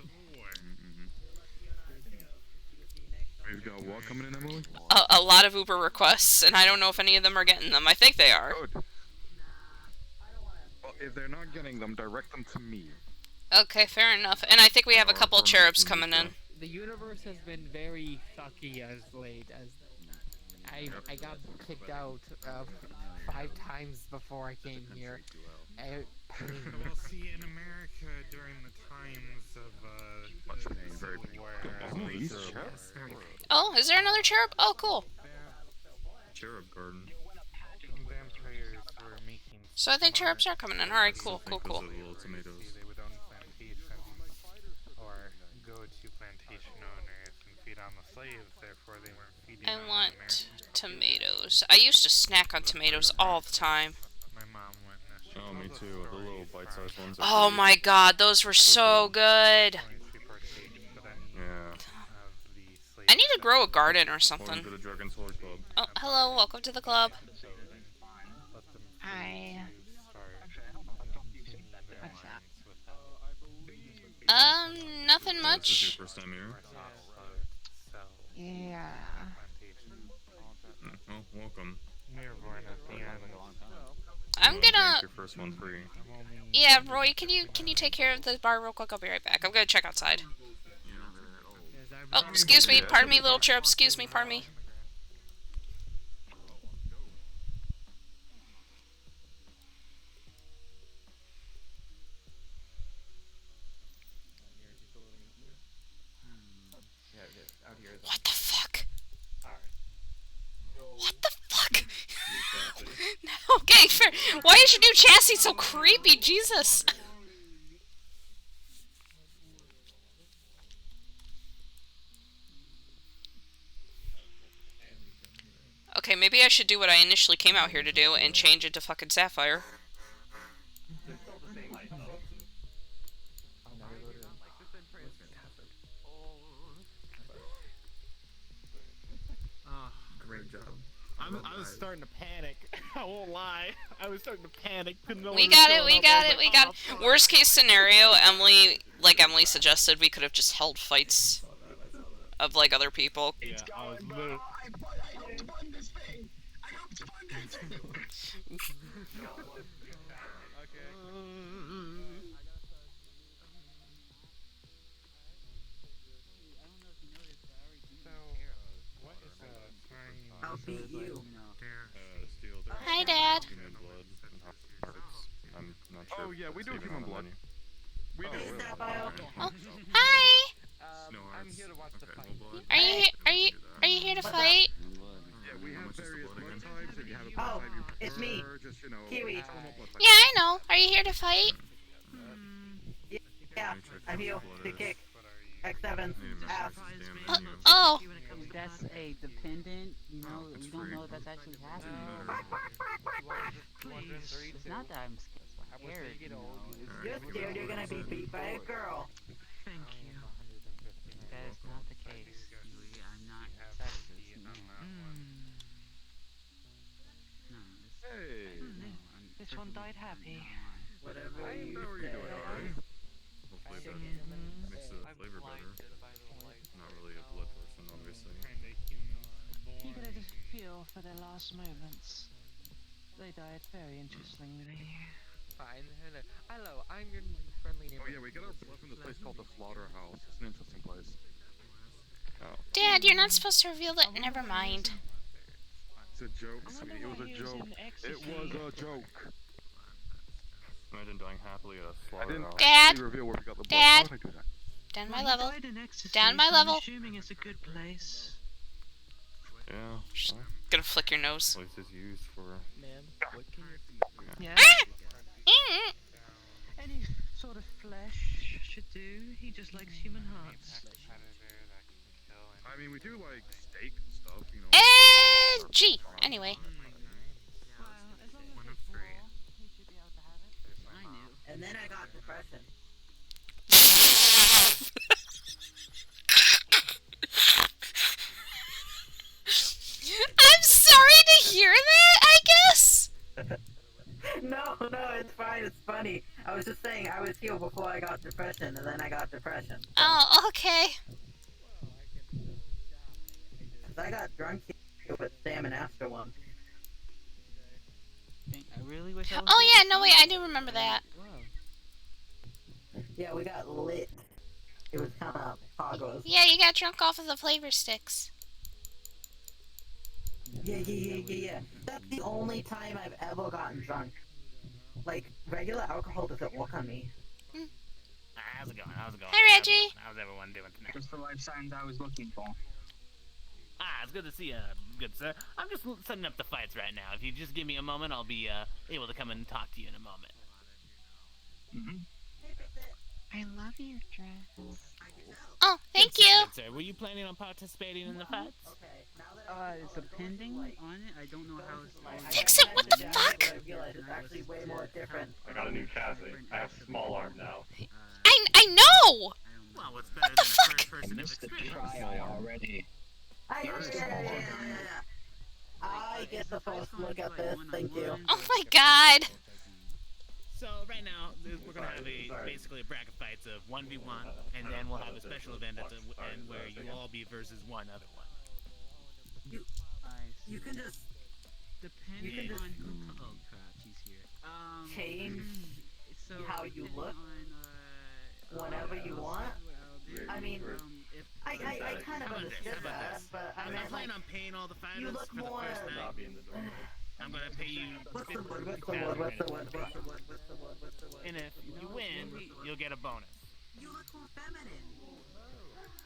We've got what coming in, Emily? A lot of Uber requests, and I don't know if any of them are getting them. I think they are. Good. Well, if they're not getting them, direct them to me. Okay, fair enough. And I think we have a couple of cherubs coming in. The universe has been very sucky as late. As I got kicked out 5 times before I came here. Well, see, in America during the times of Oh, is there another cherub? Oh, cool. Cherub garden. Vampires were making. So I think cherubs are coming in. All right, cool. They would own plantations or go to plantation owners and feed on the slaves. Therefore, they weren't feeding. I want tomatoes. I used to snack on tomatoes all the time. My mom went. Oh, me too. The little bite-sized ones. Oh my god, those were so good. Yeah. I need to grow a garden or something. To the Dragon's Hoard Club. Oh, hello, welcome to the club. Hi. Nothing much. This is your first time here? Yeah. Oh, welcome. I'm gonna. Your first one free. Yeah, Roy, can you take care of the bar real quick? I'll be right back. I'm gonna check outside. Oh, excuse me, pardon me, little cherub. Excuse me, pardon me. What the fuck? What the fuck? Okay, fair. Why is your new chassis so creepy? Jesus. Okay, maybe I should do what I initially came out here to do and change it to fucking Sapphire. Great job. I was starting to panic. I won't lie. I was starting to panic. We got it. Worst case scenario, like Emily suggested, we could have just held fights of like other people. Yeah, I was literally. to fund this thing. I hope to fund it. I'll beat you. Hi, Dad. Human blood and hearts. I'm not sure. Oh yeah, we if do it's even human on the blood. menu. We do. Oh, hi. No I'm hearts. here to watch the Okay, fight. no blood. Are you here to fight? Yeah, we have various blood types. If you have a Oh, blood type you it's me. prefer, just Kiwi. tell 'em what blood type. Yeah, I know. Are you here to fight? Yeah, I'm here to kick X7's ass. Oh. That's a dependent. You know, we don't know if that's actually happening. Please. It's not that I'm scared. You know. You're scared you're gonna be beat by a girl. Thank you. That is not the case, Kiwi. I'm not sexist. No. Hey. This one died happy. Whatever How are you doing, Ari? Hopefully that makes the flavor better. Not really a blood person, obviously. You could just feel for their last moments. They died very interestingly. Fine. Hello, I'm your friendly neighbor. Oh yeah, we get our blood from this place called the Slaughterhouse. It's an interesting place. Oh. Dad, you're not supposed to reveal that. Never mind. It's a joke, sweetie. It was a joke. It was a joke. Imagine dying happily at a I didn't slaughterhouse. Dad. actually reveal where we got the blood. Dad. Why would I do that? Down my level. Down my level. Assuming it's a good place. Yeah. Well, Gonna flick your nose. at least it's used for. Ma'am, what can you do? Yeah. Mm. Any sort of flesh should do. He just likes human hearts. I mean, we do like steak and stuff, you know. Gee. Anyway. Well, as long as it's full, he should be able to have it. I knew. And then I got depression. I'm sorry to hear that, I guess. No, it's fine. It's funny. I was just saying I was healed before I got depression, and then I got depression. Oh, okay. 'Cause I got drunk here with Sam and Astro one. I really wish I was Oh there yeah, to no see wait, it. I do remember that. Wow. Yeah, we got lit. It was kind of poggos. Yeah, you got drunk off of the flavor sticks. Yeah. That's the only time I've ever gotten drunk. Like, regular alcohol doesn't work on me. How's it going? How's it going? Hi, Reggie. How's everyone doing tonight? Just the life signs I was looking for. It's good to see you, good sir. I'm just setting up the fights right now. If you just give me a moment, I'll be able to come and talk to you in a moment. I love your dress. Oh, thank you. Good sir. Were you planning on participating in the fights? It's depending on it. I don't know how it's. Fix it. What the fuck? I realize it's actually way more different. I got a new chassis. I have a small arm now. I know. Well, what's What better the than fuck? a first person of experience? already. Yeah. I get the first look at this. Thank you. Oh my god. So right now we're gonna have basically a bracket fights of 1v1, and then we'll have a special event at the end where you all be versus one other one. You can just Depending on who. Oh crap, he's here. change So how you depending look on, whenever you want. I mean, if I kind of understood that, but I I'm meant planning like, on paying all the you fighters look for the more. first night. I'm gonna pay you What's the word? 50,000 and if you win, you'll get a bonus. You look more feminine.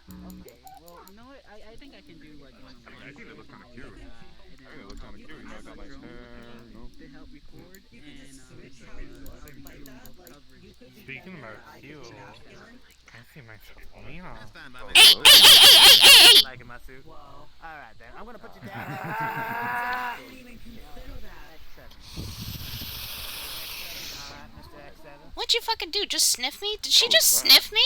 Okay, well, you know what? I think I can do like one on one. I think they look kind of cute. And I think they look kind of cute. You know, I got nice hair, you know. to help record and Speaking about you, I see myself lean on. That's fine by me. Hey. Like in my suit. Alright then, I'm gonna put you down. I didn't even consider that. Alright, Mr. X7. What'd you fucking do? Just sniff me? Did she just sniff me?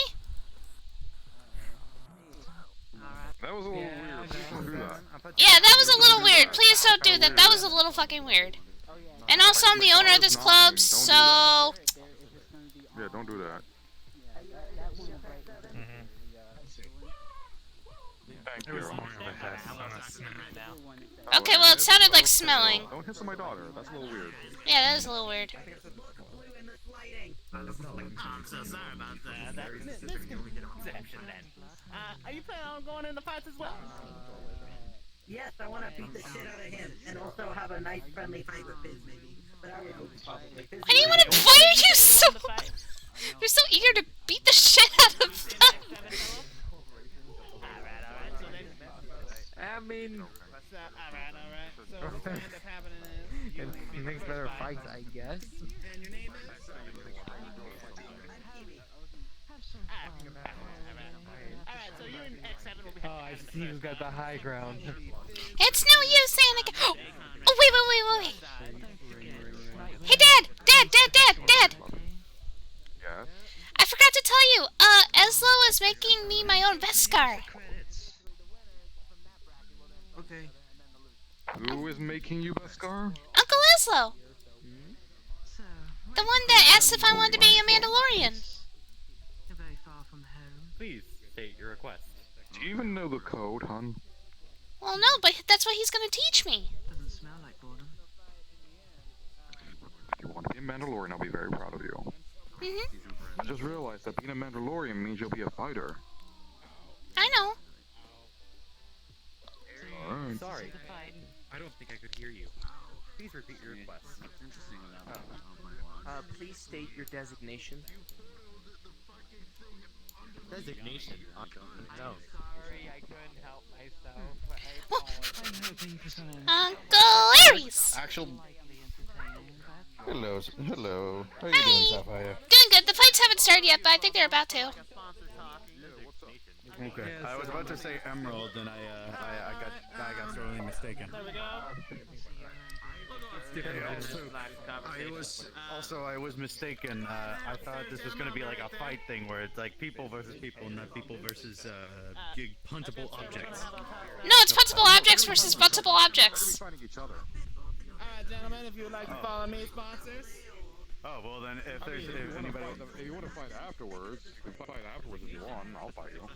That was a little weird. Please don't do that. Yeah, that was a little weird. Please don't do that. That was a little fucking weird. And also, I'm the owner of this club, so... Yeah, don't do that. Thank you. I'm gonna talk to him right now. Okay, well, it sounded like smelling. Don't hiss on my daughter. That's a little weird. Yeah, that is a little weird. I'm so sorry about that misconception then. Are you planning on going in the fights as well? Yes, I want to beat the shit out of him, and also have a nice friendly fight with Biz, maybe. But I would probably. Why do you want to? Why are you so? You're so eager to beat the shit out of them. I mean, Alright. So what's gonna end up happening is it makes better fights, I guess. And your name is? Alright, so you're in X7. We'll be Oh, I see who's got the high ground. It's no use saying like. Oh wait. Hey, Dad. Yeah. I forgot to tell you. Eslo is making me my own Vescar. Okay. Who is making you Beskar? Uncle Eslo. The one that asked if I wanted to be a Mandalorian. Please state your request. Do you even know the code, hun? Well, no, but that's what he's gonna teach me. If you want to be a Mandalorian, I'll be very proud of you. I just realized that being a Mandalorian means you'll be a fighter. I know. Alright. Sorry, I don't think I could hear you. Please repeat your request. Please state your designation. Designation? No. Sorry, I couldn't help myself. Uncle Aries. Actual. Hello. How you Hi. doing, Sapphire? Doing good. The fights haven't started yet, but I think they're about to. Okay. I was about to say Emerald, and I got sorely mistaken. There we go. I was mistaken. I thought this was gonna be like a fight thing where it's like people versus people, not people versus puntable objects. No, it's puntable objects versus puntable objects. Fighting each other. Alright, gentlemen, if you would like to follow me, sponsors. Oh well, then if there's If you want to fight afterwards, you can fight afterwards if you want. I'll fight you.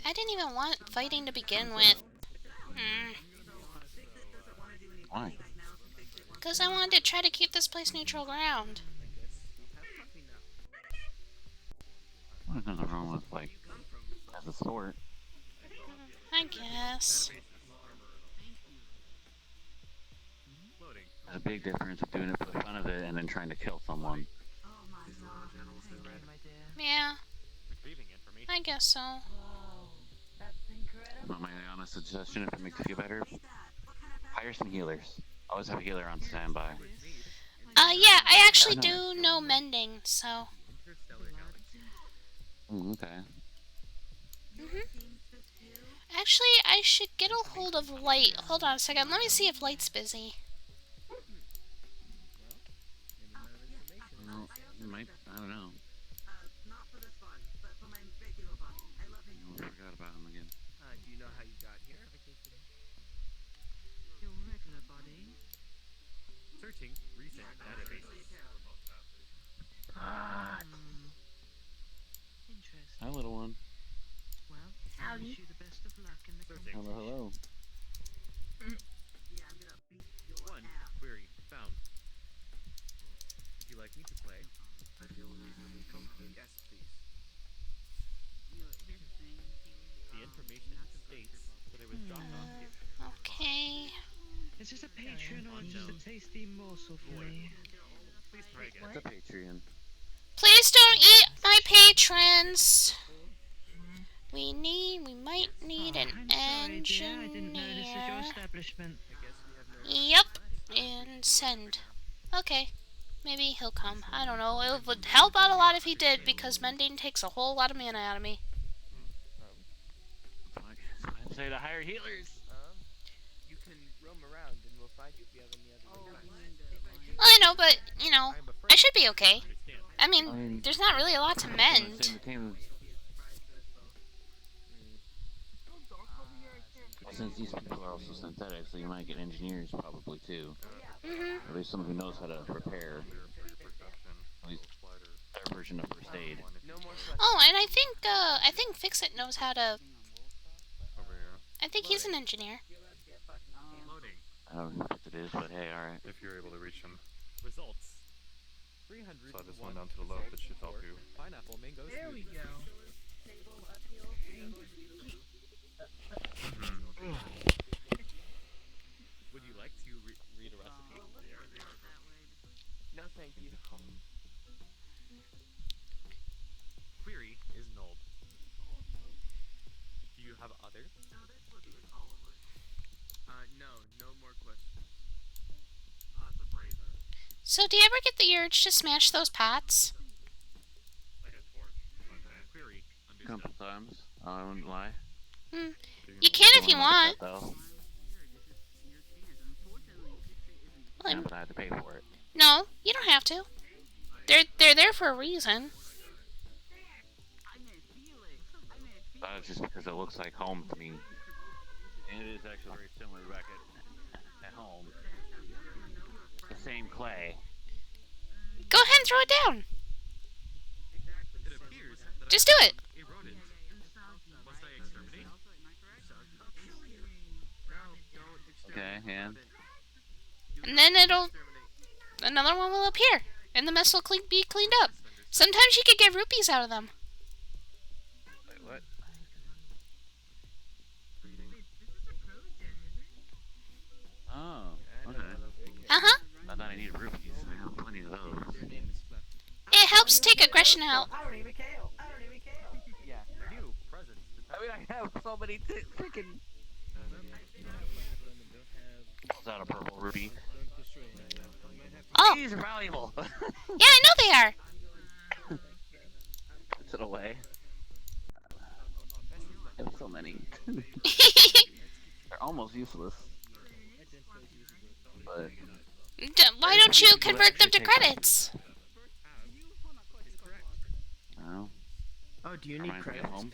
I didn't even want fighting to begin with. Why? Because I wanted to try to keep this place neutral ground. There's nothing wrong with, like, as a sort. I guess. There's a big difference of doing it for the fun of it and then trying to kill someone. Yeah. I guess so. My honest suggestion, if it makes you feel better, hire some healers. Always have a healer on standby. Yeah, I actually do know mending, so. Okay. Actually, I should get a hold of Light. Hold on a second. Let me see if Light's busy. Well, you might, I don't know. I forgot about him again. Do you know how you got here? Your regular body. Searching recent database. Interesting. Hi, little one. Well, I wish you the best of luck in the Hello. One query found. Would you like me to play? Yes, please. The information states that it was dropped off here. Okay. Is this a Patreon or just a tasty morsel for me? Please try again. It's a Patreon. Please don't eat my patrons. We might need an I'm sorry, dear. I didn't know this was your engineer. establishment. Yep. And send. Okay. Maybe he'll come. I don't know. It would help out a lot if he did, because mending takes a whole lot of mana out of me. I'd say to hire healers. You can roam around and we'll find you if you have any other requests. Well, I know, but, you know, I should be okay. I mean, there's not really a lot to mend. Since these people are also synthetic, so you might get engineers probably too. At least someone who knows how to repair. At least version of first aid. Oh, and I think Fix-It knows how to. Over here. I think he's an engineer. I don't know what it is, but hey, alright. If you're able to reach them. Results. 300. Saw this one down to the left that should help you. Pineapple mango There we smoothie. go. Would you like to read a recipe? No, thank you. Query is nulled. Do you have others? No more questions. So, do you ever get the urge to smash those pots? Query. A couple times. I wouldn't lie. You can if you want. Though. Well, Yeah, but I have to pay for it. no, you don't have to. They're there for a reason. It's just because it looks like home to me. And it is actually very similar back at home. The same clay. Go ahead and throw it down. It appears that Just do it. a rodent. Must I exterminate? Okay, and And then another one will appear, and the mess will be cleaned up. Sometimes you could get rupees out of them. wait, what? Oh, okay. Uh-huh. I thought I needed rupees. I have plenty of those. It helps take aggression out. I don't even care. Yeah. New presents. I mean, I have so many freaking. Is that a purple ruby? Oh. These are valuable. Yeah, I know they are. Puts it away. I have so many. They're almost useless. But Why don't you convert them to credits? no. Oh, do you Am need I credits? home?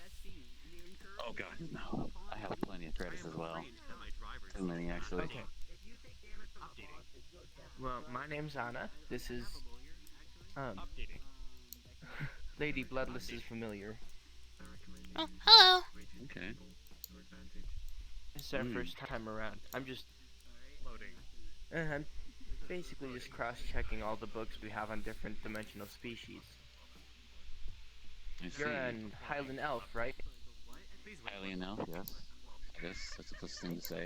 Oh god, no. I have plenty of credits as well. Too many actually. Okay. Well, my name's Anna. This is Lady Bloodless is familiar. Oh, hello. Okay. This is our first time around. I'm just Loading. I'm basically just cross-checking all the books we have on different dimensional species. I see. You're an Highland elf, right? Highland elf, yes. I guess that's the first thing to say.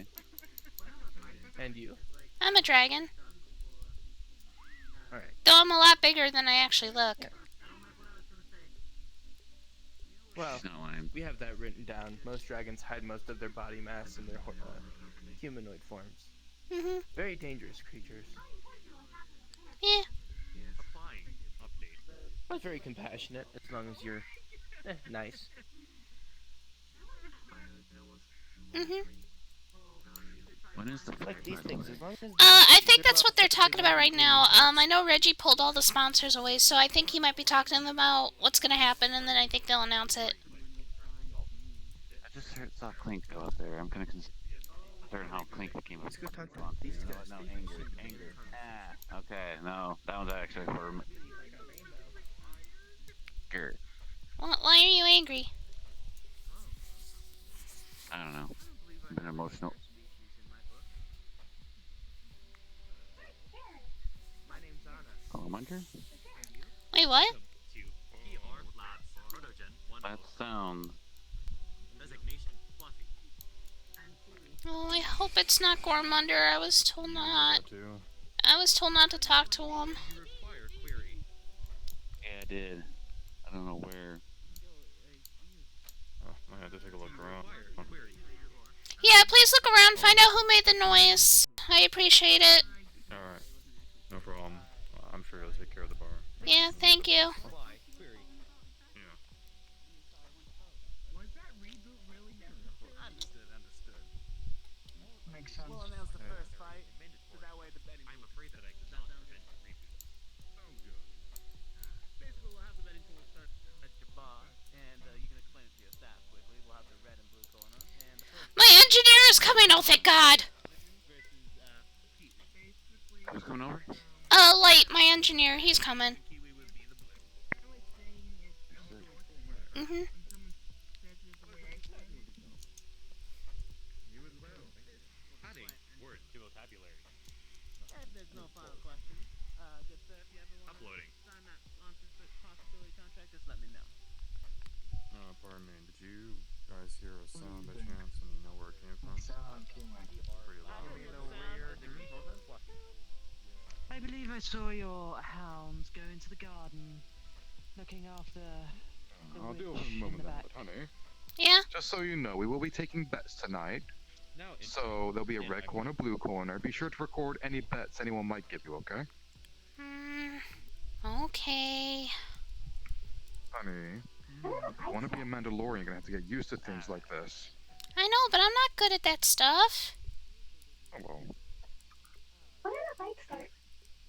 And you? I'm a dragon. Alright. Though I'm a lot bigger than I actually look. Yeah. Well, She's not lying. we have that written down. Most dragons hide most of their body mass in their humanoid forms. Mhm. Very dangerous creatures. Yeah. Applying. Update. But very compassionate, as long as you're nice. Mhm. When is the Like these things, as long as I think that's what they're talking about right now. I know Reggie pulled all the sponsors away, so I think he might be talking to them about what's gonna happen, and then I think they'll announce it. I just saw Clink go up there. I'm kind of concerned how Clink became a Let's go talk to sponsor. these You know guys. what? No, anger. Ah, okay, no. That one's actually for Gert. Why are you angry? I don't know. I'm an emotional. My name's Anna. Salamander? Wait, what? To PR Labs. Protogen 1. That sounds. Designation Fluffy. Oh, I hope it's not Gormunder. I was told not. I was told not to talk to him. You require query. Yeah, I did. I don't know where. Oh, I had to take a look around. Query. Yeah, please look around, find out who made the noise. I appreciate it. Alright. No problem. I'm sure he'll take care of the bar. Yeah, thank you. Apply. Query. Yeah. Was that reboot really necessary? Understood. Makes sense. We'll announce the first fight, so that way the betting. I'm afraid that I cannot prevent reboot. Sounds good. Basically, we'll have the betting pool start at your bar, and you can explain it to your staff quickly. We'll have the red and blue corner, and the first My engineer is coming, oh thank God. versus Pete. Who's coming over? Light, my engineer, he's coming. Kiwi would be the blue. Mm-hmm. You as well. Howdy. Word. Your vocabulary. If there's no final questions, good sir, if you ever want Uploading. to sign that launcher possibility contract, just let me know. Pardon me, did you guys hear a sound by chance and you know where it came from? Pretty loud. I believe I saw your hounds go into the garden, looking after the I'll witch deal with it in a in moment the then, back. but honey. Yeah? Just so you know, we will be taking bets tonight. No. So there'll be a red corner, blue corner. Be sure to record any bets anyone might give you, okay? Okay. Honey, if you want to be a Mandalorian, you're gonna have to get used to things like this. I know, but I'm not good at that stuff. Oh well. When did the fight start?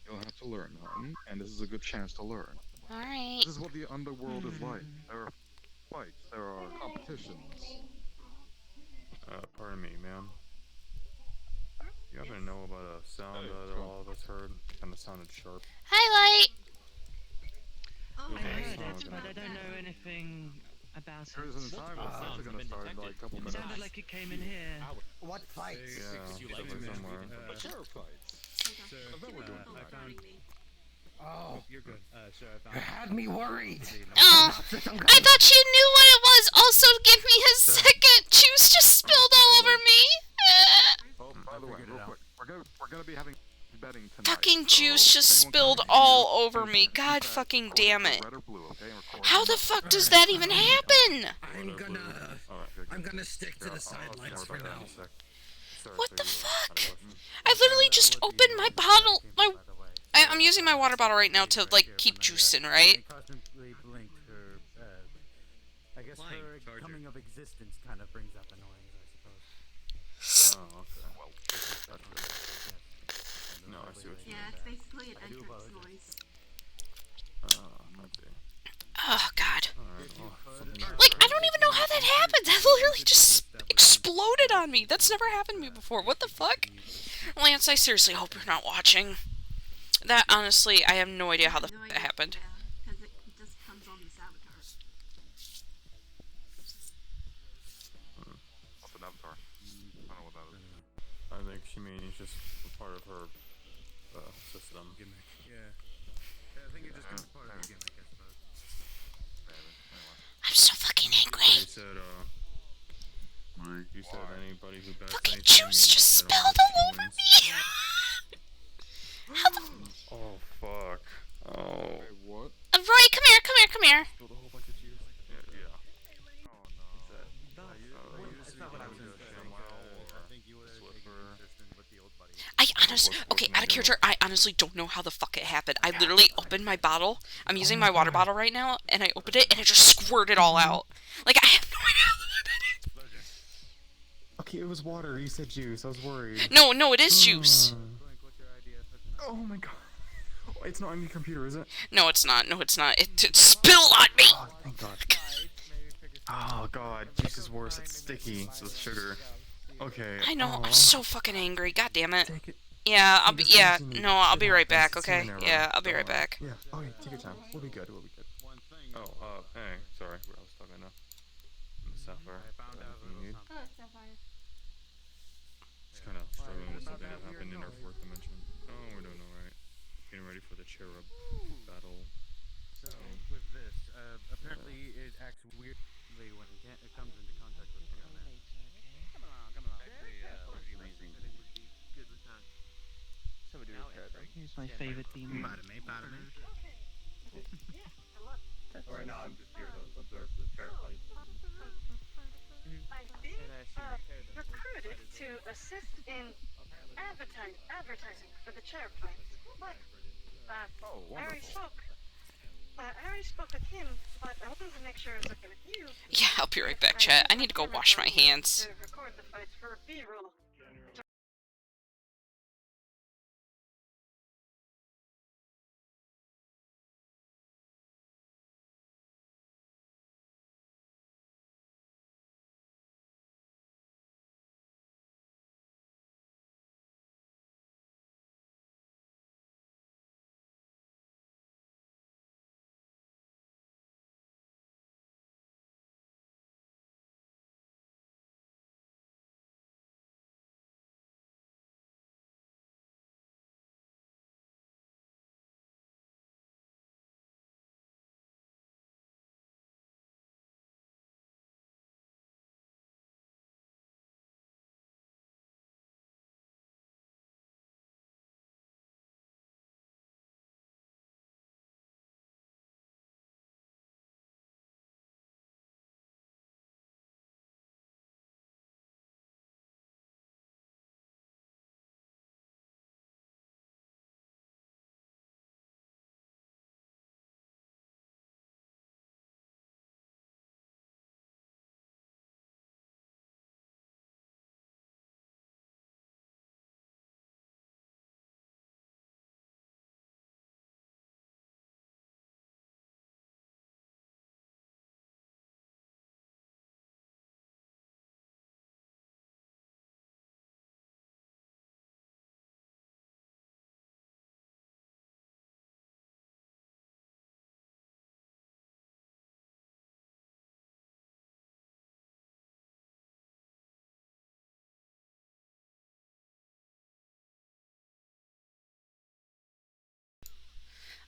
You'll have to learn, hun, and this is a good chance to learn. Alright. This is what the underworld is like. There are fights, there are competitions. Pardon me, ma'am. You happen to know about a sound that all of us heard? Kind of sounded sharp. Highlight! I heard it, but I don't know anything about it. There isn't time. It's actually gonna start in like a couple It minutes. sounded like it came in here. What fights? Yeah, somewhere. Cherub Fights. I bet we're doing tonight. Oh, you're good. Sure, I found you had me worried. Oh, I thought you knew what it was. Also, give me a second. Juice just spilled all over me. Oh, by the way, real quick, we're gonna be having betting tonight. Fucking so juice just anyone spilled coming all here, over please me. keep God that fucking coded damn for it. red or blue, okay? And record How the fuck does that even happen? I'm gonna stick to the sidelines for now. What the fuck? I literally just opened my bottle. I'm using my water bottle right now to, like, keep juicing, right? Blinked her, I guess her coming of existence kind of brings up the noise, I suppose. Oh, okay. Well, that's good. No, I see what you mean. Yeah, it's basically an entrance noise. I see. Oh, God. Alright, well, something Like, I don't even know how that happened. That literally just exploded on me. That's never happened to me before. What the fuck? Lance, I seriously hope you're not watching. That, honestly, I have no idea how the fuck that happened. Because it just comes on the Savitar. What's an avatar? I don't know what that is. I think she means just a part of her system. Gimmick. Yeah. I think it just comes part of the gimmick, I suppose. I'm so fucking angry. You said anybody who bets Fucking anything juice just and spilled all over me. How the... Oh, fuck. Oh. Wait, what? Roy, come here, come here, come here. Spilled a whole bunch of juice? Yeah. Oh no. It's not what I was gonna say. I think you would have taken consistent with the old buddy. I honestly, okay, out of character, I honestly don't know how the fuck it happened. I literally opened my bottle. I'm using my water bottle right now, and I opened it, and it just squirted all out. Like, I have no idea how that did it. Okay, it was water. You said juice. I was worried. No, it is juice. Oh my god. Oh, it's not on your computer, is it? No, it's not. No, it's not. It spilled on me. Oh, thank god. Oh god, juice is worse. It's sticky with sugar. Okay. I know. Oh. I'm so fucking angry. God damn it. Yeah, I'll be. Yeah, no, I'll be right back. Okay. Yeah, I'll be right back. Yeah. Okay, take your time. We'll be good. We'll be good. Oh, hey, sorry. I was talking to Sapphire. I found out you need? Oh, it's Sapphire. Just kind of struggling with something that happened in our fourth dimension. Oh, we're doing alright. Getting ready for the Cherub battle. So, with this, apparently it acts weirdly when it comes into contact with the other. Come along. Good with that. Somebody repair them. Here's my favorite beam. Pardon me. Right now I'm just here to observe the Cherub Fights. I've been recruited to assist in advertising for the Cherub Fights. But I already spoke with him, but I wanted to make sure I was looking at you. Yeah, I'll be right back, chat. I need to go wash my hands. To record the fights for B-roll.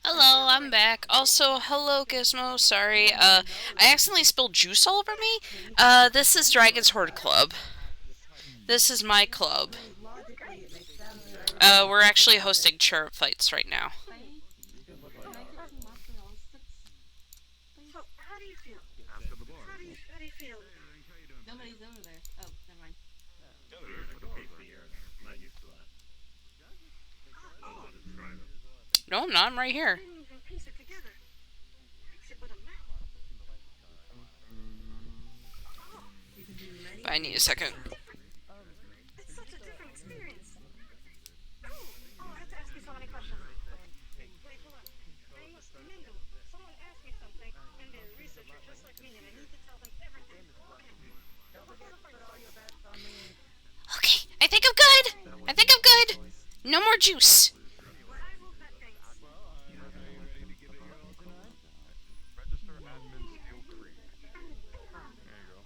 Hello, I'm back. Also, hello Gizmo, sorry. I accidentally spilled juice all over me. This is Dragon's Hoard Club. This is my club. We're actually hosting Cherub Fights right now. So, how do you feel? How do you feel? Nobody's over there. Oh, never mind. No, I'm not. I'm right here. Didn't even piece it together. Except with a mouth. I need a second. It's such a different experience. Oh, I have to ask you so many questions. Wait, hold on. Mendo, someone asked me something, and they're a researcher just like me, and I need to tell them everything. Okay, I think I'm good. I think I'm good. No more juice.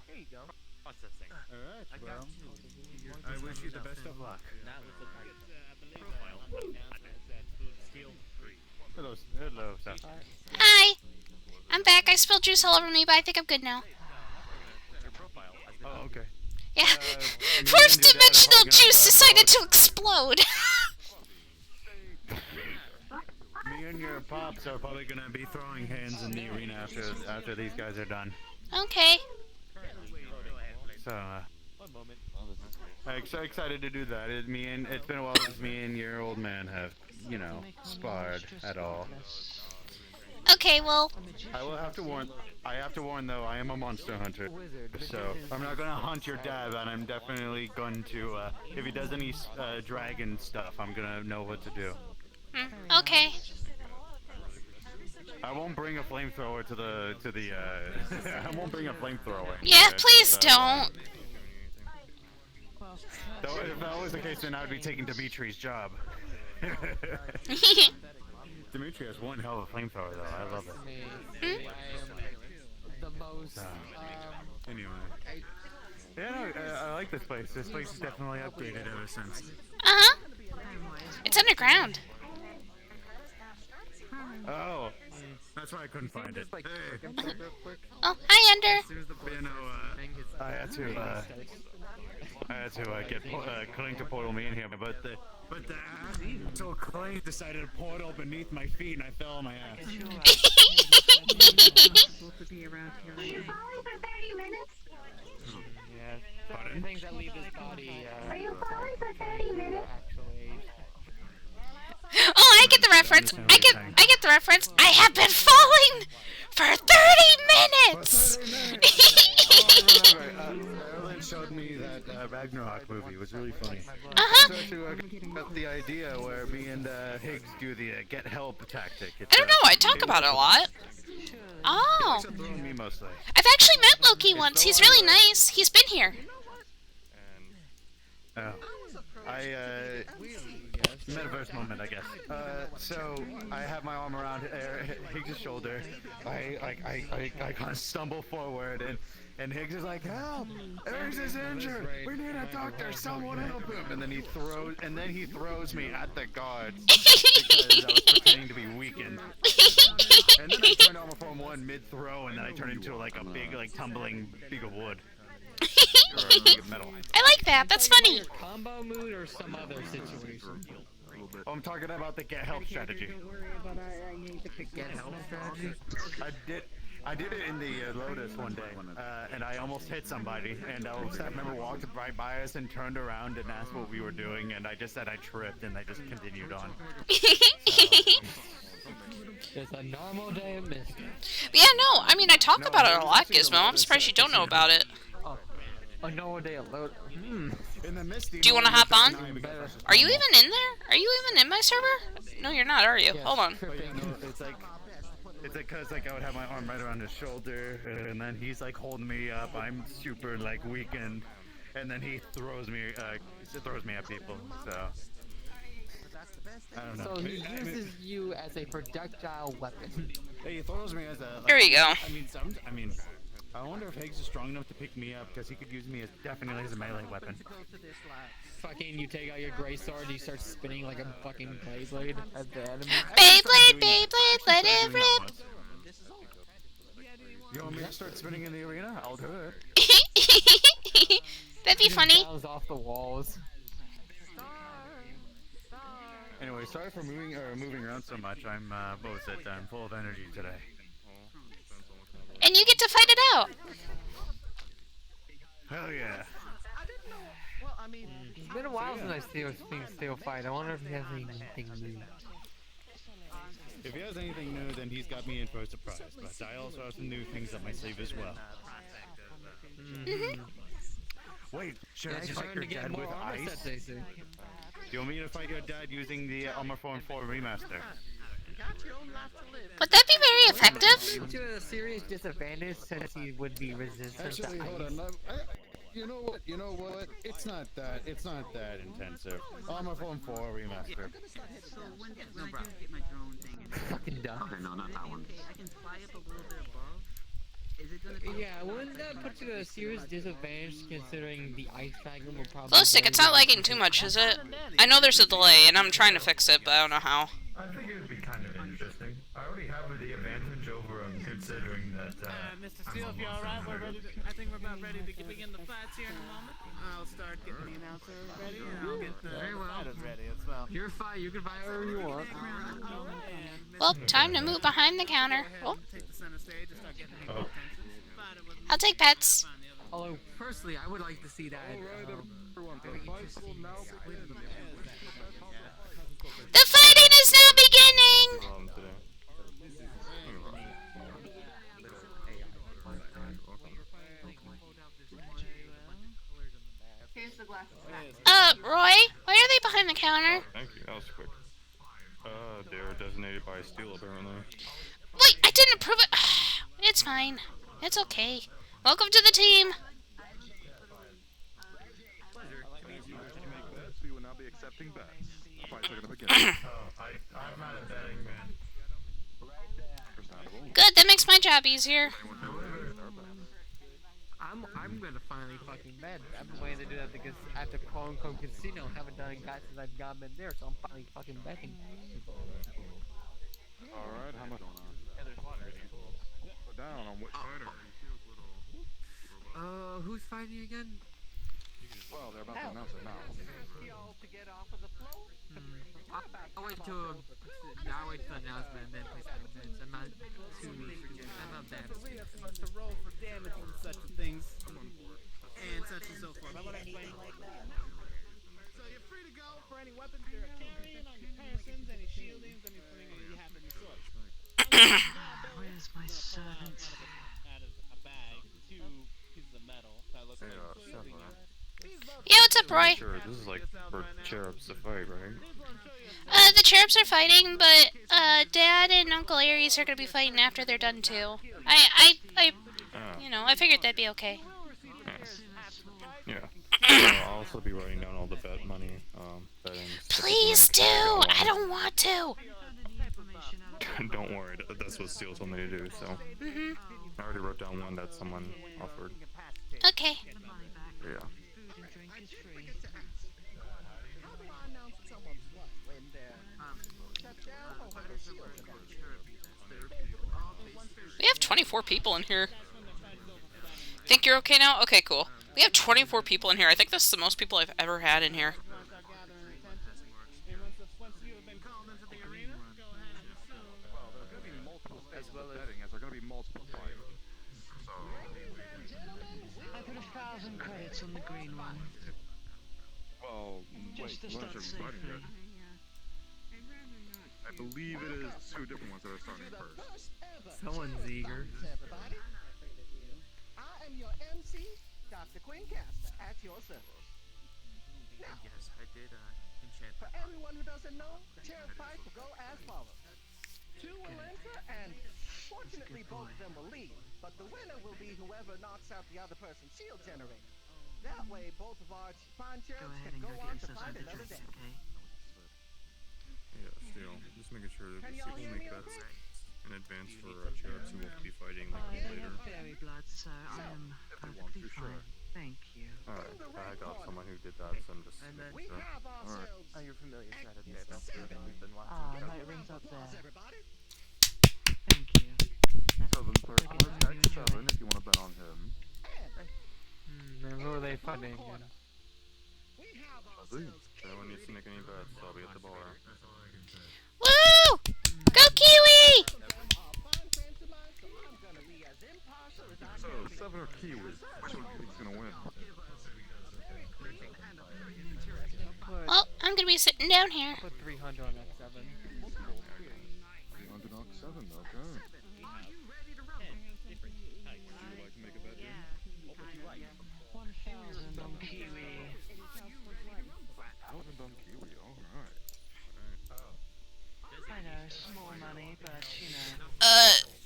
There you go. What's this thing? Alright, well, I wish you the best of luck. Hello, hello, sir. Hi. I'm back. I spilled juice all over me, but I think I'm good now. Oh, okay. Yeah. Fourth dimensional juice decided to explode. Me and your pops are probably gonna be throwing hands in the arena after these guys are done. Okay. So, I'm so excited to do that. It's been a while since me and your old man have, you know, sparred at all. Okay, well. I have to warn though, I am a monster hunter. So, I'm not gonna hunt your dad, and I'm definitely going to, if he does any dragon stuff, I'm gonna know what to do. Okay. I won't bring a flamethrower to the I won't bring a flamethrower. Yeah, please don't. Though, if that was the case, then I would be taking Dimitri's job. Dimitri has one hell of a flamethrower, though. I love it. I am the most. Anyway. Yeah, no, I like this place. This place is definitely upgraded ever since. Uh-huh. It's underground. Oh, that's why I couldn't find it. Hey. Oh, hi, Ender. You know, I had to get Cling to portal me in here, but the asshole Cling decided to portal beneath my feet, and I fell on my ass. Are you falling for 30 minutes? Yeah. Pardon? Things that leave this body. Are you falling for 30 minutes? Actually. Oh, I get the reference. I get the reference. I have been falling for 30 minutes. Erlen showed me that Ragnarok movie. It was really funny. Uh-huh. So actually, I got the idea where me and Higgs do the get help tactic. I don't know. I talk about it a lot. Oh. Me mostly. I've actually met Loki once. He's really nice. He's been here. Oh. Metaverse moment, I guess. So I have my arm around Higgs' shoulder. I kind of stumble forward, and Higgs is like, "Help! Higgs is injured. We need a doctor. Someone help him!" And then he throws me at the guards because I was pretending to be weakened. And then I turned Armor Form 1 mid-throw, and then I turned into like a big, tumbling piece of wood. Or a big of metal. I like that. That's funny. Combo mood or some other situation? Oh, I'm talking about the get help strategy. Get help strategy? I did it in the Lotus one day, and I almost hit somebody, and I remember walked right by us and turned around and asked what we were doing, and I just said I tripped, and I just continued on. It's a normal day of mystery. Yeah, no. I mean, I talk about it a lot, Gizmo. I'm surprised you don't know about it. A normal day of load. In the Misty. Do you want to hop on? Are you even in there? Are you even in my server? No, you're not, are you? Hold on. It's like because I would have my arm right around his shoulder, and then he's like holding me up. I'm super weakened, and then he throws me at people. So I don't know. So he uses you as a projectile weapon. He throws me as a. There you go. I wonder if Higgs is strong enough to pick me up, because he could use me as definitely as a melee weapon. Fucking, you take out your gray sword, you start spinning like a fucking Beyblade at the enemy. Beyblade, Beyblade, let it rip! You want me to start spinning in the arena? I'll do it. That'd be funny. Bounce off the walls. Anyway, sorry for moving around so much. I'm what was it? I'm full of energy today. And you get to fight it out. Hell yeah. Well, I mean, It's been a while since I've seen Steel fight. I wonder if he has anything new. If he has anything new, then he's got me in for a surprise. But I also have some new things up my sleeve as well. Wait, should I fight your dad with ice? Do you want me to fight your dad using the Armor Form 4 remaster? Would that be very effective? To a serious disadvantage since he would be resistant Actually, to hold ice. on. You know what? It's not that intensive. Armor Form 4 remaster. So when I do get my drone thing, Fucking dumb. Okay, no, not that one. okay, I can fly up a little bit above. Is it gonna be? Yeah, wouldn't that put you at a serious disadvantage considering the ice fragment will probably... Glow stick, it's not lagging too much, is it? I know there's a delay, and I'm trying to fix it, but I don't know how. I think it would be kind of interesting. I already have the advantage over him, considering that. Mr. Steele, if you're alright, we're ready. I think we're about ready to begin the fights here in a moment. I'll start getting the announcer ready, and I'll get the fighters ready as well. You're fine, you can fight wherever you want. Well, time to move behind the counter. Oh. Take the center stage and start getting people attention. I'll take pets. Although, personally, I would like to see that. The fighting is now beginning! Here's the glasses back. Roy, why are they behind the counter? Thank you, that was quick. They were designated by Steel, apparently. Wait, I didn't approve it. It's fine. It's okay. Welcome to the team. We will now be accepting bets. Fights are gonna begin. I'm not a betting man. Good, that makes my job easier. I'm gonna finally fucking bet. I've been waiting to do that because at the quote-unquote casino, I haven't done it since I've gone in there, so I'm finally fucking betting. Alright, how much? Put down on which fighter? Who's fighting again? Well, they're about to announce it now. I'll wait till the announcement and then place my bets. I'm not that. We are supposed to roll for damage and such things, and such and so forth. How about I explain it like that? So you're free to go for any weapons you're carrying on your persons, any shieldings, anything you have in your sword. Where's my servant? Out of a bag, 2 pieces of metal that look like Yeah, what's up, Roy? Sure, this is like for Cherubs to fight, right? The Cherubs are fighting, but, Dad and Uncle Aries are gonna be fighting after they're done, too. You know, I figured that'd be okay. Yeah. I'll also be writing down all the bet money, betting. Please do! I don't want to! Don't worry, that's what Steel told me to do, so. I already wrote down one that someone offered. Okay. Yeah. We have 24 people in here. Think you're okay now? Okay, cool. We have 24 people in here. I think this is the most people I've ever had in here. I put 1,000 credits on the green one. Well, Just to wait, start lunch everybody safely. yet? I believe it is 2 different ones that are starting first. Someone's eager. I am your MC, Dr. Queencaster, at your service. Now, Yes, I did enchant. for everyone who doesn't know, Cherub Fights will go as follows. 2 will enter, and fortunately both of them will leave, but the winner will be whoever knocks out the other person's shield generator. That way, both of our fine Go cherubs ahead can and go go on get to yourself fight something to another drink, day. okay? Yeah, Steel. Just making sure that Can these y'all people hear make me bets. okay? in advance for Cherubs who won't be fighting I later. love fairy blood, so I am perfectly fine. Thank you. Alright, I got someone who did that, so I'm just And then making sure. Alright. Oh, you're familiar with that, okay? That's the thing we've been watching. Ah, my ring's up there. Thank you. 7 for attack 7 if you want to bet on him. Who are they fighting? If anyone needs to make any bets, I'll be at the bar. Woo! Go Kiwi! So, 7 or Kiwi? Which one do you think's gonna win? Well, I'm gonna be sitting down here. Put 300 on that 7. 300 knock 7, okay. Would you like to make a bet, dude? 1,000 on Kiwi. 1,000 on Kiwi, alright. I know, small money, but you know.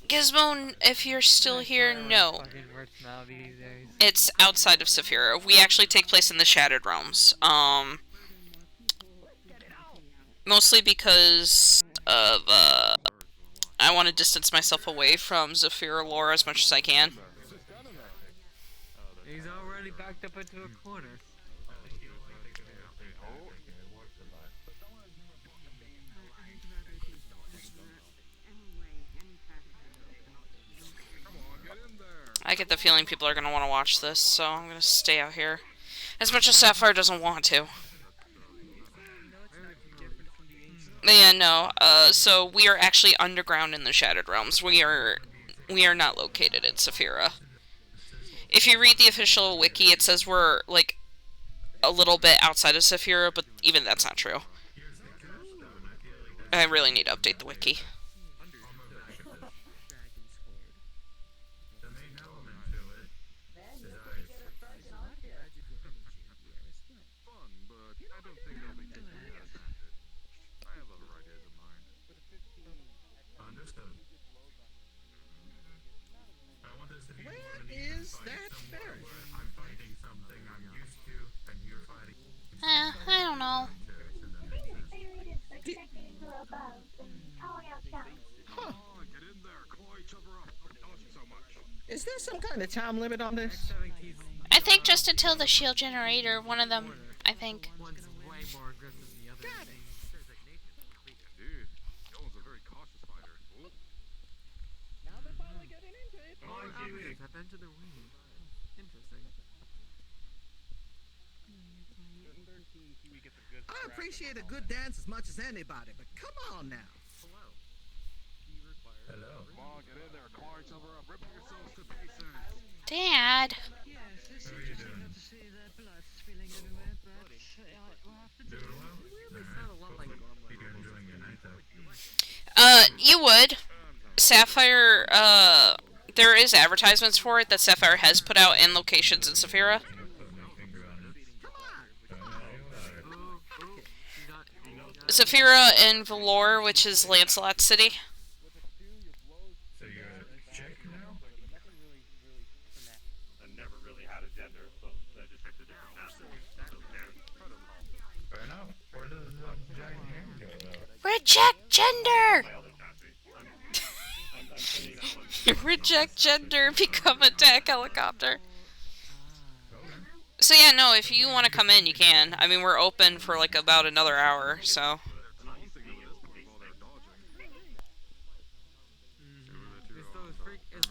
Gizmo, if you're still here, no. Fucking works now these days. It's outside of Saphira. We actually take place in the Shattered Realms. Mostly because of, I want to distance myself away from Zafira lore as much as I can. He's already backed up into a corner. I get the feeling people are going to want to watch this, so I'm going to stay out here. As much as Sapphire doesn't want to. Yeah, no, so we are actually underground in the Shattered Realms. We are not located in Saphira. If you read the official wiki, it says we're, like, a little bit outside of Saphira, but even that's not true. I really need to update the wiki. I don't know. Is there some kind of time limit on this? I think just until the shield generator, one of them, I think. One's way more aggressive than the other. Dude, Yolan's a very cautious fighter. Ooh. Now they're finally getting into it. Tap into the ring. Interesting. I appreciate a good dance as much as anybody, but come on now. Hello. Come on, get in there, claw each other up, rip yourselves to pieces. Dad. Yes, it's interesting to see that blood spilling everywhere, but we'll have to do it. You would. Sapphire, there is advertisements for it that Sapphire has put out in locations in Saphira. Saphira and Valor, which is Lancelot City. So you're a chick now? I never really had a gender, so I just picked a different message. Fair enough. Where does the giant hand go, though? Reject gender! Reject gender, become a tech helicopter. So yeah, no, if you want to come in, you can. I mean, we're open for like about another hour, so.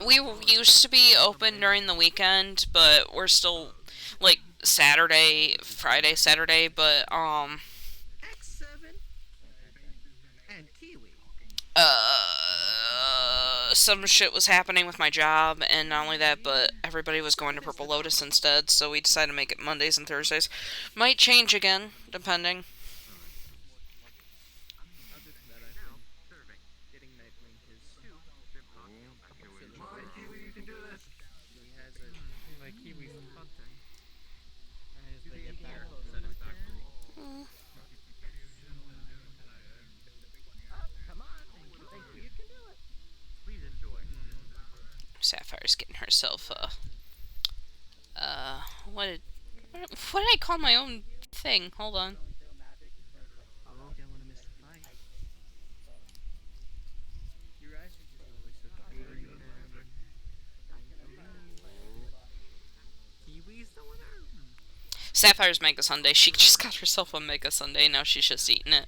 We used to be open during the weekend, but we're still, like, Friday, Saturday, but, X7 and Kiwi. some shit was happening with my job, and not only that, but everybody was going to Purple Lotus instead, so we decided to make it Mondays and Thursdays. Might change again, depending. Sapphire's getting herself what did I call my own thing? Hold on. Sapphire's Mega Sundae. She just got herself a Mega Sundae. Now she's just eating it.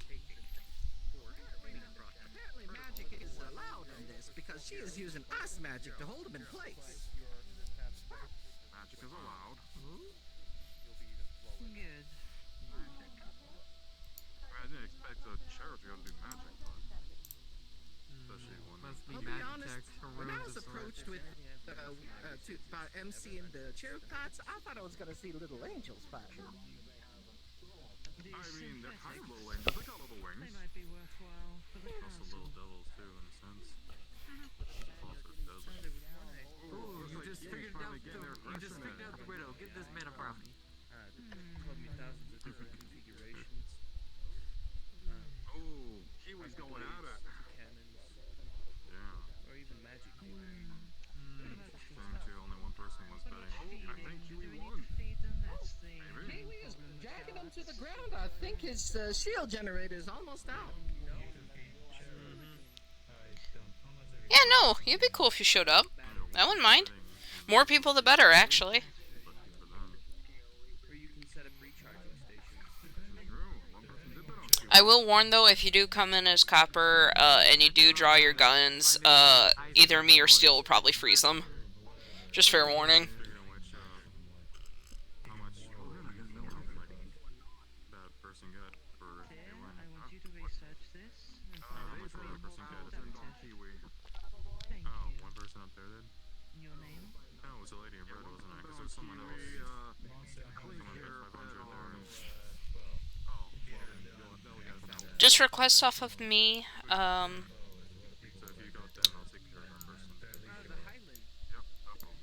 Apparently magic is allowed in this because she is using ice magic to hold him in place. Magic is allowed. Good. I didn't expect a cherub to be able to do magic, but especially one. I'll be honest, when I was approached with by MC and the Cherub Fights, I thought I was gonna see little angels fighting. I mean, they're kind of little angels. They got little wings. They might be worthwhile for the Also little devils too, in a sense. Also devils. Ooh, you just figured out the riddle. Give this man a brownie. Told me thousands of different configurations. Oh, he was going at it. Cannons. Yeah. Or even magic. Interesting too. Only one person was betting. I think Kiwi won. Kiwi is jacking him to the ground. I think his shield generator is almost out. Yeah, no, it'd be cool if you showed up. I wouldn't mind. More people the better, actually. Or you can set up recharging stations. I will warn though, if you do come in as Copper and you do draw your guns, either me or Steel will probably freeze them. Just fair warning. How much that person got for I want you to research this and how find much out will that person get? Kiwi. Thank Oh, you. one person up there did? Your name? No, it was a lady in red, wasn't it? Because there's someone else. Someone got 500 there. Oh, well, they'll get Just request off of me. So if you got them, I'll take care of that person. Yep, no problem.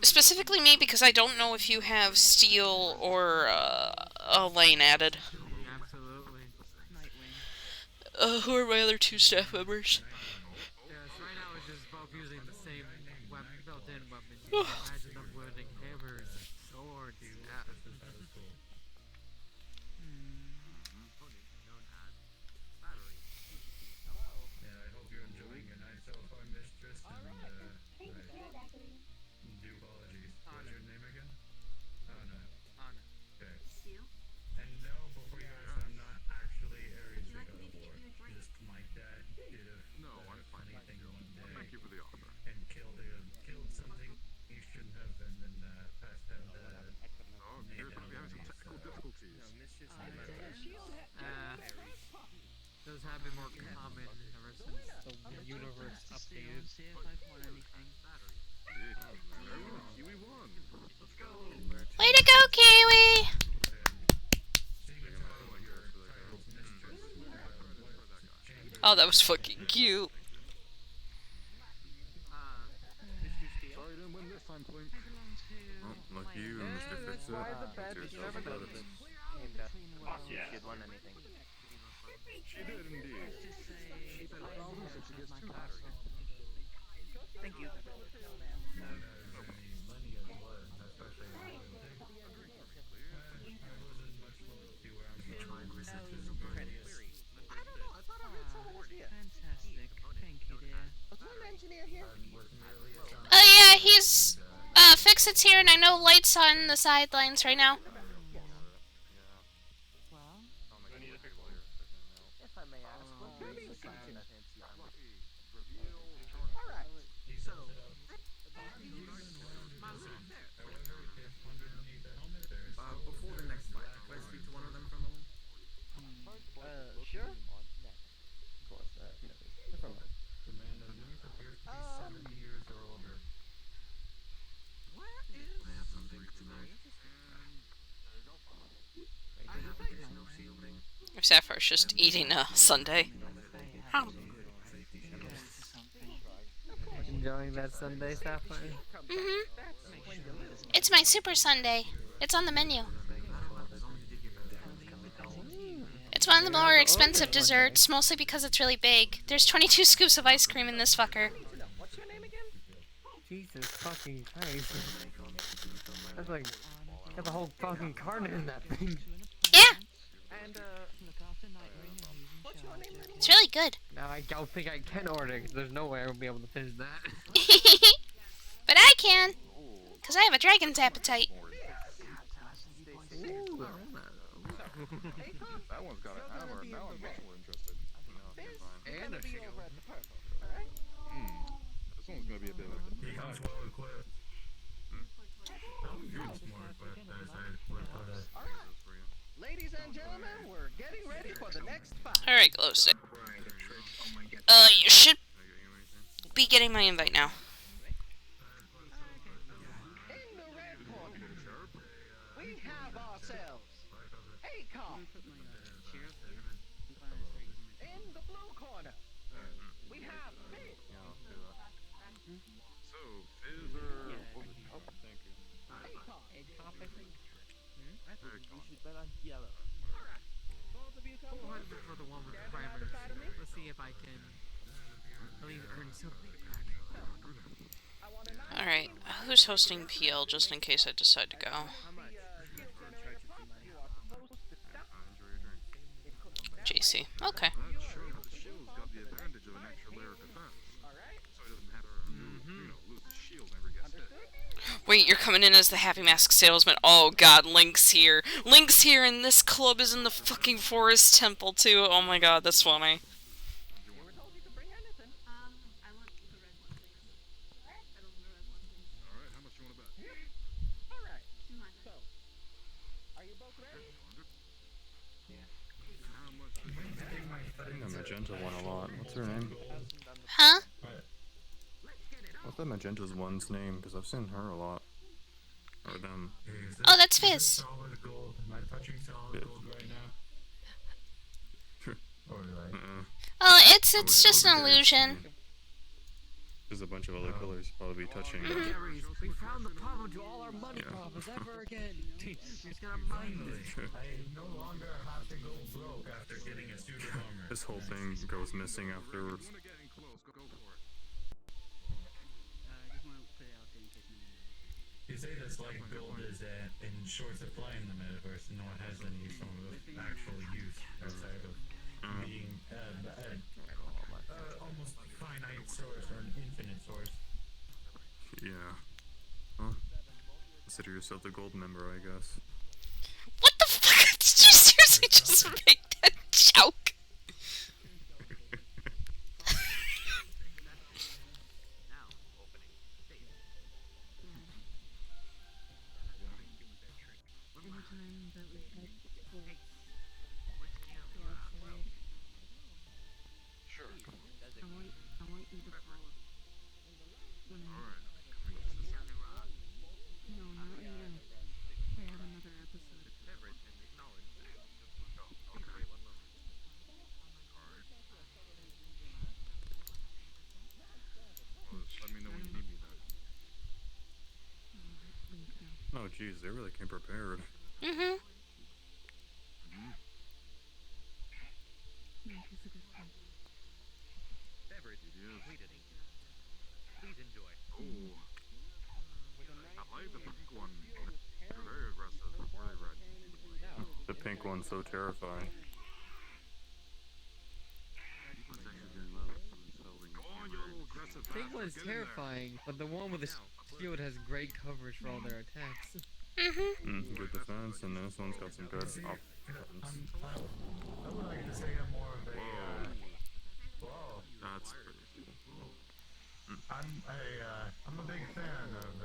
Specifically me, because I don't know if you have Steel or a lane added. Absolutely. Who are my other two staff members? Yes, right now we're just both using the same built-in weapon. You can imagine them wielding hammers and swords. Yeah. Yeah, I hope you're enjoying your night so far, mistress. And, due apologies. What's your name again? Anna. Okay. And no, before you ask, I'm not actually Ares the God of War. Just my dad did a funny thing one day. Thank you for the offer. And killed something he shouldn't have, and then passed down the. Oh, you're going to be having some technical difficulties. Those have been more common ever since the universe updated. See if I find anything. Kiwi won. Let's go. Way to go, Kiwi! Oh, that was fucking cute. Sorry, didn't win this time, Plink. Oh, lucky you, Mr. Fix-It. It's yourself about it. Came down. She had won anything. She did indeed. She better roll so she gets two batteries. Thank you. Fantastic. Thank you, dear. Was one engineer here? Oh yeah, he's Fix-It's here, and I know Light's on the sidelines right now. Well, If I may ask, what Maybe is you the can. fancy armor? Alright, so. Before the next fight, can I speak to one of them for a moment? Sure. Of course, never mind. Commander Luke appears to be 70 years or older. Where is something tonight? I think there's no shielding. Sapphire's just eating a sundae. Enjoying that Sunday, Sapphire? It's my super sundae. It's on the menu. It's one of the more expensive desserts, mostly because it's really big. There's 22 scoops of ice cream in this fucker. What's your name again? Jesus fucking Christ. That's like, got the whole fucking carton in that thing. Yeah. And, look after Nightwing and he's in charge. It's really good. No, I don't think I can order because there's no way I'll be able to finish that. But I can, because I have a dragon's appetite. That one's got a hammer. Now I'm much more interested. And a shield. This one's gonna be a bit of a. He comes well equipped. Ladies and gentlemen, we're getting ready for the next fight. Alright, glow stick. You should be getting my invite now. In the red corner, we have ourselves Acon. In the blue corner, we have Fizz. So, Fizz or. Thank you. Acon, I think. You should bet on yellow. 400 for the one with the primers. Let's see if I can at least earn something back. Alright, who's hosting PL just in case I decide to go? JC. Okay. Wait, you're coming in as the Happy Mask salesman. Oh god, Link's here. Link's here and this club is in the fucking forest temple too. Oh my god, that's funny. I think the magenta one a lot. What's her name? Huh? What's that magenta's one's name? Because I've seen her a lot. Or them. Oh, that's Fizz. Am I touching solid gold right now? Or like... Oh, it's just an illusion. There's a bunch of other colors you'll probably be touching. We found the problem to all our money problems ever again. We're just gonna mine this. I no longer have to go broke after getting a suit of armor. This whole thing goes missing afterwards. You say this like gold is in short supply in the metaverse and no one has any form of actual use outside of being almost finite source or an infinite source. Yeah. Well, consider yourself the gold member, I guess. What the fuck? Did you seriously just make that joke? Oh geez, they really came prepared. Mm-hmm. Please enjoy. Oh. I like the pink one. They're very aggressive. Really red. The pink one's so terrifying. Pink one's terrifying, but the one with the shield has great coverage for all their attacks. Good defense, and this one's got some good offense. I would like to say I'm more of a whoa. That's pretty cool. I'm a big fan of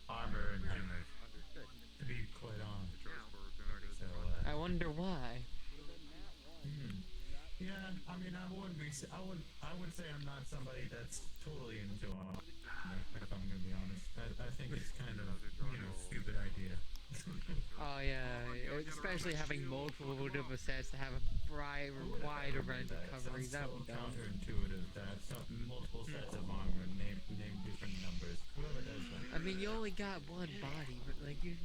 armor and armor. To be quite honest. So, I wonder why. Yeah, I mean, I would say I'm not somebody that's totally into armor, if I'm gonna be honest. I think it's kind of, stupid idea. Oh yeah, especially having multiple different sets to have a wider range of coverage. That would be dumb. Counterintuitive that multiple sets of armor name different numbers. Whoever does that. I mean, you only got one body, but like you.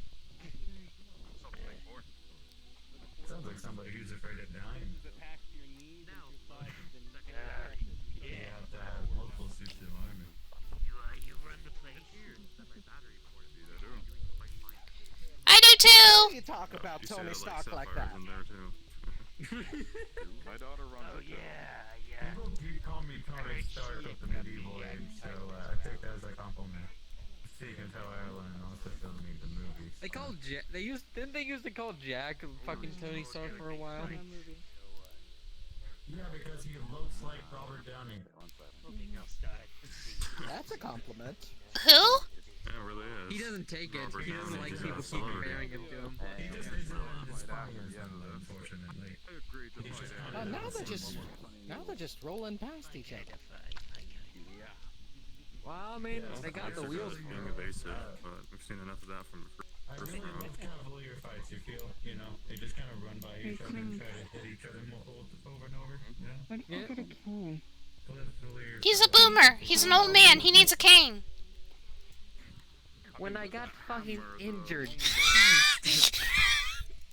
Sounds like somebody who's afraid of dying. You have to have multiple suits of armor. You run the place. I do too! You talk about You say Tony that Stark like Sapphire's that. in there too. My daughter runs Oh it. too. yeah. People keep calling me Tony Stark of the medieval age, so I take that as a compliment. So you can tell Ireland also filming the movies. They called Jack. Didn't they used to call Jack fucking Tony Stark for a while? Yeah, because he looks like Robert Downey. That's a compliment. Who? Yeah, it really is. He doesn't take it. Robert He doesn't Downey like is people a keep celebrity. comparing him to him. He just isn't inspired, unfortunately. He's just kind Now they're just rolling past each other. Well, I mean, they got the wheels. Being evasive, but we've seen enough of that from the I first think round. it's cavalier fights, you feel, you know? They just kind of run by each other and try to hit each other over and over, you know? Where did you get a cane? He's a boomer. He's an old man. He needs a cane. When I got fucking injured.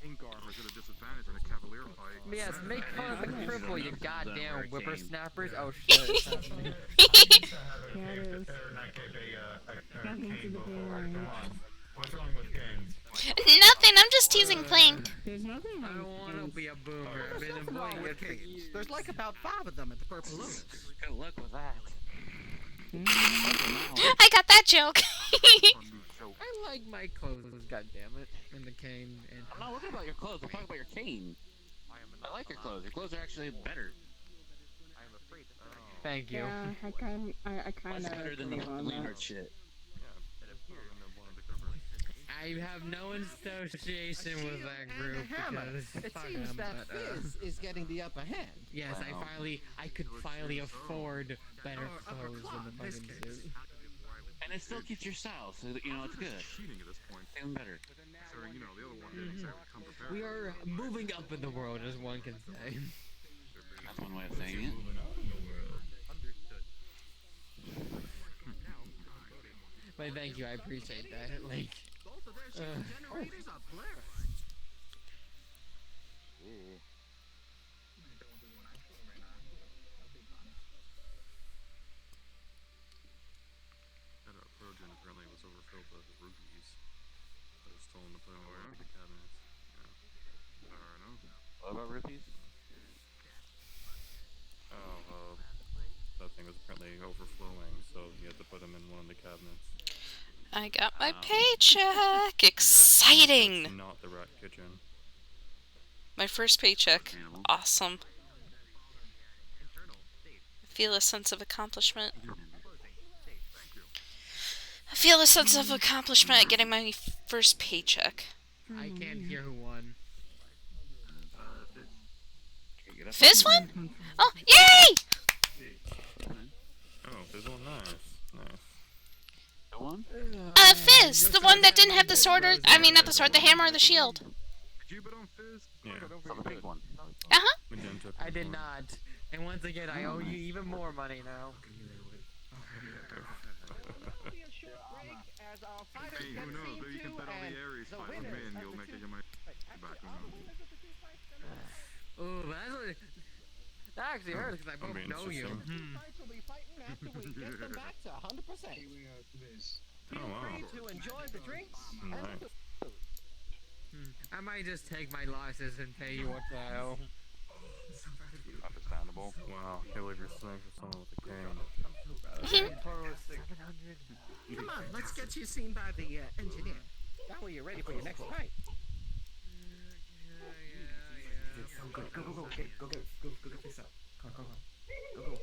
Ink armor's at a disadvantage in a cavalier fight. Yes, make fun of the cripple, you goddamn whippersnappers. Oh shit. I used to have a Yeah, it game is. that better not get a Nothing to cane the before. game. Come on. What's wrong with games? Nothing. I'm just teasing Plank. There's nothing I wrong don't want to with be a boomer. I've There's been nothing wrong avoiding with it for canes. years. There's like about 5 of them at the Purple Lotus. Good luck with that. I got that joke. I like my clothes, goddammit, and the cane. And I'm not looking about your clothes. I'm talking about your cane. I like your clothes. Your clothes are actually better. Thank you. Yeah, I kind Much of better than the Leonard shit. I have no association with that group because It fuck seems them, that but, Fizz is getting the upper hand. yes, I could finally afford better clothes than the fucking suit. And it still keeps your style, so that, you know, it's good. Even better. We are moving up in the world, as one can say. That's one way of saying it. But thank you, I appreciate that. Like, Generators are blaring. That Trojan apparently was overfilled with rupees. I was told him to put them away in the cabinets. Yeah. I don't know. What about rupees? Oh, that thing was apparently overflowing, so he had to put them in one of the cabinets. I got my paycheck. Exciting. It's not the rat kitchen. My first paycheck. Awesome. I feel a sense of accomplishment. I feel a sense of accomplishment at getting my first paycheck. I can't hear who won. Fizz one? Oh, yay! Oh, there's one. Nice. Nice. The one? Fizz, the one that didn't have the sword or, I mean, not the sword, the hammer or the shield. Did you bet on Fizz? Yeah. So the big one. Uh-huh. I did not. And once again, I owe you even more money now. Hey, who knows? Maybe you can bet on the Ares fight with me and you'll make it your money back. Ooh, that's what... That actually hurts because I both know you. Fights will be fighting after we get them back to 100%. Feel free to enjoy the drinks and the food. I might just take my losses and pay you what I owe. Understandable. Wow, can't believe you're swinging for someone with a cane. Come on, let's get you seen by the engineer. That way you're ready for your next fight. Go fix up. Go.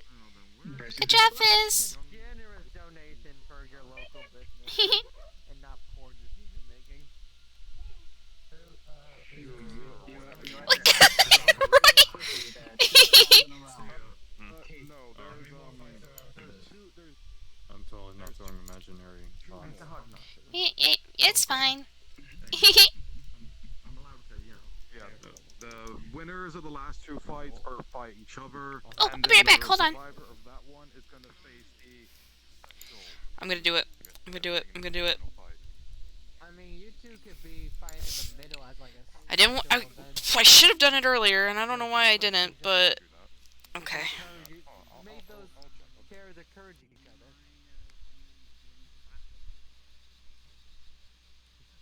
Good job, Fizz. Generous donation for your local business and not poor decision making. I'm totally not throwing imaginary shots. It's fine. Yeah, the winners of the last two fights are fight each other. Oh, I'll be right back. Hold on. I'm gonna do it. I'm gonna do it. I'm gonna do it. I mean, you two could be fighting in the middle as like a... I didn't. I should have done it earlier, and I don't know why I didn't. But okay. Made those characters encourage each other.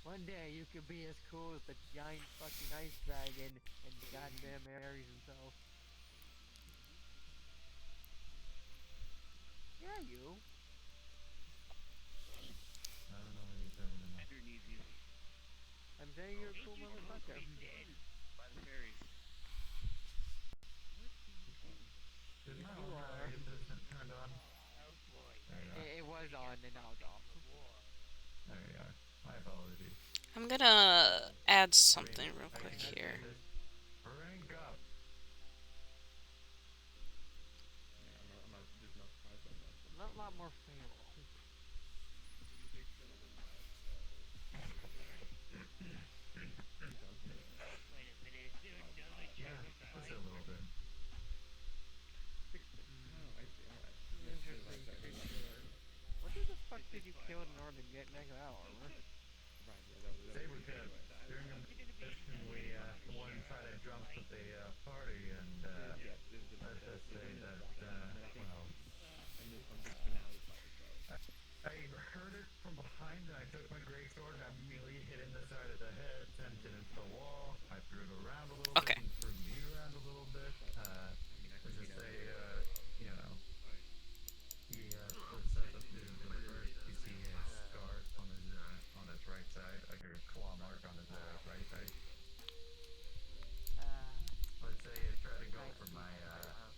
One day you could be as cool as the giant fucking ice dragon and goddamn Ares himself. Yeah, you. I don't know what you're talking about. Ender needs you. I'm saying you're a cool motherfucker. By the fairies. Did my You ultra are. get this turned on? There you are. It was on and now it's off. There you are. My apologies. I'm gonna add something real quick here. Rank up. I'm not just not surprised by that. Not a lot more fail. Yeah, just a little bit. Oh, I see. Alright. Interesting. What the fuck did you kill in order to get next hour? Right, yeah, that was Saber Cat. During a mission, one tried to jump with the party, and let's just say that, well, I heard it from behind, and I took my greatsword and I immediately hit in the side of the head, sent it into the wall. I threw it around a little bit and threw me around a little bit. Let's just say, you know, he split sets up to the first. You see a scar on his right side, like a claw mark on his right side. Let's say I try to go for my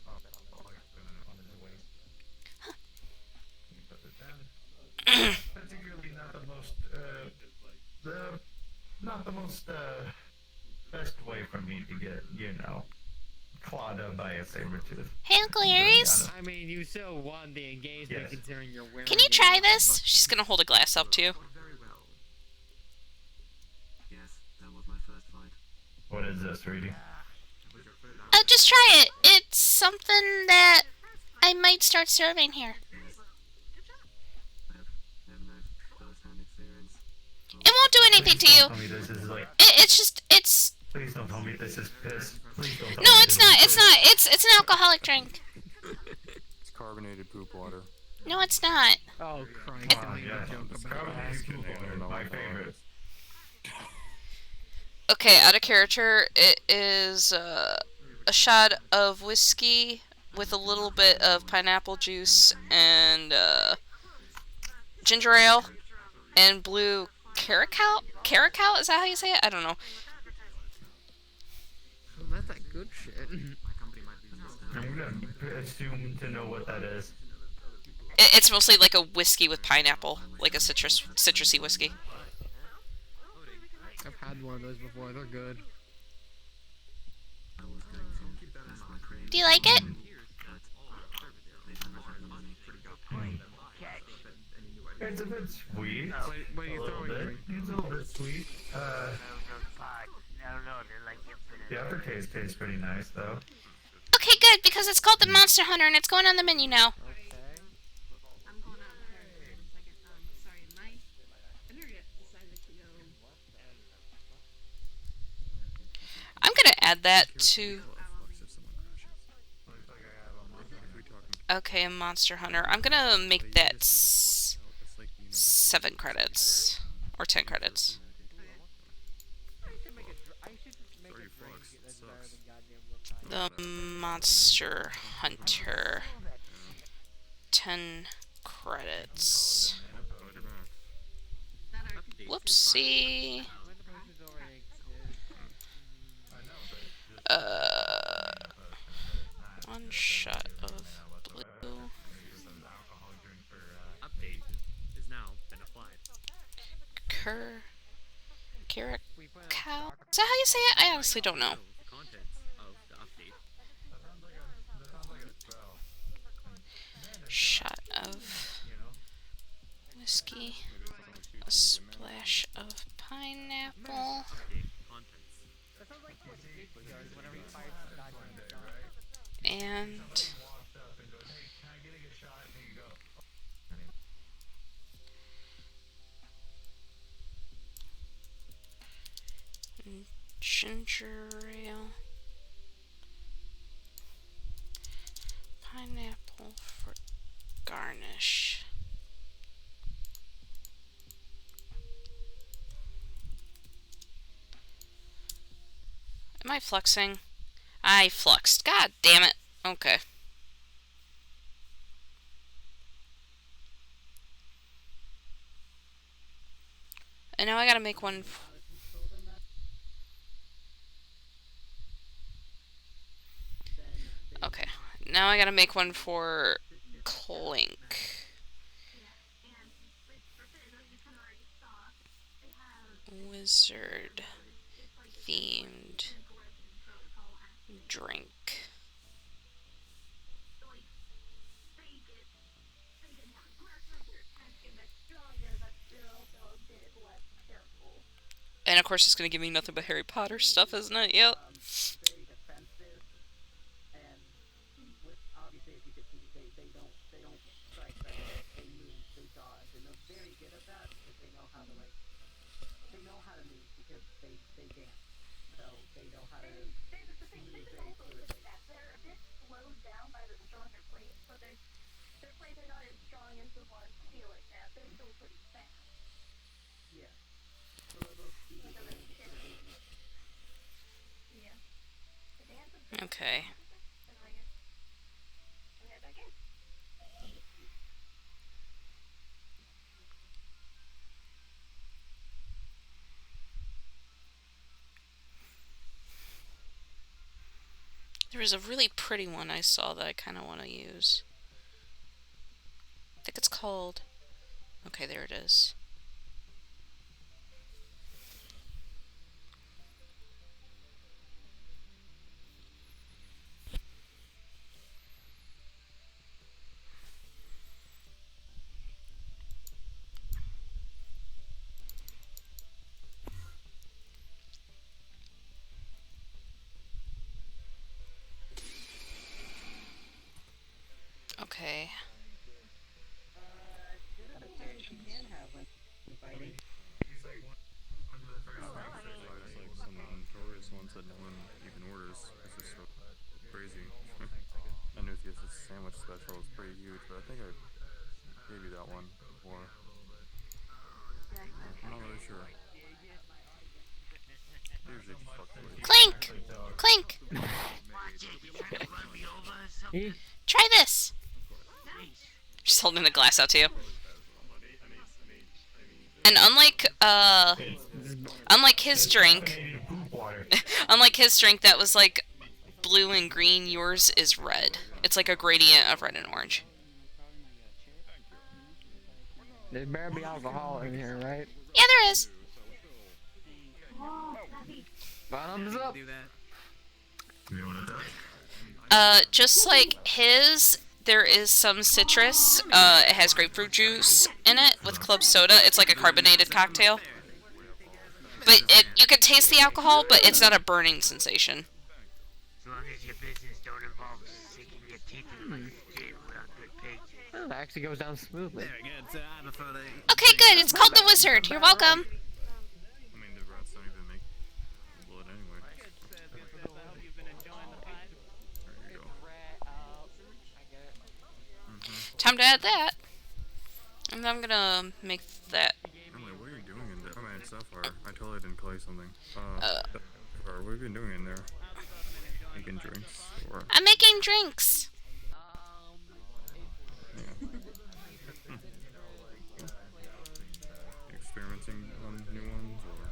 on his waist. You put it down. Particularly not the most best way for me to get, you know, clawed up by a saber tooth. Hey, Uncle Aries. I mean, you still won the engagement Yes. considering you're wearing. Can you try this? She's gonna hold a glass up to you. Very well. Yes, that was my first fight. What is this, Reedy? Just try it. It's something that I might start serving here. It won't do anything to you. Tell me this is like. It's. Please don't tell me this is piss. Please don't tell No, me it's this not. is It's piss. not. It's an alcoholic drink. It's carbonated poop water. No, it's not. Oh, Christ. Come on, yeah. Carbonated poop water, my favorite. Okay, out of character, it is a shot of whiskey with a little bit of pineapple juice and ginger ale and blue caracal. Caracal? Is that how you say it? I don't know. Well, that's that good shit. I'm gonna assume to know what that is. It's mostly like a whiskey with pineapple, like a citrusy whiskey. I've had one of those before. They're good. Do you like it? It's a bit sweet. What are you throwing at me? It's a little bit sweet. The aftertaste tastes pretty nice, though. Okay, good, because it's called the Monster Hunter and it's going on the menu now. I'm going out there in a second. Sorry, my internet decided to go. I'm gonna add that to. Okay, a Monster Hunter. I'm gonna make that 7 credits or 10 credits. The Monster Hunter. 10 credits. Whoopsie. One shot of blue. Update is now been applied. Caracal? Is that how you say it? I honestly don't know. The contents of the update. Shot of whiskey. A splash of pineapple. And ginger ale, pineapple for garnish. I fluxing? I fluxed. God damn it. Okay. And now I gotta make one. Okay. Now I gotta make one for Clink. Wizard themed drink. And of course it's gonna give me nothing but Harry Potter stuff, isn't it? Yep. Very defensive, and obviously, if you could see, they don't strike back. They move, they dodge, and they're very good at that because they know how to move because they dance, so they know how to move very fluidly. They're a bit slowed down by the stronger plates, but their plates are not as strong as the ones feel like that. They're still pretty fast. Yeah. So those speedy things. Yeah. Okay. There was a really pretty one I saw that I kind of want to use. I think it's called... Okay, there it is. Okay. Like some notorious ones that no one even orders. It's just so crazy. I knew this sandwich special is pretty huge, but I think I gave you that one before. I'm not really sure. Usually just fluctuates. Clink! Clink! Try this! Just holding the glass out to you. And unlike his drink, unlike his drink that was like blue and green, yours is red. It's like a gradient of red and orange. There better be alcohol in here, right? Yeah, there is. Bottoms up. Just like his, there is some citrus. It has grapefruit juice in it with club soda. It's like a carbonated cocktail. But you can taste the alcohol, but it's not a burning sensation. As long as your business don't involve sinking your teeth in like shit without good pages. Oh, that actually goes down smoothly. Okay, good. It's called the Wizard. You're welcome. I mean, the rats don't even make blood anyway. There you go. Time to add that. And I'm gonna make that. Emily, what are you doing in there? Oh man, Sapphire. I totally didn't play something. Sapphire, what have you been doing in there? Making drinks? Or... I'm making drinks. Yeah. Experimenting on new ones, or?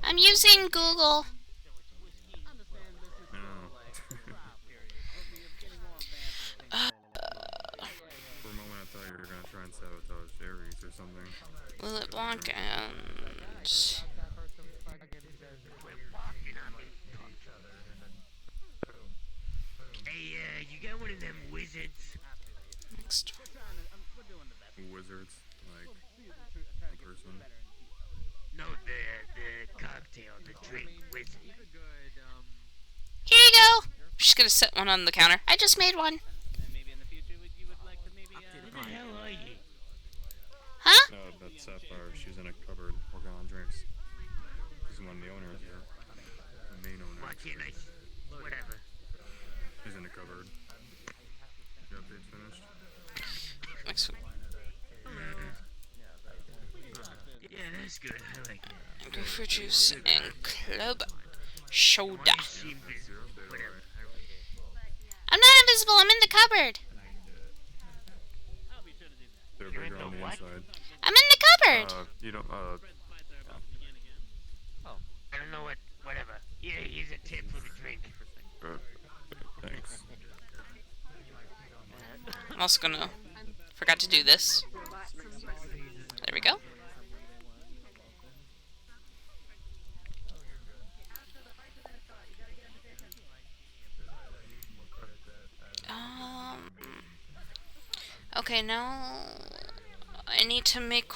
I'm using Google. For a moment, I thought you were gonna try and sabotage Ares or something. Lilith Blanc and... Hey, you got one of them wizards? Next. Wizards, like a person. No, the cocktail, the drink wizard. Here you go. She's gonna set one on the counter. I just made one. What the hell are you? Huh? No, that's Sapphire. She's in a cupboard working on drinks. She's one of the owners here. The main owner. Why can't I? Whatever. She's in the cupboard. The update's finished. Next. Yeah, that's good. I like it. Grapefruit juice and club Shoulder. Whatever. I'm not invisible. I'm in the cupboard. They're You're in bigger on the the what? inside. I'm in the cupboard. You don't, Oh, I don't know what. Whatever. Yeah, here's a tip for the drink. Thanks. I'm also gonna. Forgot to do this. There we go. Okay, now I need to make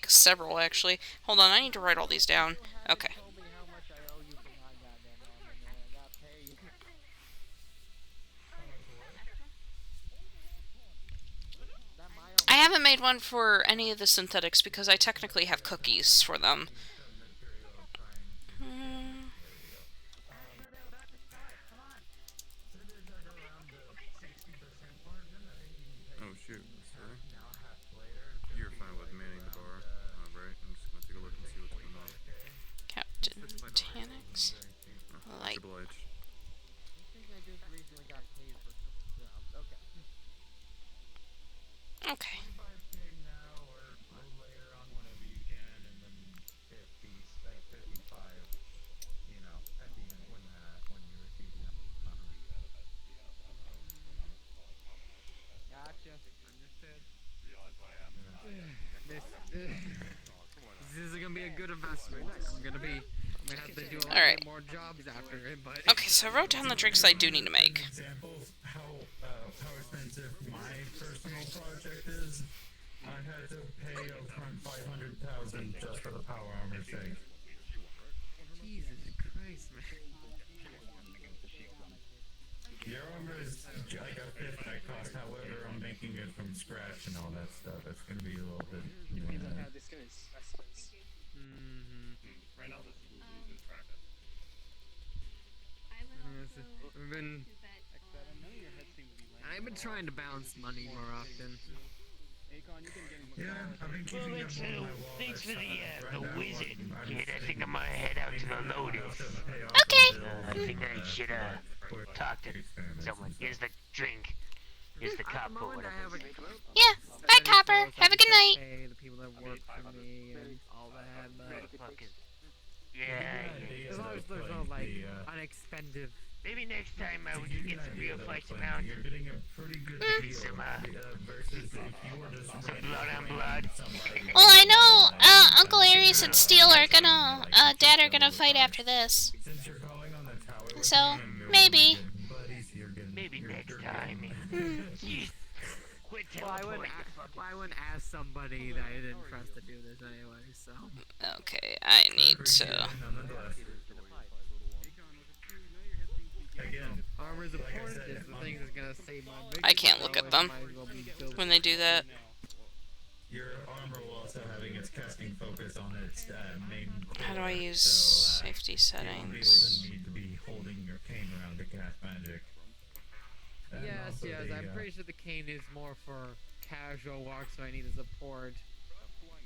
several actually. Hold on, I need to write all these down. Okay. I haven't made one for any of the synthetics because I technically have cookies for them. Oh shoot, sorry. You're fine with manning the bar, right? I'm just gonna take a look and see what's going on. Captain Botanics. Light. Triple H. Okay. This is gonna be a good investment. I'm gonna have to do a lot Alright. more jobs after it, but... Okay, so I wrote down the drinks I do need to make. Examples how expensive my personal project is. I had to pay upfront $500,000 just for the power armor thing. Jesus Christ, man. Your armor is like a fifth that cost, however, I'm making it from scratch and all that stuff. It's gonna be a little bit. Right now, this is in practice. I've been trying to balance money more often. Yeah, I've been keeping Well, up let's, with my wallet. thanks for the wizard, kid. I think I'm gonna head out to the Lotus. Okay. I think I should, talk to someone. Here's the drink. Here's the cop or whatever. Yeah. Bye, Copper. Have a good night. The people that work for me and all that, but... Yeah. As long as there's no, like, unexpended... Maybe next time we can get some real fights out. You're getting a pretty good deal Some versus if you were just blood on blood. Well, I know Uncle Aries and Steel are gonna, Dad are gonna fight after this. So, maybe. Maybe next time. Quit Well, I wouldn't ask somebody that I didn't trust to do this anyway, so... Okay, I need to... Again, armor's important is the thing that's gonna save my big... I can't look at them when they do that. Your armor will also having its casting focus on its main core, How do I use so, safety You settings? won't even need to be holding your cane around to cast magic. And Yes, also yes, the, I'm pretty sure the cane is more for casual walk, so I need the support.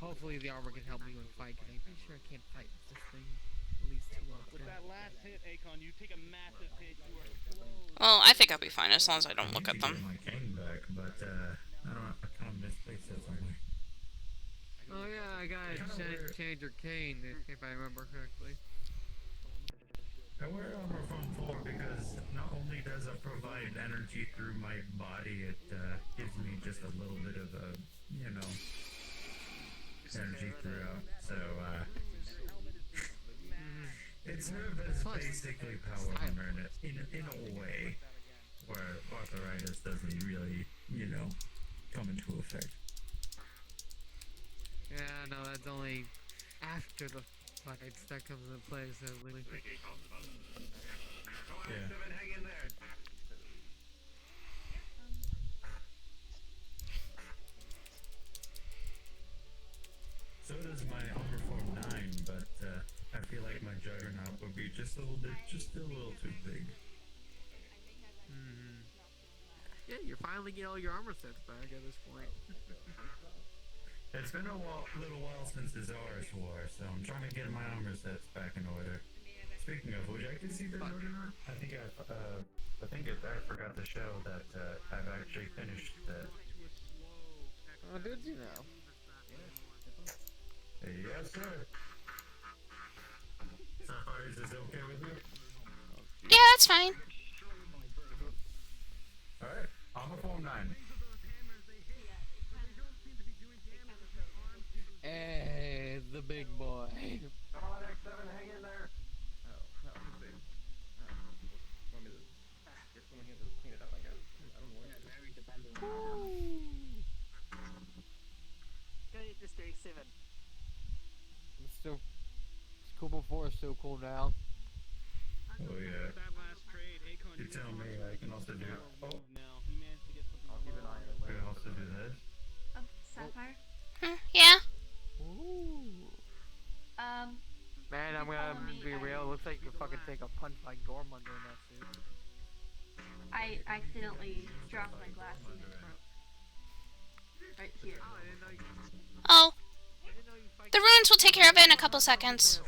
Hopefully the armor can help me when fight, because I'm pretty sure I can't fight with this thing at least too often. With that last hit, Akon, you take a massive hit. You are close. Well, I think I'll be fine as long as I don't look at them. my cane back, but I don't know, I kind of misplaced it somewhere. Oh yeah, I gotta change your cane, if I remember correctly. I wear armor from 4 because not only does it provide energy through my body, it gives me just a little bit of a, energy throughout. So, it's served as basically power armor in a way where arthritis doesn't really, come into effect. Yeah, no, that's only after the fights that comes into play, sadly. Yeah. So does my armor form 9, but I feel like my juggernaut would be just a little too big. Yeah, you're finally getting all your armor sets back at this point. It's been a little while since the Czar's War, so I'm trying to get my armor sets back in order. Speaking of, would you like to see the note or not? I think I forgot to show that I've actually finished that. Oh, did you now? Yes, sir. Sapphire, is this okay with you? Yeah, that's fine. Alright, I'm a phone 9. Hey, the big boy. Come on, X7, hang in there. Oh, no, I'm big. Want me to get someone here to clean it up, I guess? I don't know what it is. Very dependent Go to District 7. It's still it's cool before, it's still cool now. Oh yeah. You tell me, I can also do. Oh, I'll keep an eye on it. I can also do this. Sapphire? Yeah? Ooh. Man, I'm gonna be real. Looks like you could fucking take a punch like Dortmund in that suit. I accidentally dropped my glass in the throat. Right here. Oh. The ruins will take care of it in a couple seconds.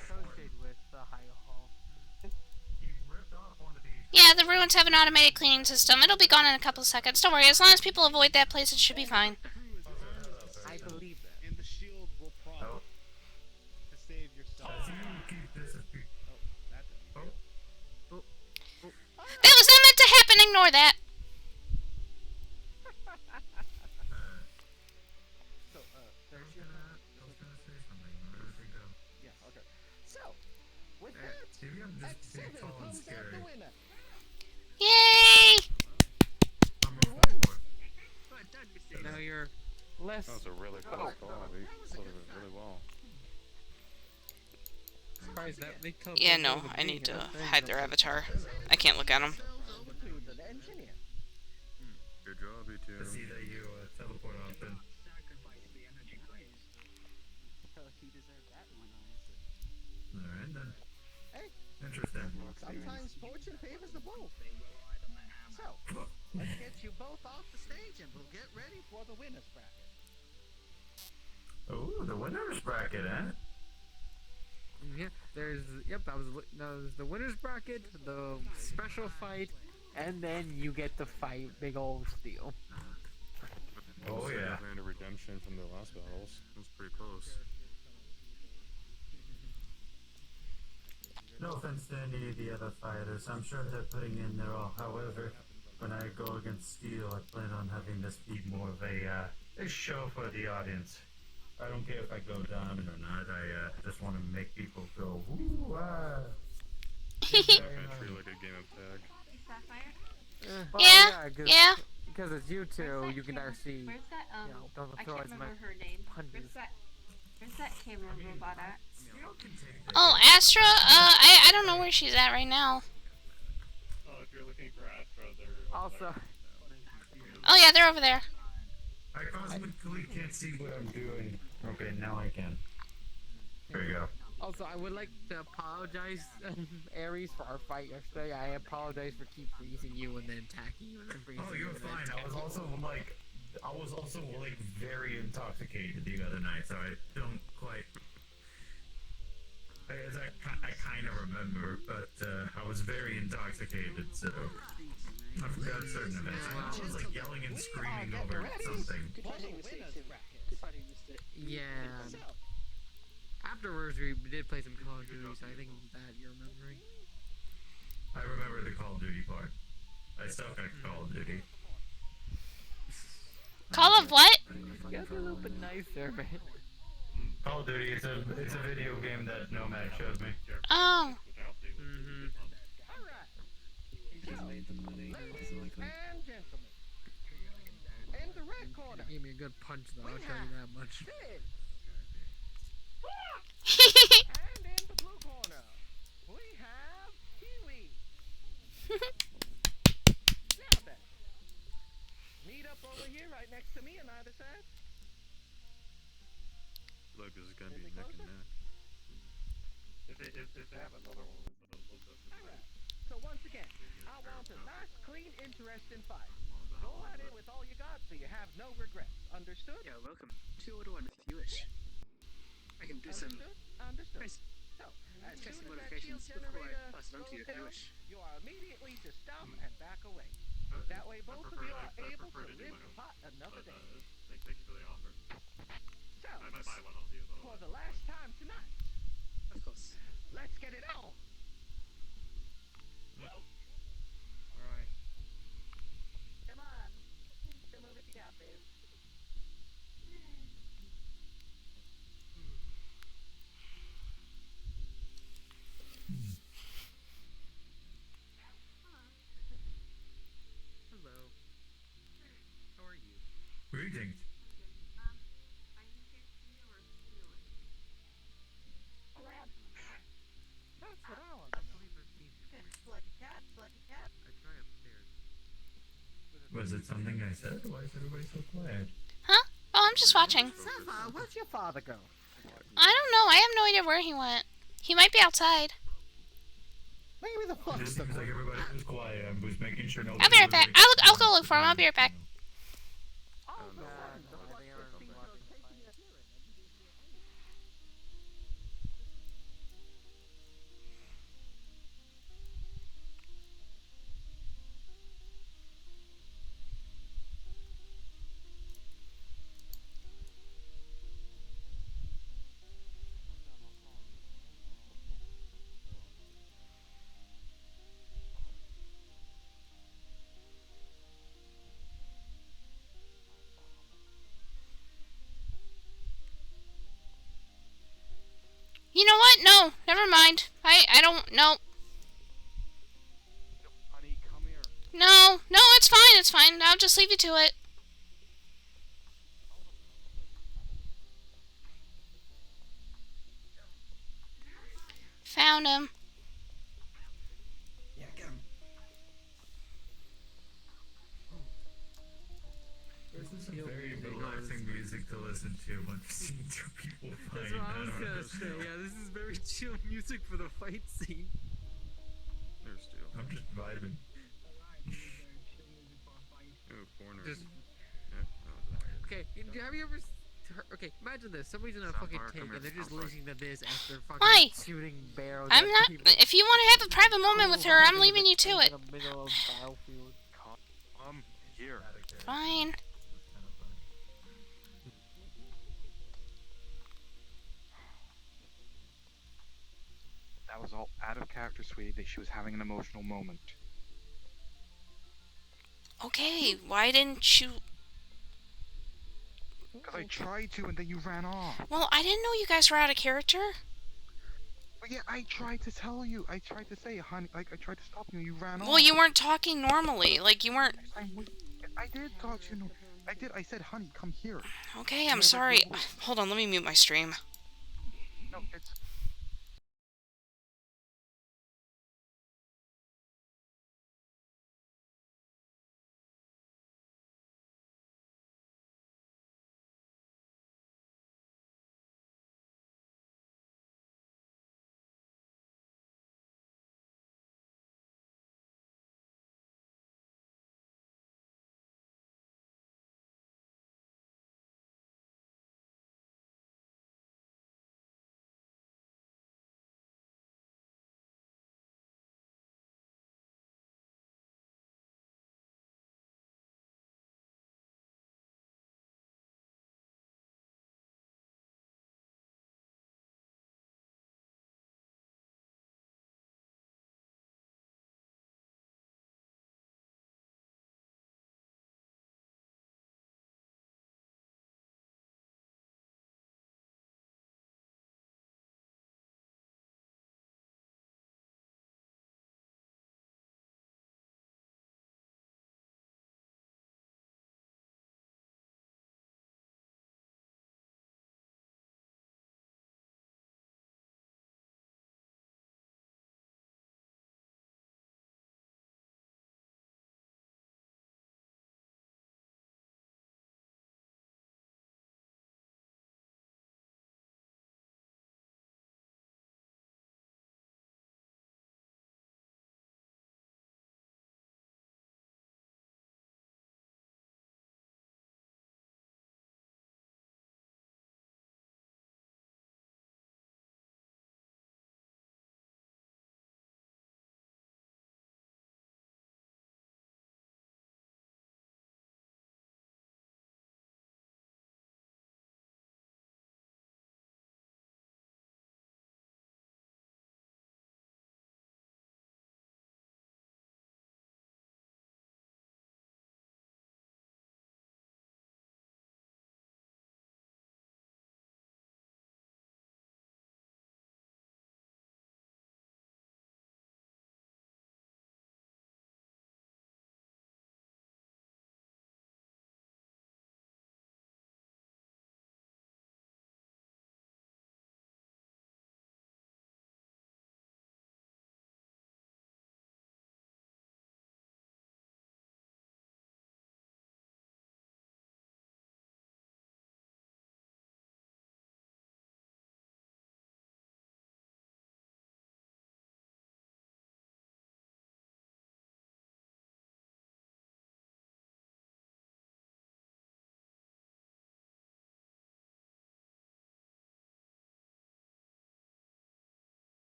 Yeah, the ruins have an automated cleaning system. It'll be gone in a couple seconds. Don't worry, as long as people avoid that place, it should be fine. I believe that. And the shield will prompt to save yourself. That was not meant to happen, ignore that. So, yeah, okay. So, with that, X7 comes out the winner. Yay! Now you're less. That was a really close call. They played it really well. Surprised that they told Yeah, no, I need to hide their avatar. I can't look at them. Good job, you two. To see that you teleport often. Alright then. Hey. Interesting. Sometimes fortune favors the bold. So, let's get you both off the stage and we'll get ready for the winner's bracket. Oh, the winner's bracket, eh? Yeah, there's the winner's bracket, the special fight, and then you get to fight Big Old Steel. Oh yeah. Land of redemption from the last battles. It was pretty close. No offense to any of the other fighters, I'm sure they're putting in their all. However, when I go against Steel, I plan on having this be more of a show for the audience. I don't care if I go down or not, I just want to make people go, woo, ah. Definitely treat like a game of tag. Well, Yeah. Because it's you two, you can actually, Where's that, you know, don't I throw can't as remember much her name. punches. Where's that camera robot at? Oh, Astra? I don't know where she's at right now. Oh, if you're looking for Astra, they're also. Oh yeah, they're over there. I cosmically can't see what I'm doing. Okay, now I can. There you go. Also, I would like to apologize, Ares, for our fight yesterday. I apologize for keep freezing you and then attacking you and then freezing you. Oh, you're fine. I was also very intoxicated the other night, so I don't quite. I kind of remember, but I was very intoxicated, so I forgot certain events. I was like yelling and screaming over something. Yeah. Afterwards, we did play some Call of Duty, so I think that you're remembering. I remember the Call of Duty part. I still got Call of Duty. Call of what? You guys are a little bit nicer, man. Call of Duty, it's a video game that Nomad showed me. Oh. Mm-hmm. Alright. Ladies and gentlemen. In the red corner. You gave me a good punch, though, I'll tell you that much. And in the blue corner, we have Kiwi. Now then, meet up over here right next to me on either side. Look, this is gonna be neck and neck. If they have another one, Alright, so once again, I want a nice, clean, interesting fight. Go at it with all you got so you have no regrets. Understood? Yeah, welcome. 2-1 if you wish. I can do some Understood. So, as soon Testing as that shield modifications before I generator pass it on to goes you if you down, wish. you are immediately to stop and back away. That way both of you are able to live to fight another day. Thank you for the offer. So, I might buy one off you. for the last time tonight, Of course. let's get it on! Alright. Come on. Show me what you got, babe. Hello. How are you? Greetings. That's what I want. I believe I've seen you. Sluggy cat, sluggy cat. I try upstairs. Was it something I said? Why is everybody so quiet? Huh? Oh, I'm just watching. Sapphire, where'd your father go? I don't know. I have no idea where he went. He might be outside. Maybe the fuck's Just seems like everybody was quiet. I was making sure nobody I'll be right was, back. like, I'll go look for him. I'll be right back. You know what? No, never mind. I don't know. Honey, come here. No, it's fine. It's fine. I'll just leave you to it. Found him. Yeah, get him. This is some very relaxing music to listen to when seeing two people fight. That's what I was don't gonna understand. say. Yeah, this is very chill music for the fight scene. There's steel. I'm just vibing. Oh, corner. Just- Yeah, that was alright. Okay, have you ever... Okay, imagine this. Somebody's in a fucking Sapphire, tank come and they're here. just I'm sorry. listening to this after fucking Why? shooting barrels I'm at not. people. If you want to have a private moment with her, I'm leaving you to it. In the middle of battlefield. Come here. Fine. That was all out of character, sweetie. That she was having an emotional moment. Okay, why didn't you? Because I tried to, and then you ran off. Well, I didn't know you guys were out of character. But yeah, I tried to tell you. I tried to say, honey, like I tried to stop you, and you ran off. Well, you weren't talking normally. Like, you weren't. I did talk to you. No, I did. I said, honey, come here. Okay, I'm sorry. Hold on, let me mute my stream. No, it's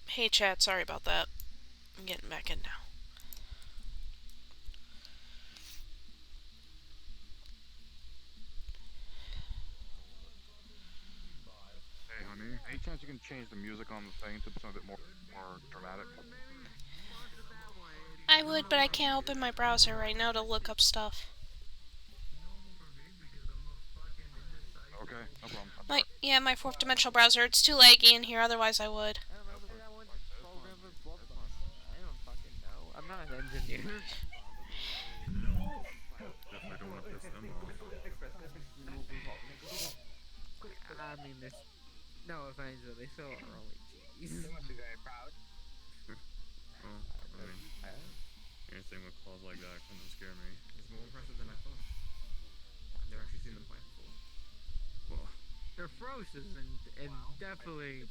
Hey chat, sorry about that. I'm getting back in now. Hey, honey, any chance you can change the music on the thing to something a bit more dramatic? I would, but I can't open my browser right now to look up stuff. Okay, no problem. My fourth dimensional browser. It's too laggy in here. Otherwise, I would. I don't know, maybe I want to program a blockbuster. I don't fucking know. I'm not an engineer. Definitely don't want to piss them off. I mean, there's no offense, but they still are only G's. Well, I mean, anything with claws like that couldn't scare me. It's more impressive than I thought. I've never actually seen them fight before. Well, they're ferocious and definitely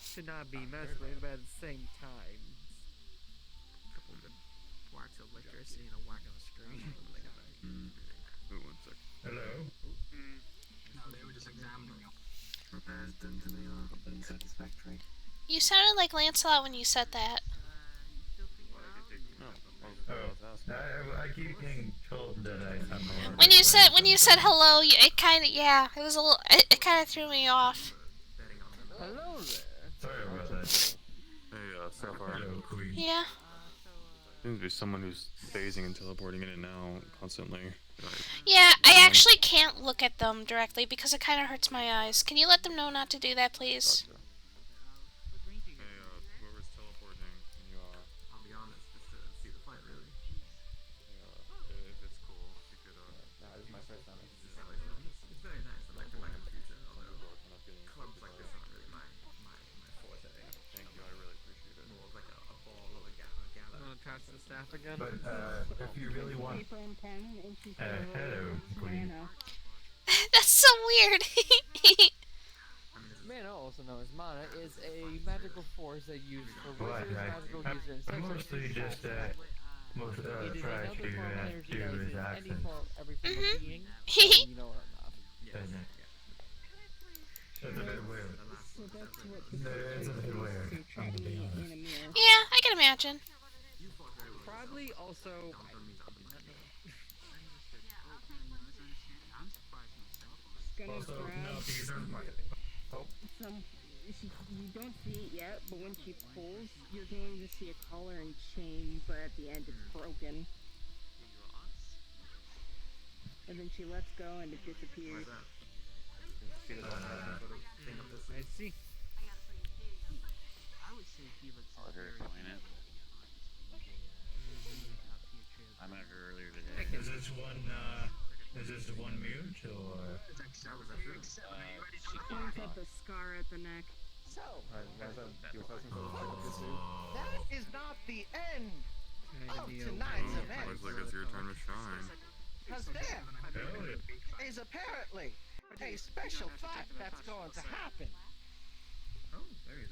should not be messed with, but at the same time, A couple of good whacks of electricity and a whack on the screen. They got back. wait 1 sec. Hello? No, they were just examining you. Unsatisfactory. You sounded like Lancelot when you said that. I keep getting told that I sound more. When you said hello, it kind of it was a little. It kind of threw me off. hello there. Sorry about that. Hey, Sapphire. Hello, Queen. Yeah. Seems to be someone who's phasing and teleporting in and out constantly. Yeah, I actually can't look at them directly because it kind of hurts my eyes. Can you let them know not to do that, please? Gotcha. Hey, whoever's teleporting, can you, I'll be honest, just to see the fight, really. if it's cool, you could, Nah, this is my first time. It's very nice. I'd like to learn in the future, although clubs like this aren't really my forte. Thank you, I really appreciate it. More of like a ball or a gala. I'm gonna pass the staff again. But if you really want. Paper and pen, and she said, Hello, Queen. That's so weird. Mana, also known as mana, is a magical force that used for What? wizards, magical users, I'm mostly just it is try another to form of energy do that his is any accent. form, every form of being, so you know what enough. Doesn't it? That's a bit weird. So that's what It's a bit weird. I'm gonna be honest. in a mirror. Yeah, I can imagine. Probably also. Gonna Also, grab no, these are my. Oh. some. You don't see it yet, but when she pulls, you're going to see a collar and chain, but at the end it's broken. And then she lets go and it disappears. I see. I would say he looks I'll let her explain it. I met her earlier today. Is this one mute or? She Points at the scar at the neck. So, That is not the end of Kinda tonight's Well, event. looks like it's your time to shine. Because there is apparently a special fight that's going to happen. Oh, there he is.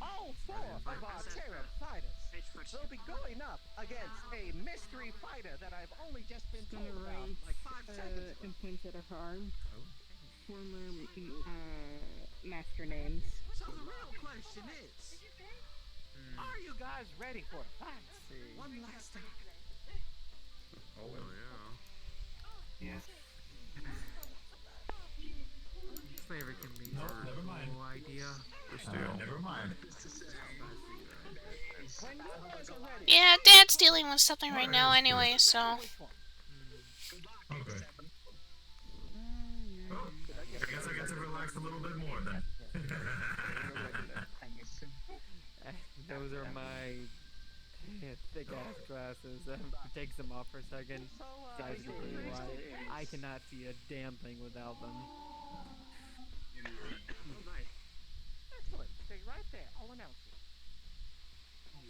All four of our Cherub Fighters will be going up against a mystery fighter that I've only just been told Gonna about write like 5 seconds ago. and points at her arm. Former master names. So the real question is, are you guys ready for a fight? One last time. Oh, yeah. Yes. Flavor can be No, never mind. no idea. Never mind. When you guys are ready. Yeah, Dad's dealing with something right now anyway, so. Okay. Well, I guess I get to relax a little bit more then. Those are my thick ass glasses. Take them off for a second. Guys, I cannot see a damn thing without them. Excellent. Stay right there. I'll announce it.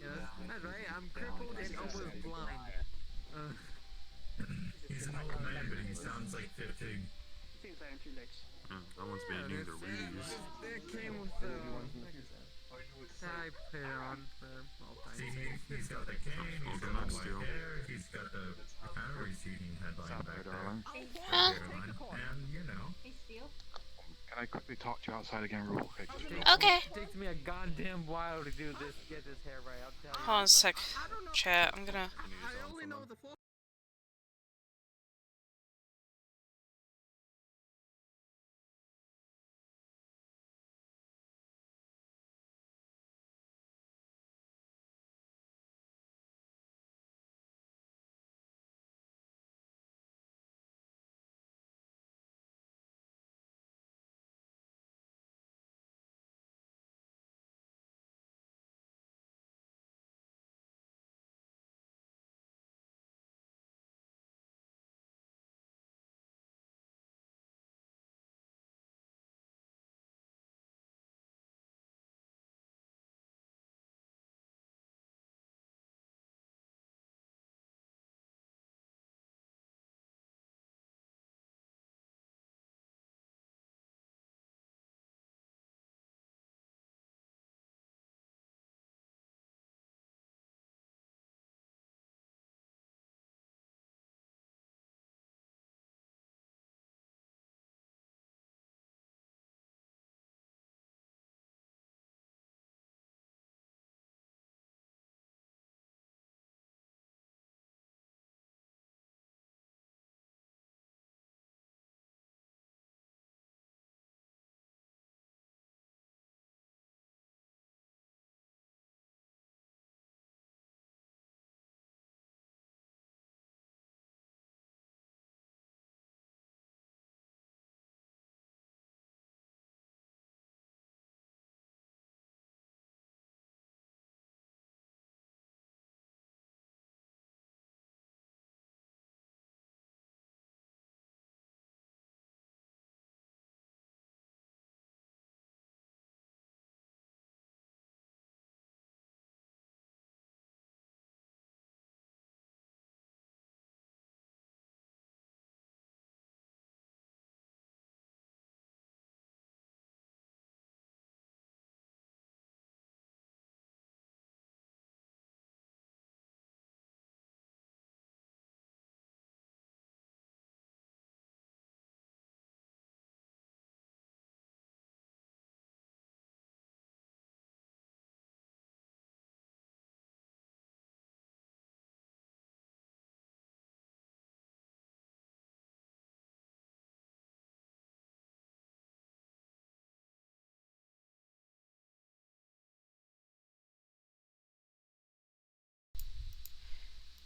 Yeah, that's right. I'm crippled and almost blind. He's an old man, but he sounds like 15. Seems like too late. That one's being named the Reedies. That came with the. I put it on for all time. See, he's got the cane, he's got the white hair, he's got the kind of receding headline back there. Huh? And, you know. Hey, Steel. Can I quickly talk to you outside again real quick? Okay. It takes me a goddamn while to do this, get this hair right. I'll tell you. Hold on a sec. Chat, I'm gonna... I only know the floor.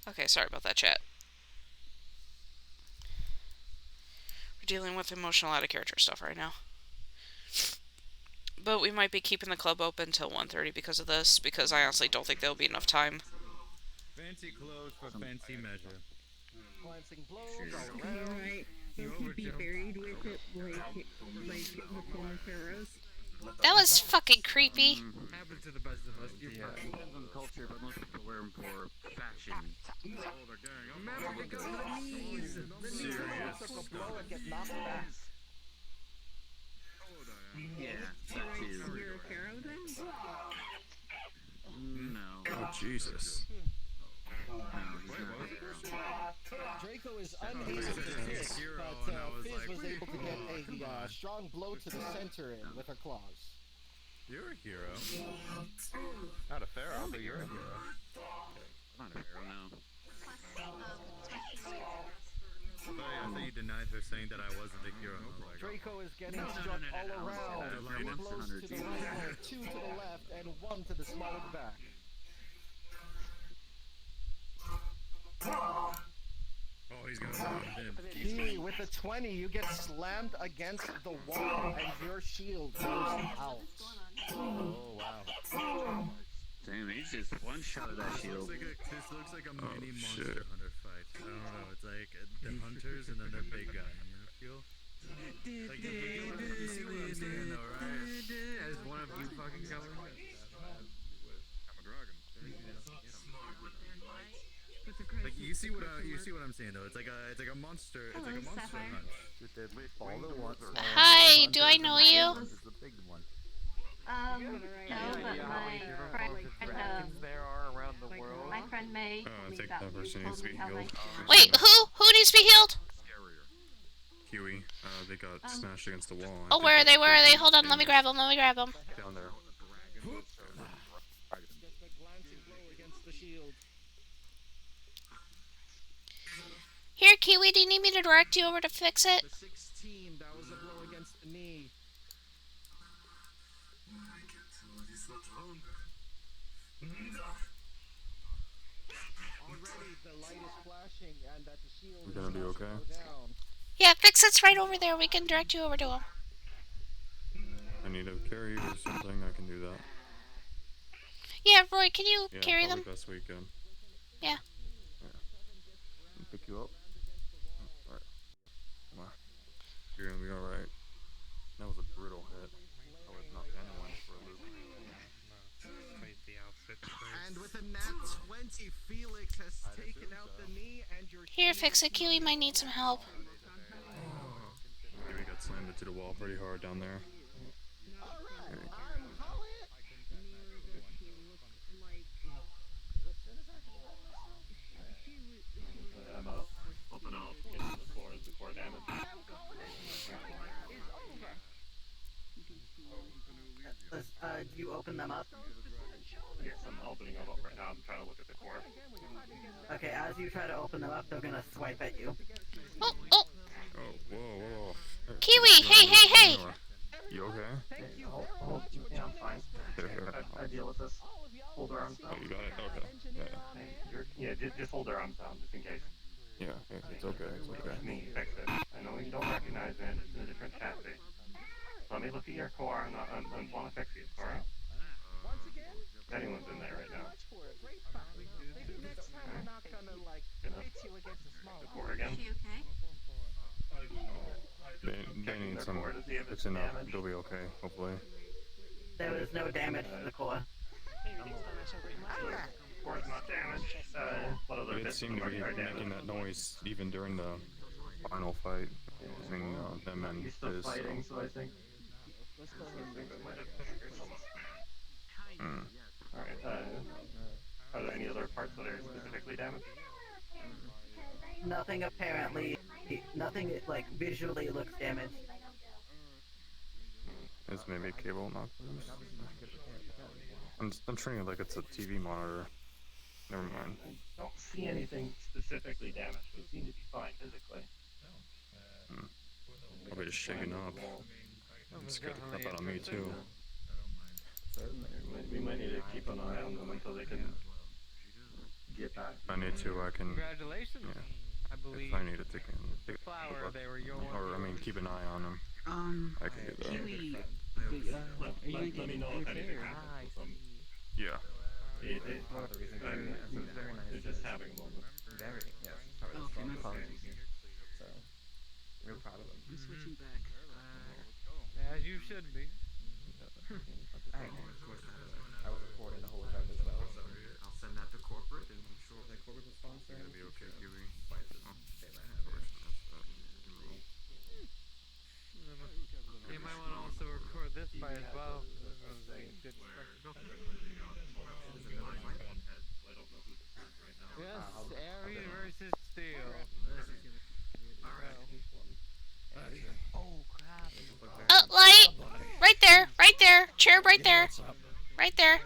Okay, sorry about that, chat. We're dealing with emotional out of character stuff right now. But we might be keeping the club open till 1:30 because of this, because I honestly don't think there'll be enough time. Fancy clothes for fancy measure. Glancing blows all You're around. right. You could be buried with it like the former pharaohs. That was fucking creepy. Happens to the best of us. You're Yeah, fine. depends on the culture, but most people wear them for fashion. Oh, they're going up. Remember to go to the knees. The knees. Serious Took a stuff. blow and get knocked back. Yeah, that too. You're a pharaoh then? No. Oh, Jesus. No, he's not. Draco is unable to hit, but Fizz was able to get a strong blow to the center in with her claws. You're a hero. Not a pharaoh, but you're a hero. Not a hero, no. I thought you denied her saying that I wasn't a hero. Draco is getting struck all around. 2 blows to the right, 2 to the left, and 1 to the small of the back. Oh, he's gonna round him. D, with a 20, you get slammed against the wall, and your shield goes out. Oh, wow. Damn, he's just one-shot that shield. This looks like a mini Monster Hunter fight. I don't know, it's like the hunters and then the big guy, you know, feel? Like, you see what I'm saying though, right? As one of you fucking coming. I'm a dragon. Like you see what I'm saying though. It's like a monster. It's like a monster hunt. The deadly follow once. Hi, do I know you? Is the big one. No, but my friend, there are around the world. my friend May I told me think about that person needs to be how healed. Wait, who? Who needs to be healed? Oh, Kiwi. They got smashed against the wall. Oh, where are they? Where are they? Hold on, let me grab them. Let me grab them. Down there. Just a glancing blow against the shield. Here, Kiwi, do you need me to direct you over to fix it? The 16, that was a blow against the knee. Already the light is flashing and that the shield We're gonna be okay. Yeah, fix it's right over there. We can direct you over to him. I need to carry you or something. I can do that. Yeah, Roy, can you Yeah, carry probably them? best weekend. Yeah. Pick you up. Alright. Come on. You're gonna be alright. That was a brutal hit. I would knock anyone for a loop. And with a nat 20, Felix has taken out the knee and your Here, fix it. Kiwi might need some help. We got slammed into the wall pretty hard down there. Open up, get to the floor, the core damage. Do you open them up? Yes, I'm opening them up right now. I'm trying to look at the core. Okay, as you try to open them up, they're gonna swipe at you. Oh, oh! Oh, whoa. Kiwi, hey! You okay? Yeah, I'm fine. I deal with this. Hold their arms down. Oh, you got it? Okay. Yeah, just hold their arms down, just in case. Yeah, it's okay, it's okay. Me, fix it. I know you don't recognize it, it's in a different chassis. Let me look at your core and I want to fix you, alright? If anyone's in there right now. Maybe next time we're not gonna like hit you against a small the core again. Is she okay? They need some fixing up. They'll be okay, hopefully. There was no damage to the core. Core's not damaged. What other It bits seemed to be are damaged? making that noise even during the final fight between them and He's still his. fighting, so I think. Alright, are there any other parts that are specifically damaged? Nothing apparently, nothing like visually looks damaged. It's maybe a cable knock loose. I'm treating it like it's a TV monitor. Never mind. I don't see anything specifically damaged. They seem to be fine physically. Probably just shaking up. I'm scared the crap out of me too. We might need to keep an eye on them until they can get back. If I need to, I can. Congratulations. Yeah. I believe. If I need to take a Flower, look. they were your Or I mean, keep an eye on them. I can do that. Kiwi, Let me know if anything happens with them. Yeah. They're just having a moment. Very, yes. Okay, my apologies. So, real proud of them. I'm switching back. As you should be. I was recording the whole event as well, so I'll send that to corporate, and I'm sure that corporate will sponsor it. It'll be okay, Kiwi. You might want to also record this fight as well. Good spectacle. Yes, Ares versus Steel. Oh crap. Oh, light! Right there! Cherub right there! Right there!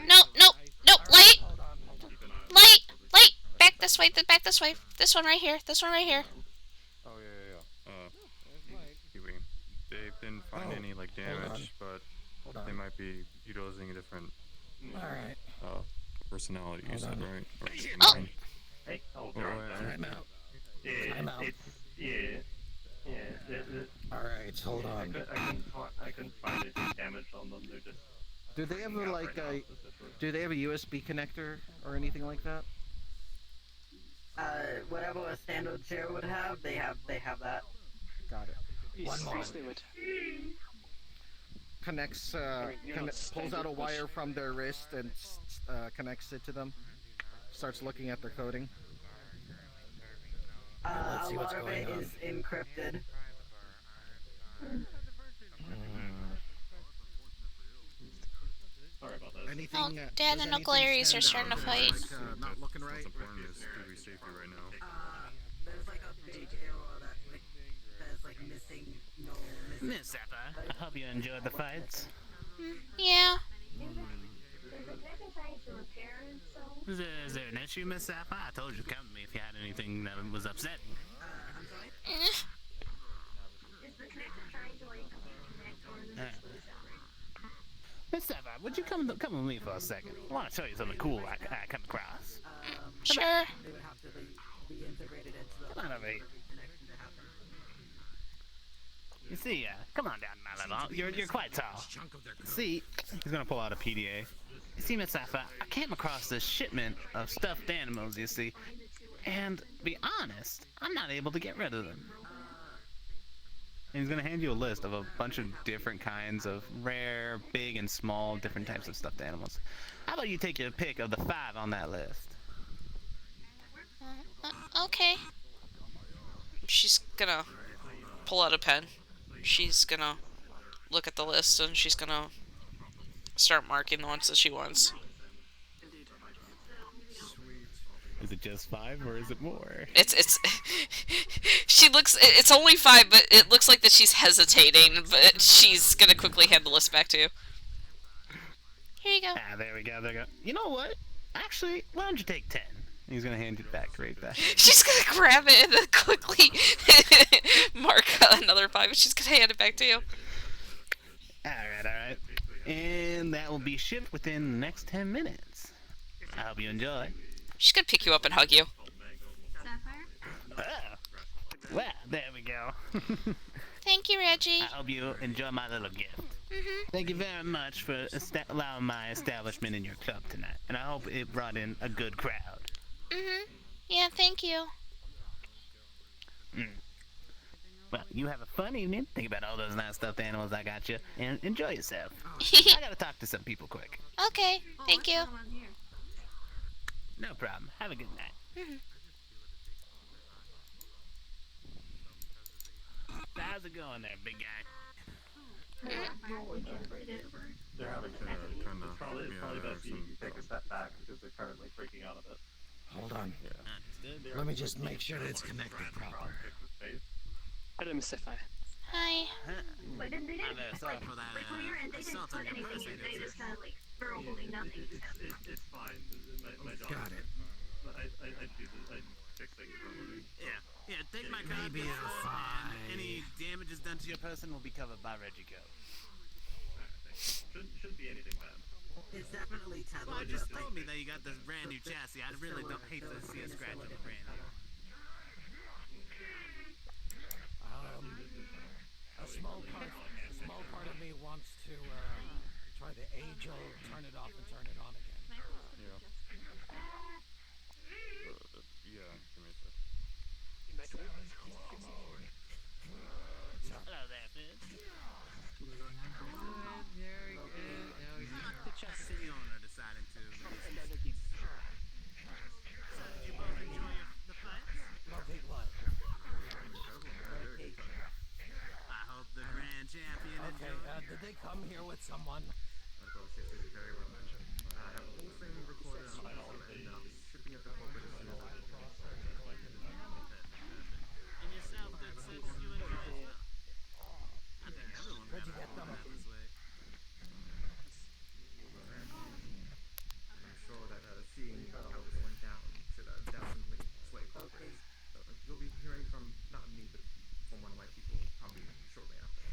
No! Light! Light! Back this way! This one right here! Oh yeah. Kiwi. They didn't find any like damage, but they might be utilizing a different personality. You said, right? Or mind. Hey, hold Oh, on. I'm out. Alright, hold on. I couldn't find anything damaged on them. They're just. Do they have do they have a USB connector or anything like that? Whatever a standard chair would have, they have that. Got it. One more. Connects, pulls out a wire from their wrist and connects it to them. Starts looking at their coding. A lot of it is encrypted. Sorry about that. Anything, Dad and Uncle Aries are starting to fight. Not looking right. What's important is Kiwi's safety right now. There's like a big arrow that Miss Sapphire, I hope you enjoyed the fights. Yeah. Is there an issue, Miss Sapphire? I told you to come to me if you had anything that was upsetting. Miss Sapphire, would you come with me for a second? I want to show you something cool I come across. Sure. Come on over here. You see, come on down to my level. You're quite tall. See, he's gonna pull out a PDA. You see, Miss Sapphire, I came across this shipment of stuffed animals, you see, and to be honest, I'm not able to get rid of them. And he's gonna hand you a list of a bunch of different kinds of rare, big, and small, different types of stuffed animals. How about you take your pick of the 5 on that list? Okay. She's gonna pull out a pen. She's gonna look at the list and she's gonna start marking the ones that she wants. Is it just 5 or is it more? It's she looks, it's only 5, but it looks like that she's hesitating, but she's gonna quickly hand the list back to you. Here you go. Ah, there we go, there we go. You know what? Actually, why don't you take 10? He's gonna hand it back right back. She's gonna grab it and then quickly mark another 5, and she's gonna hand it back to you. Alright. And that will be shipped within the next 10 minutes. I hope you enjoy. She's gonna pick you up and hug you. Oh. Well, there we go. Thank you, Reggie. I hope you enjoy my little gift. Mm-hmm. Thank you very much for allowing my establishment in your club tonight. And I hope it brought in a good crowd. Mm-hmm. Yeah, thank you. Well, you have a fun evening. Think about all those nice stuffed animals I got you. And enjoy yourself. I gotta talk to some people quick. Okay, thank you. No problem. Have a good night. Mm-hmm. How's it going there, big guy? They're having it's probably best you take a step back because they're currently freaking out a bit. Hold on. Let me just make sure that it's connected proper. Hello, Miss Sapphire. Hi. I'm sorry for that assault on your person. It's fine. My job. Got it. I do this. I fix things for a living. Yeah, take my card. Maybe a 5. Any damages done to your person will be covered by Reggie Co. Shouldn't be anything bad. It's definitely Well, you just told me that you got this brand new chassis. I really don't hate to see a scratch on the brand new. A small part of me wants to try the age-old turn it off and turn it on again. Yeah, give me a sec. Hello there, Fizz. Very good. The chassis owner decided to release the keys. So, did you both enjoy the fights? Locate what? I hope the grand champion Okay, did they come here with someone? Very well mentioned. I have a whole thing recorded on my phone and shipping it to corporate as soon as I can. And yourself, that says you enjoy it. I think everyone Where'd you got get them? this way. I'm sure that seeing how this went down should definitely sway corporate. You'll be hearing from, not me, but from one of my people probably shortly after.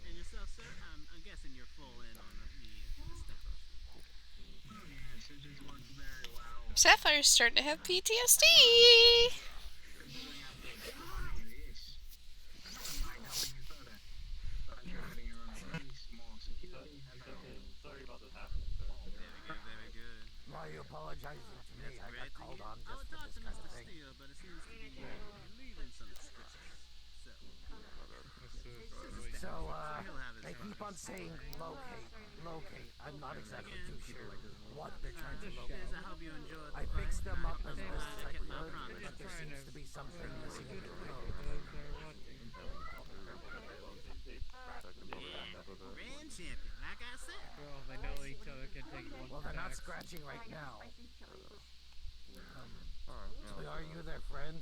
And yourself, sir, I'm guessing you're full in on the step up. Yes, it just works very well. Sapphire's starting to have PTSD. Sorry about this happening, sir. Very good. Why are you apologizing to me? I got called on I just would for talk this to kind Mr. of thing. Steele, but it seems to be leaving some scratches. So, they keep on saying locate. I'm not exactly too sure what they're trying to locate. I hope you enjoyed I fixed them up as best as I could, but there seems to be something missing in the code. Grand champion, like I said. Well, they know each other can take one. Well, they're not scratching right now. So are you their friend?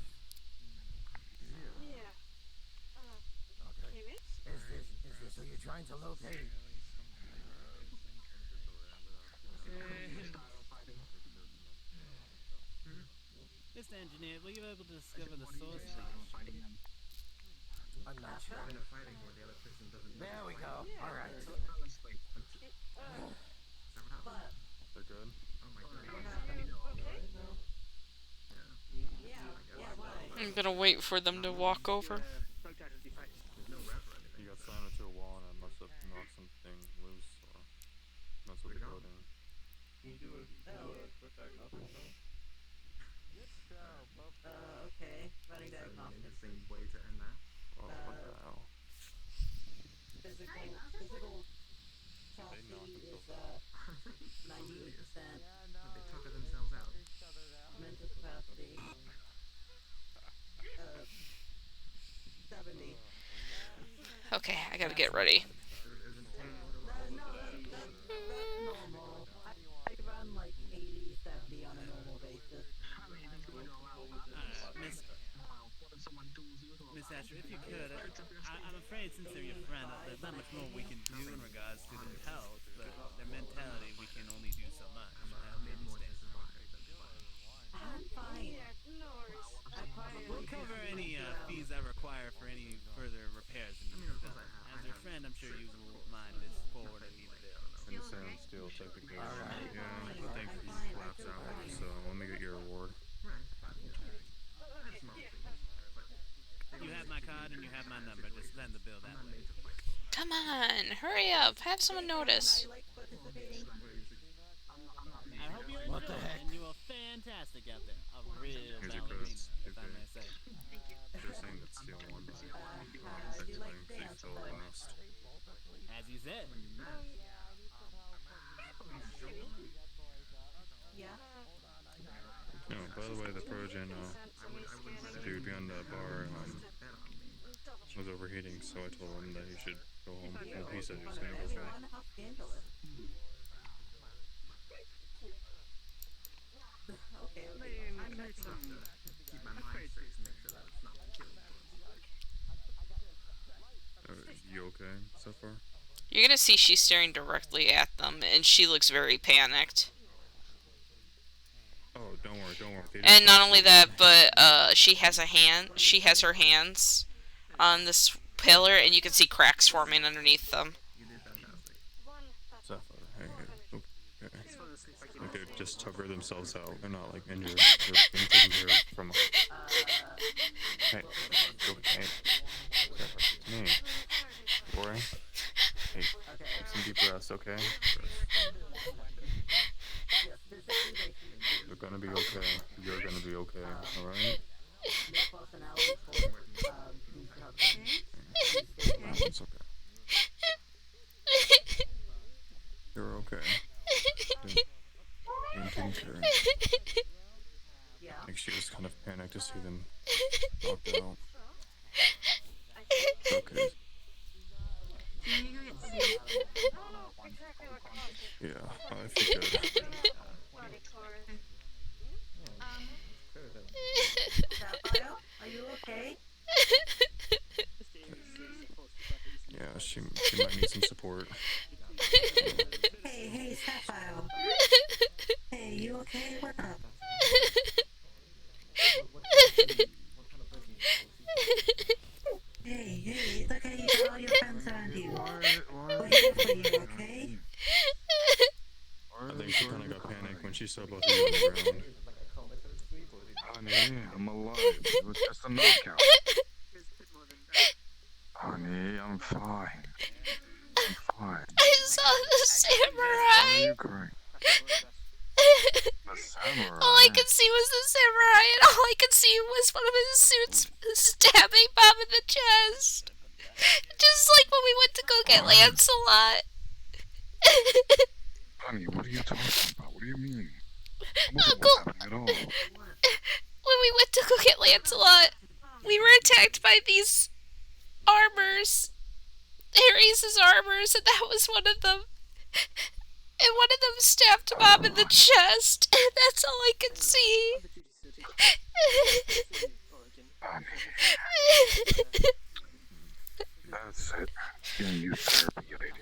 Yeah. So you're trying to locate? Mr. Engineer, were you able to discover the source of the issue? I'm not sure. In a fighting where the electrician doesn't. There we go. All right. They're good. Oh my god. I'm gonna wait for them to walk over. You got slammed into a wall and I must have knocked something loose or messed with the coding. Can you do a quick diagnostic? Okay. Running diagnostics. The same way to end that. Oh, what the hell? Physical They knocked capacity themselves is 98%. They tucker themselves out. Mental capacity 70. Okay, I gotta get ready. Normal. I run like 80, 70 on a normal basis. Miss Asher, if you could, I'm afraid since they're your friend, there's not much more we can do in regards to their health, but their mentality, we can only do so much. I'm fine. We'll cover any fees I require for any further repairs. As your friend, I'm sure you will mind this forward if needed. Insane steel technically. Yeah, but thanks for you collapse out. So let me get your award. You have my card and you have my number. Just send the bill that way. Come on, hurry up. Have someone notice. I hope you enjoy it, and you are fantastic out there. A real ballerina, if I may say. They're saying that steel won by technically, so you still rust. As you said. No, by the way, the Progen dude behind the bar was overheating, so I told him that he should go home. Well, he said he was going to go home. Keep my mind straight to make sure that it's not killing. You okay so far? You're gonna see she's staring directly at them, and she looks very panicked. Oh, don't worry. And not only that, but she has her hands on this pillar, and you can see cracks forming underneath them. Sapphire, hey, okay. Like they just tucker themselves out. They're not like injured. They're being taken care of from. Hey, okay. Sapphire, me. Boy. Hey, take some deep breaths, okay? You're gonna be okay. You're gonna be okay, alright? It's okay. You're okay. Being taken care of. I think she was kind of panicked to see them knocked out. It's okay. Yeah, if you could. Sapphire, are you okay? Yeah, she might need some support. Hey, Sapphire. Hey, you okay? What up? Hey, look at you, got all your friends around you. We're here for you, okay? I think she kind of got panicked when she saw both of you on the ground. Honey, I'm alive. It was just a knockout. Honey, I'm fine. I'm fine. I saw the samurai. You're great. The samurai? All I could see was the samurai, and all I could see was one of his suits stabbing Bob in the chest. Just like when we went to go get Lancelot. Honey, what are you talking about? What do you mean? Uncle, At all. when we went to go get Lancelot, we were attacked by these armors. Ares' armors, and that was one of them. And one of them stabbed Bob in the chest. And that's all I could see. That's it. gonna use therapy, lady.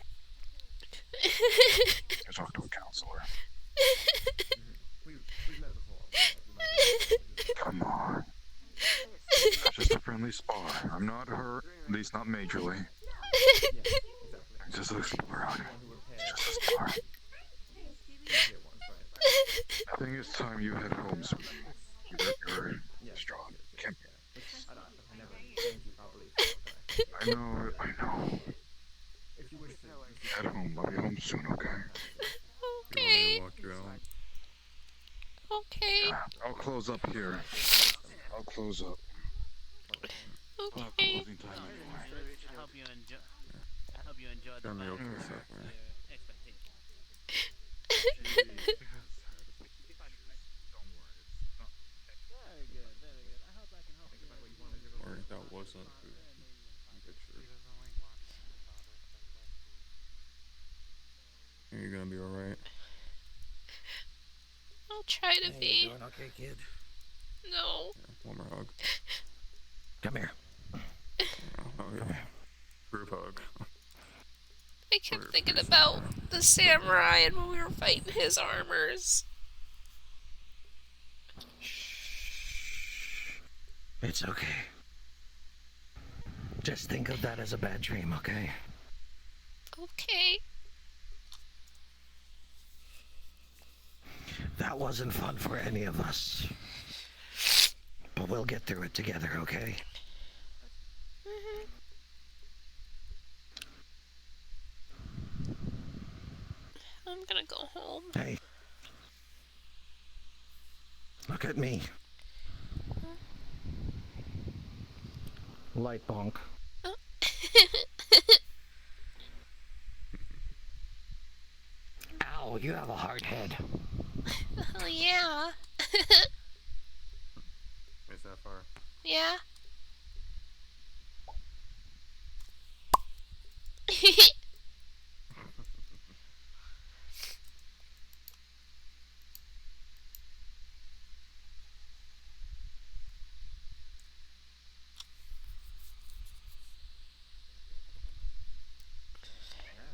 I talked to a counselor. We've met before. Come on. It's just a friendly spar. I'm not hurt, at least not majorly. Yeah, exactly. Just a spar, honey. Just a spar. I think it's time you head home, sweetie. You're strong. Can't I never thanked you properly. I know. If you wish to Head home. I'll be home soon, okay? Okay. You want me to walk you out? Okay. I'll close up here. I'll close up. Okay. Closing time anyway. I hope you enjoyed the Turn me battle. over for a second. Expectation. Very good, very good. I hope I can help you. Or that wasn't the picture. Are you gonna be alright? I'll try to Hey, be. you doing okay, kid? No. Yeah, one more hug. Come here. Oh yeah. Group hug. I kept thinking about the samurai and when we were fighting his armors. It's okay. Just think of that as a bad dream, okay? Okay. That wasn't fun for any of us. But we'll get through it together, okay? I'm gonna go home. Hey. Look at me. Light bonk. Ow, you have a hard head. Oh yeah. Is that far? Yeah.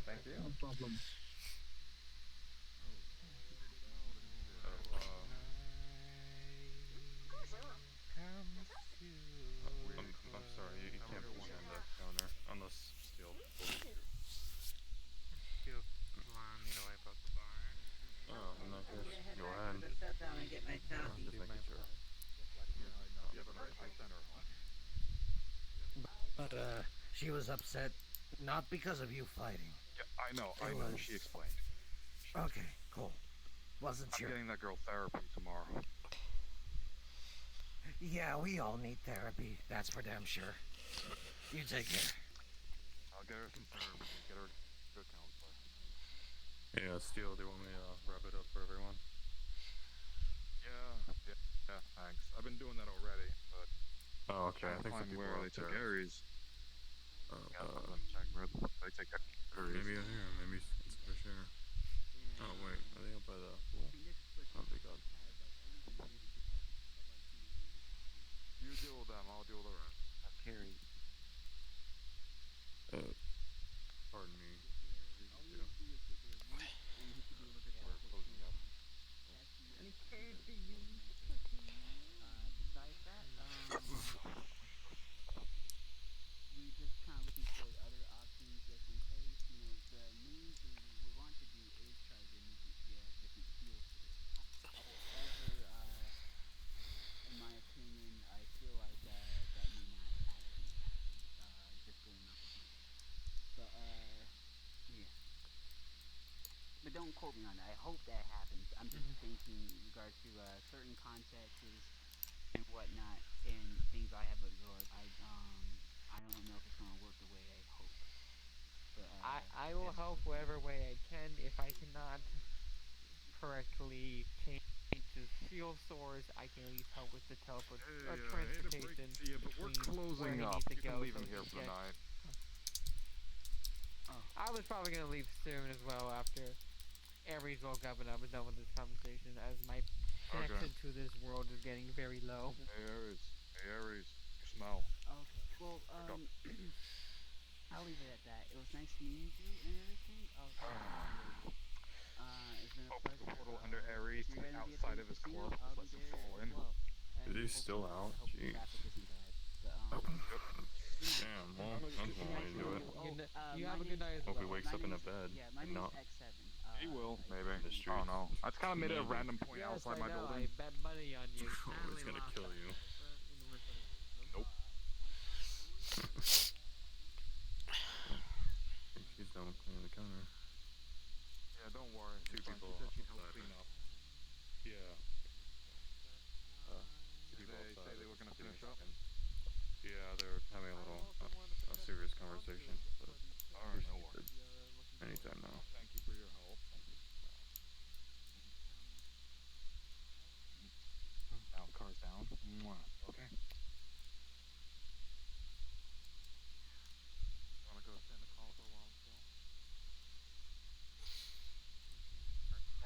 Thank you. No problem. I'm sorry, you can't stand that counter unless Steel pulls you. Steel want me to wipe out the bar? Oh, in that case, go ahead. Sit down and get my coffee. Just making sure. But, she was upset not because of you fighting. Yeah, I know. She explained. Okay, cool. Wasn't I'm sure. getting that girl therapy tomorrow. Yeah, we all need therapy. That's for damn sure. You take care. I'll get her some therapy. Get her a good counselor. Yeah, Steel, do you want me to wrap it up for everyone? Yeah, thanks. I've been doing that already, but... Oh, okay. I think find some people where out they took there. Ares. Check where they take Ares. Maybe in here, maybe it's for sure. Oh, wait, are they up by the pool? Oh, they got... You deal with them, I'll deal with the rest. Carrie. Pardon me. We're closing up. Besides that, we just kind of looking for other options just in case. You know, the main thing we want to do is try to get different fields to this. However, in my opinion, I feel like that may not actually happen. Just going off of my But yeah. But don't quote me on that. I hope that happens. I'm just thinking in regards to certain contexts and whatnot and things I have absorbed. I don't know if it's gonna work the way I hope. But I will help whatever way I can. If I cannot correctly change the fuel source, I can at least help with the teleport transportation. But we're closing where up. he needs to You can go leave him so here he for the can night. I was probably gonna leave soon as well after Ares woke up and I was done with this conversation, as my connection to this world is getting very low. Hey Ares, you smell. Okay. Well, I'll leave it at that. It was nice meeting you and everything. It's been a Open pleasure. the portal under Ares If to you're the gonna be at outside the of his casino, corpse. I'll be Let's there fall as in. well. Is he still out? I hope the Jeez. traffic isn't bad. But, Damn, well, that's one way to do it. You have a good night as well. Hope he wakes up in a bed Yeah, my and name's not X7. He will, maybe. in the I streets. don't know. I just kind of made it a Maybe. random point Yes, outside I my know. building. I bet money on you. Oh, he's gonna kill you. Nope. She's done with cleaning the counter. Yeah, don't worry. Two It's fine. people She said she'd help outside clean her. up. Yeah. Two Did people they outside. say they were gonna Give me a finish up? second. Yeah, they're having a little a serious conversation. But Alright, no worries. anytime now. Thank you for your help. Now the car's down. Mwah. Okay. Wanna go stand in the car for a while as well?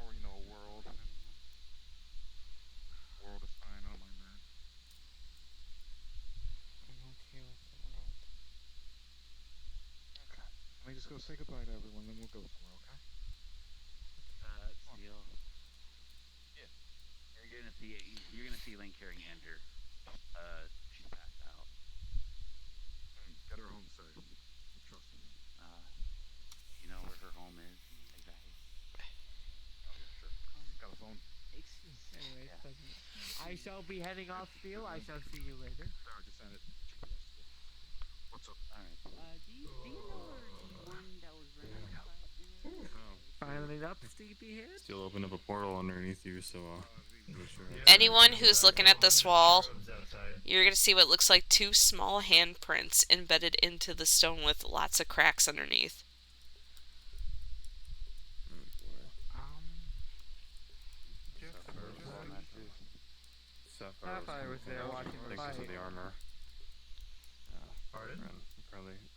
Or, you know, a world. World is fine, I don't mind that. I'm okay with the world. Okay. Let me just go say goodbye to everyone, then we'll go somewhere, okay? Steel. Yeah. You're gonna see Link carrying Ender. She's passed out. Get her home safe. Trust me. You know where her home is exactly. Oh yeah, sure. Got a phone. Anyways, I shall be heading off, Steel. I shall see you later. Sorry, just send it. GPS. What's up? Alright. Do you know where the one that was running outside? Finally up, sleepyhead. Still open up a portal underneath you, so Anyone who's looking at this wall, you're going to see what looks like 2 small handprints embedded into the stone with lots of cracks underneath. Sapphire was there watching the thanks to fight. the armor. Pardon?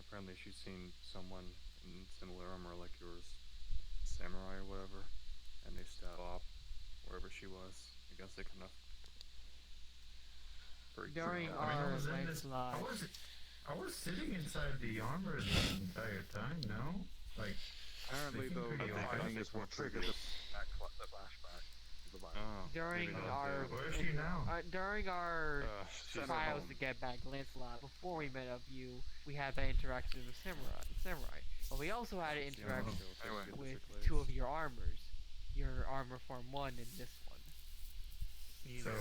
Apparently she's seen someone in similar armor like yours, samurai or whatever, and they stab off wherever she was. I guess they kind of During I our was in life this- slide. I was sitting inside the armor the entire time, no? Like, Apparently, they seem though, pretty the open. fighting is what triggered the flashback. The violence. During our Where is she now? during our She's at trials home. to get back Lancelot, before we met up you, we had that interaction with Samurai. But we also had an interaction with 2 of your armors. Your armor form 1 and this one. You So, know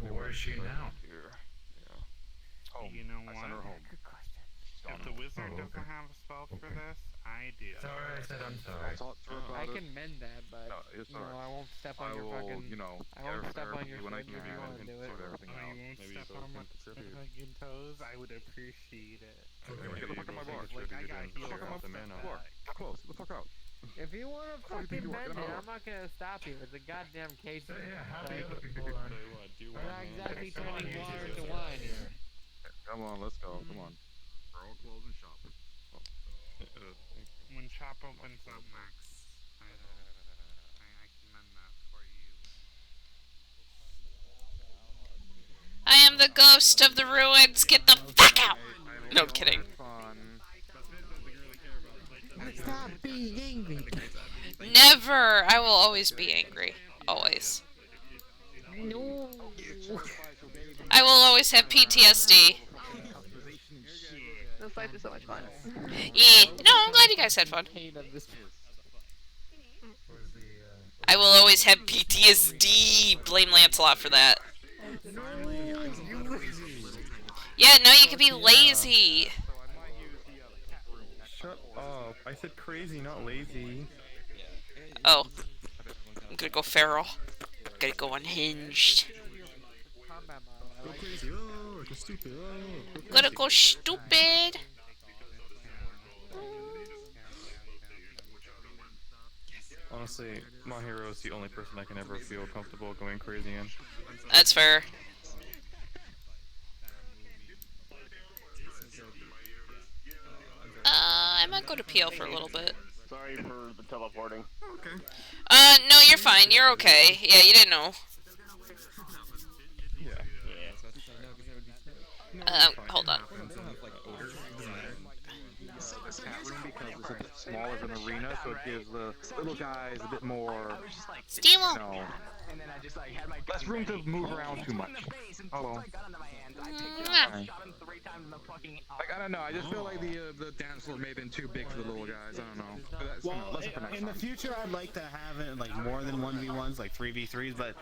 what? where is she now? Home. You know I what? sent her home. Good question. If the wizard Oh, okay. doesn't have a spell for Okay. this, I do. Sorry, I said I'm I sorry. talked to her about I it. can mend that, but No, it's you know, alright. I won't step I on your will, fucking. you know, I won't get step her on your when I shit can if you want to and do sort it. everything Oh, out. you won't Maybe step so on can my contribute. fucking toes? I would appreciate it. Anyway, get the fuck out of my bar. Like, I got Contributed healed and Fuck off out the my mana. bar. Get close. Get the fuck out. If you want to Fuck you think fucking you are? bend Get it, out. I'm not gonna stop you. It's a goddamn cage. So, yeah, happy Like, other people are. we're not exactly turning water into wine here. Come on, let's go. Come on. We're all closing shop. When shop opens up next, I can mend that for you. I am the ghost of the ruins. Get the fuck out! No, I'm kidding. Fun. Stop being angry. Never! I will always be angry. Always. No. I will always have PTSD. Those fights are so much fun. Yeah. No, I'm glad you guys had fun. I will always have PTSD. Blame Lancelot for that. Yeah, no, you can be lazy. Shut up. I said crazy, not lazy. Oh. I'm gonna go feral. Gonna go unhinged. Go crazy. Oh, go stupid. Oh, go Gonna go stupid. Honestly, my hero is the only person I can ever feel comfortable going crazy in. That's fair. I might go to PL for a little bit. Sorry for the teleporting. Okay. No, you're fine. You're okay. Yeah, you didn't know. Yeah. Hold on. chat room because it's a bit smaller of an arena, so it gives the little guys a bit more, Steal you know, less room to move around too much. Hello. Hi. Like, I don't know, I just feel like the dance floor may have been too big for the little guys, I don't know. But that's, Well, that's for next in the time. future, I'd like to have it like more than 1v1s, like 3v3s, but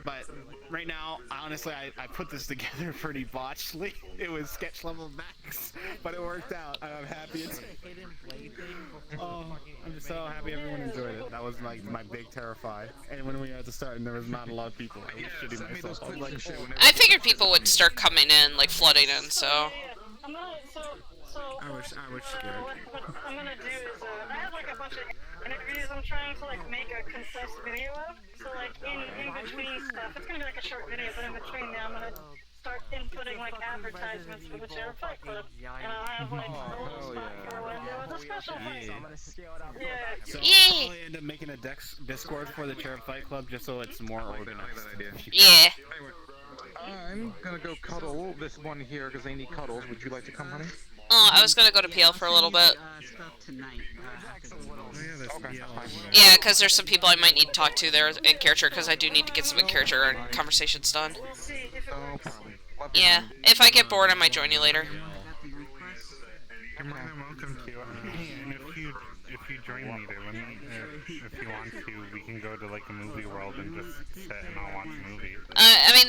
But right now, honestly, I put this together pretty botchedly. It was sketch level max, but it worked out. I'm happy. I'm just so happy everyone enjoyed it. That was like my big terrify. And when we had to start, and there was not a lot of people, I was shitting myself. I figured people would start coming in, like flooding in. So. I'm gonna, I was scared. What I'm gonna do is, I have like a bunch of interviews I'm trying to like make a concise video of. So like in between stuff, it's gonna be like a short video, but in between there I'm gonna start inputting like advertisements for the Cherub Fight Club. And I'll have like a little spot for when there was a special fight. Yeah. So I'll probably end up making a Discord for the Cherub Fight Club just so it's more organized. Yeah. I'm gonna go cuddle this one here because they need cuddles. Would you like to come, honey? I was gonna go to PL for a little bit. Yeah, because there's some people I might need to talk to there in character, because I do need to get some in character and conversations done. Yeah, if I get bored, I might join you later. You're more than welcome to. And if you join me there, if you want to, we can go to like a movie world and just sit and I'll watch movies. I mean,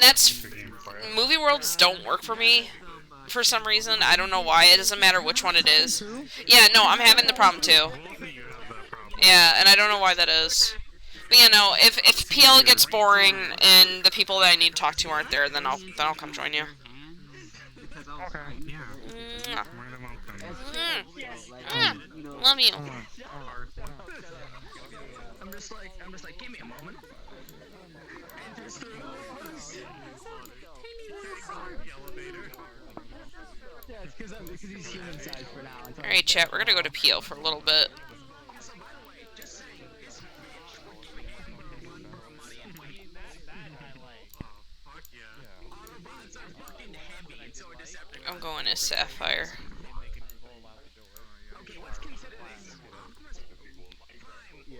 movie worlds don't work for me. For some reason, I don't know why. It doesn't matter which one it is. Yeah, no, I'm having the problem too. Yeah, and I don't know why that is. But you know, if PL gets boring and the people that I need to talk to aren't there, then I'll come join you. Okay. Yeah. Love you. I'm just like, give me a moment. Yeah, it's because he's human sized for now. Alright, chat, we're gonna go to PL for a little bit. I'm going as Sapphire. Yeah,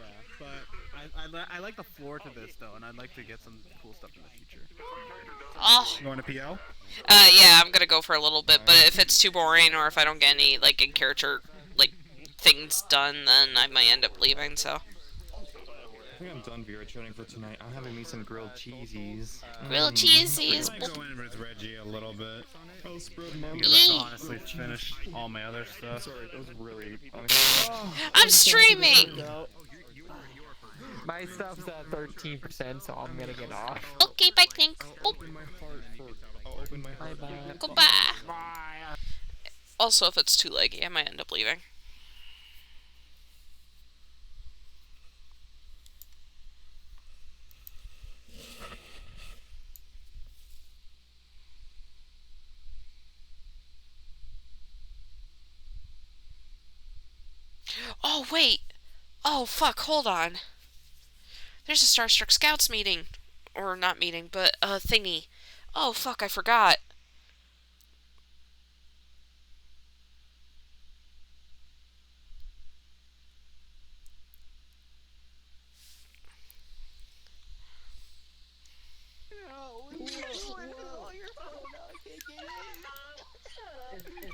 but I like the floor to this though, and I'd like to get some cool stuff in the future. Oh. You going to PL? Yeah, I'm gonna go for a little bit, but if it's too boring or if I don't get any like in character like things done, then I might end up leaving. So. I think I'm done VRChatting for tonight. I'm having me some grilled cheesies. Grilled cheesies. I might go in with Reggie a little bit. I'll spread Honestly, finish all my other stuff. Sorry, that was really. I'm streaming. My stuff's at 13%, so I'm gonna get off. Okay, bye, thanks. Oh. Bye-bye. Goodbye. Bye. Also, if it's too laggy, I might end up leaving. Oh, wait. Oh, fuck, hold on. There's a Starstruck Scouts meeting. Or not meeting, but thingy. Oh, fuck, I forgot. Is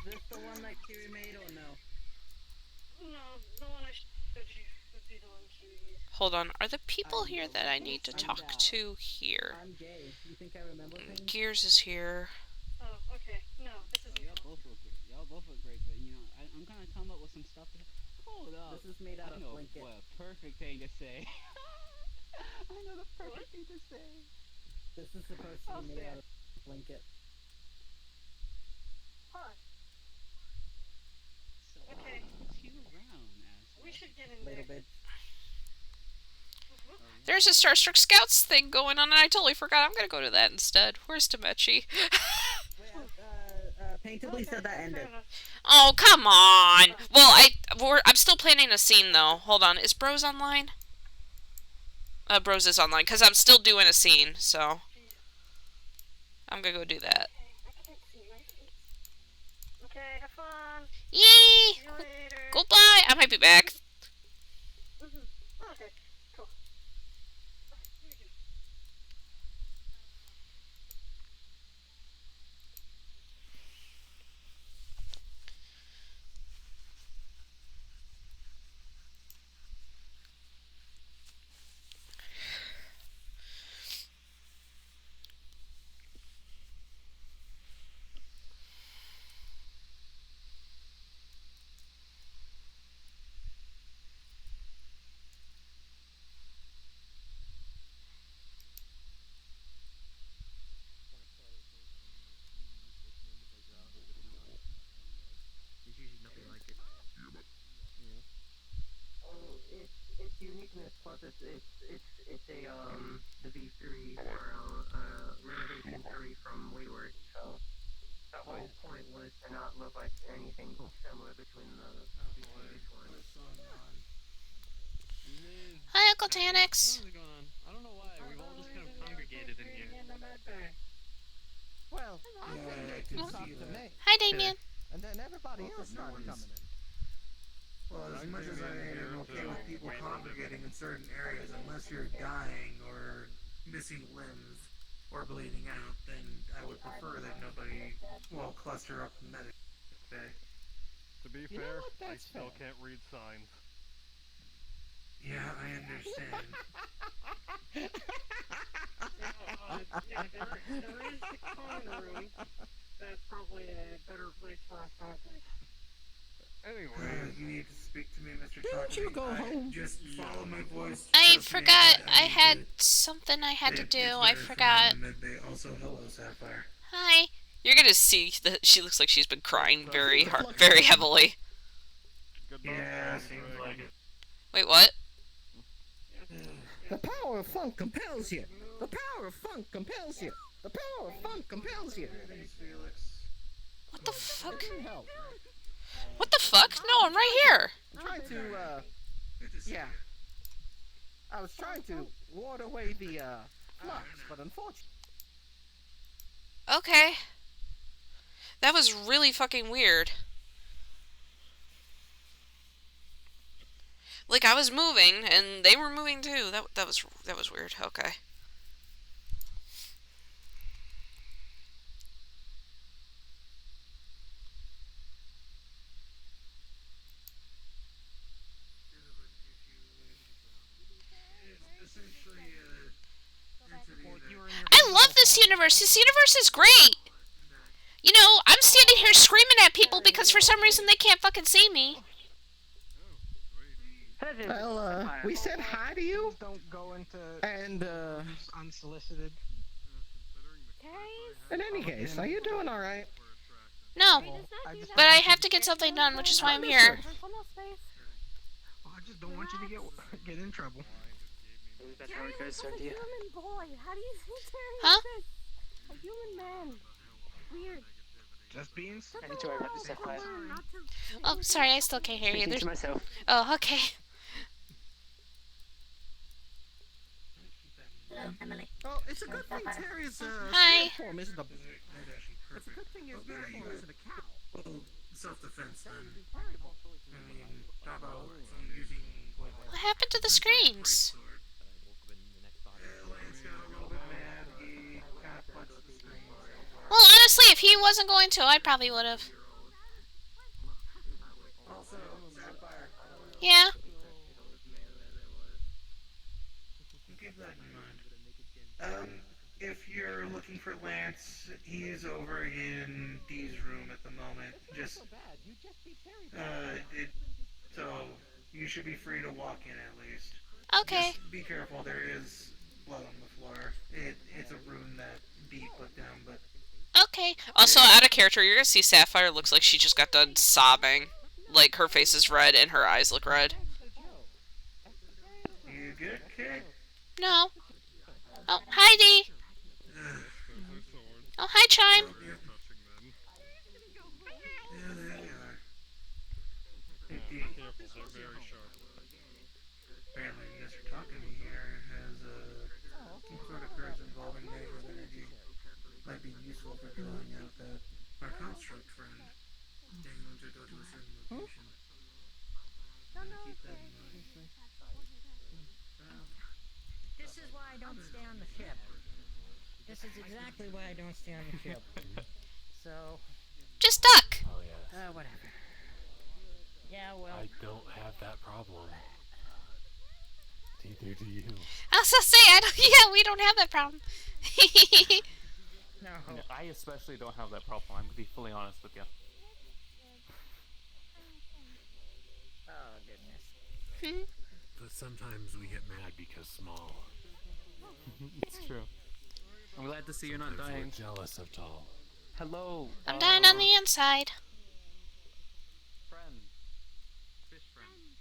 this the one that Kiwi made or no? No, the one I showed you would be the one Kiwi made. Hold on, are the people here that I need to talk to here? I'm gay. You think I remember things? Gears is here. Oh, okay. No, this isn't. Y'all both look great. Y'all both look great, but you know, I'm gonna come up with some stuff to. Hold up. This is made out of blanket. What a perfect thing to say. I know the perfect thing to say. This is supposed to be made out of blanket. Huh. So, Okay. what's you around, asshole? We should get in Little there. bitch. There's a Starstruck Scouts thing going on, and I totally forgot. I'm gonna go to that instead. Where's Tamechi? Paintably said that ended. Oh, come on! Well, I'm still planning a scene, though. Hold on, is Bros online? Bros is online, because I'm still doing a scene, so... I'm gonna go do that. Yee! Goodbye! I might be back. Okay, cool. There's usually nothing like it. It's uniqueness plus it's a the V3 or renovation 3 from Wayward. So the whole point was to not look like anything similar between the previous ones. Hi, Uncle Tanix. What's going on? I don't know why. We've all just kind of congregated in here. Well, Yeah, I you can talked see to that. me. Hi, Damien. And then everybody else started coming in. Well, as much as I am okay with people congregating in certain areas, unless you're dying or missing limbs or bleeding out, then I would prefer that nobody, well, cluster up in medic bay. To be You know fair, what? I That's still fair. can't read signs. Yeah, I understand. There is the corner room. That's probably a better place for us, honestly. Anyway, You need to speak to me, Mr. Didn't you go home? Just follow my voice. I Trust me, forgot. I need had to- something I had to It's do. better I if I'm forgot. in the mid-bay. Also, hello, Sapphire. Hi. You're gonna see that she looks like she's been crying very hard, very heavily. Yeah, seems like it. Wait, what? The power of funk compels you. The power of funk compels you. The power of funk compels you. What the fuck? Help. What the fuck? No, I'm right here. I'm trying to, yeah. I was trying to ward away the, flux, but unfortunately. Okay. That was really fucking weird. Like, I was moving, and they were moving too. That was weird. Okay. I love this universe. This universe is great. You know, I'm standing here screaming at people because for some reason they can't fucking see me. Well, we said hi to you. Don't go into And, unsolicited. in any case, are you doing alright? No. But I have to get something done, which is why I'm here. Well, I just don't want you to get in trouble. That's how it goes, idea. Human boy, how do you think Terry Huh? A human man. Weird. Just being. I need to worry about this stuff. Oh, sorry, I still can't hear you. Speaking to myself. Oh, okay. Oh, it's a good thing Terry's, Hi. uniform isn't a... It's a good thing your uniform isn't a cow. Well, self-defense then. I mean, talk about someone using what? What happened to the screens? Lance got a little bit mad. He kind of punched the screen. Well, honestly, if he wasn't going to, I probably would have. Also, Sapphire. Yeah. Keep that in mind. If you're looking for Lance, he's over in Dee's room at the moment. Just, so you should be free to walk in at least. Okay. Just be careful. There is blood on the floor. It's a rune that Dee put down, but. Okay. Also, out of character, you're gonna see Sapphire looks like she just got done sobbing. Like, her face is red and her eyes look red. You good, kid? No. Oh, hi, Dee. Oh, hi, Chime. Yeah, there you are. Hey, Dee. they're very sharp. Apparently, Mr. Takumi here has some sort of curse involving negative energy. Might be useful for drawing out that our construct friend. Getting them to go to a certain don't stay on the ship. This is exactly why I don't stay on the ship. So... Just duck! Oh, yeah. Whatever. Yeah, well... I don't have that problem. Neither do you. I was gonna say, yeah, we don't have that problem. No. I especially don't have that problem, I'm gonna be fully honest with you. Oh, goodness. But sometimes we get mad because small. It's true. I'm glad to see you're not Sometimes dying. we're jealous of tall. Hello. I'm dying on the inside. Friend. Fish friend.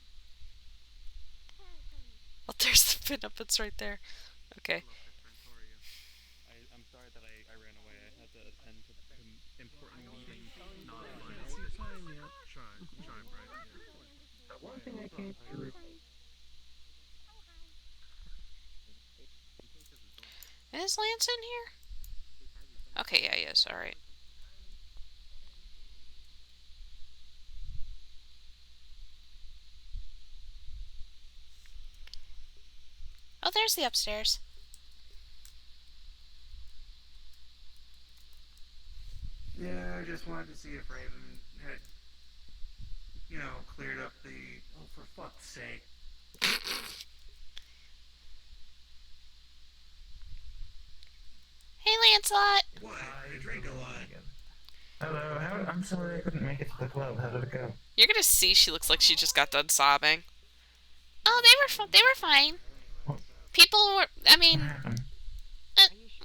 Oh, there's the pinup. It's right there. Okay. I'm sorry that I ran away. I had to attend to an important meeting. Not Try, Bright. One thing I can't do is... Is Lance in here? Okay, yeah, he is. Alright. Oh, there's the upstairs. Yeah, I just wanted to see if Raven had, you know, cleared up the... Oh, for fuck's sake. Hey, Lancelot! What? I drink a lot. Hello, I'm sorry I couldn't make it to the club. How did it go? You're gonna see she looks like she just got done sobbing. Oh, they were fine. People were, I mean...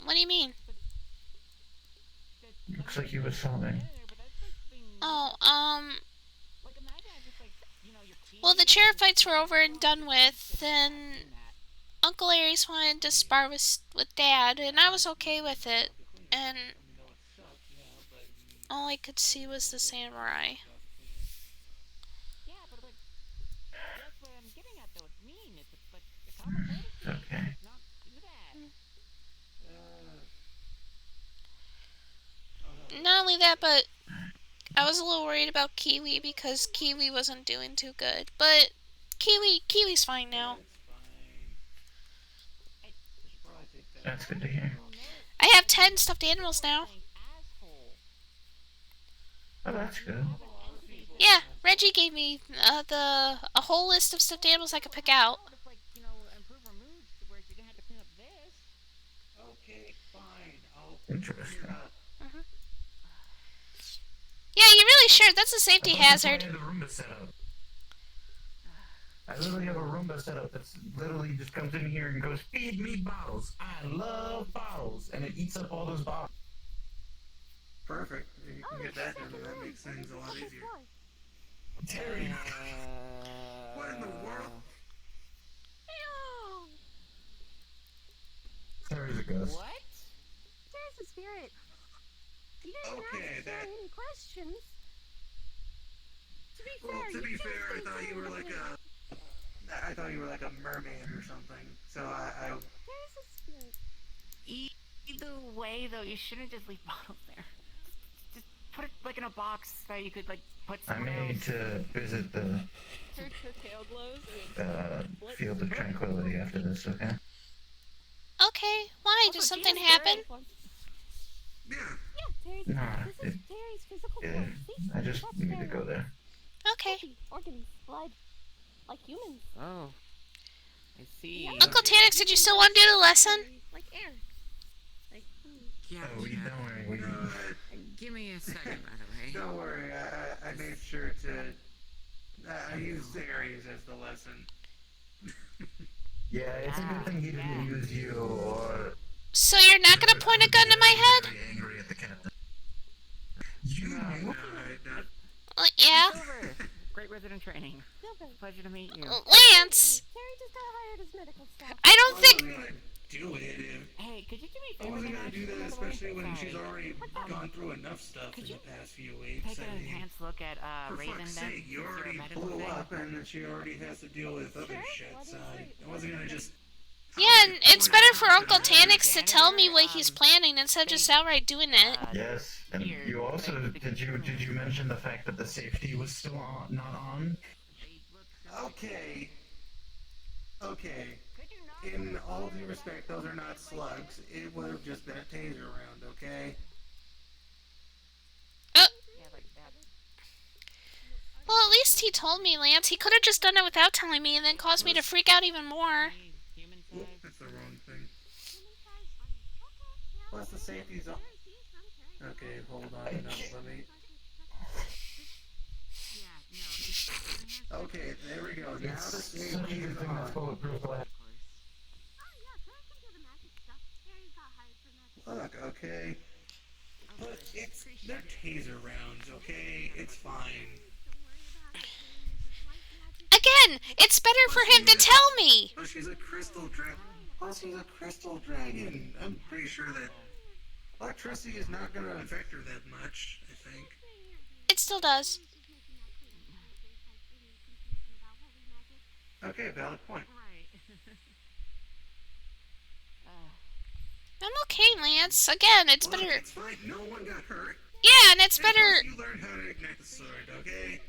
what do you mean? Looks like you were sobbing. Oh, well, the Cherub Fights were over and done with, and Uncle Aries wanted to spar with Dad, and I was okay with it, and all I could see was the samurai. Okay. Not only that, but I was a little worried about Kiwi because Kiwi wasn't doing too good. But Kiwi's fine now. That's good to hear. I have 10 stuffed animals now. Oh, that's good. Yeah, Reggie gave me a whole list of stuffed animals I could pick out. Okay, fine. Interesting. Yeah, you really should. That's a safety hazard. I literally have a Roomba set up that's literally just comes in here and goes, feed me bottles. I love bottles. And it eats up all those bottles. Perfect. If you can get that done, that makes things a lot easier. Terry! What in the world? Terry's a ghost. What? There's a spirit. You didn't ask any questions. To be fair, I thought you were like a mermaid or something. So I There's a spirit. Either way, though, you shouldn't just leave bottles there. Just put it like in a box that you could like put I somewhere may need else. to visit the Search her tail glows. Field of Tranquility after this, okay? Okay, why? Did something happen? Yeah, Terry's. Nah, This is Terry's physical yeah, form. See? I just That's need to Terry. go there. Okay. Tissue, organs, blood, like humans. Oh, I see. Uncle Tanix, did you still want to do the lesson? Like air. Like Yeah, Oh, don't worry. give me a second, by the way. Don't worry, I made sure to... I used Aries as the lesson. Yeah, it's a good thing he didn't use you or... So you're not gonna point a gun to my head? angry at the captain. Yeah? Silver, great wizard in training. Pleasure to meet you. Lance! Terry just got hired as medical staff. I don't think... Do it if... Hey, could you do me a I favor? wasn't gonna do that, especially when she's Sorry. already gone through enough stuff in the past few weeks. Take an I mean, enhanced look at for Raven fuck's then. sake, you Is there a already medical blew thing? up and she already has to deal with other shit, so I wasn't gonna just... Yeah, and it's better for Uncle Tanix to tell me what he's planning instead of just outright doing it. Yes, and you also did you mention the fact that the safety was still not on? Okay. Okay. in all due respect, those are not slugs. It would have just been a taser round, okay? Well, at least he told me, Lance. He could have just done it without telling me and then caused me to freak out even more. That's the wrong thing. Plus the safety's on. Okay, hold on. No, let me. Okay, there we go. Now the safety is on. Look, okay. But they're taser rounds, okay? It's fine. Again, it's better for him to tell me. Plus she's a crystal dragon. Plus she's a crystal dragon. I'm pretty sure that electricity is not going to affect her that much, I think. It still does. Okay, valid point. I'm okay, Lance. Again, it's Look, better. It's fine. No one got hurt. Yeah, and it's better. You learned how to ignite the sword, okay?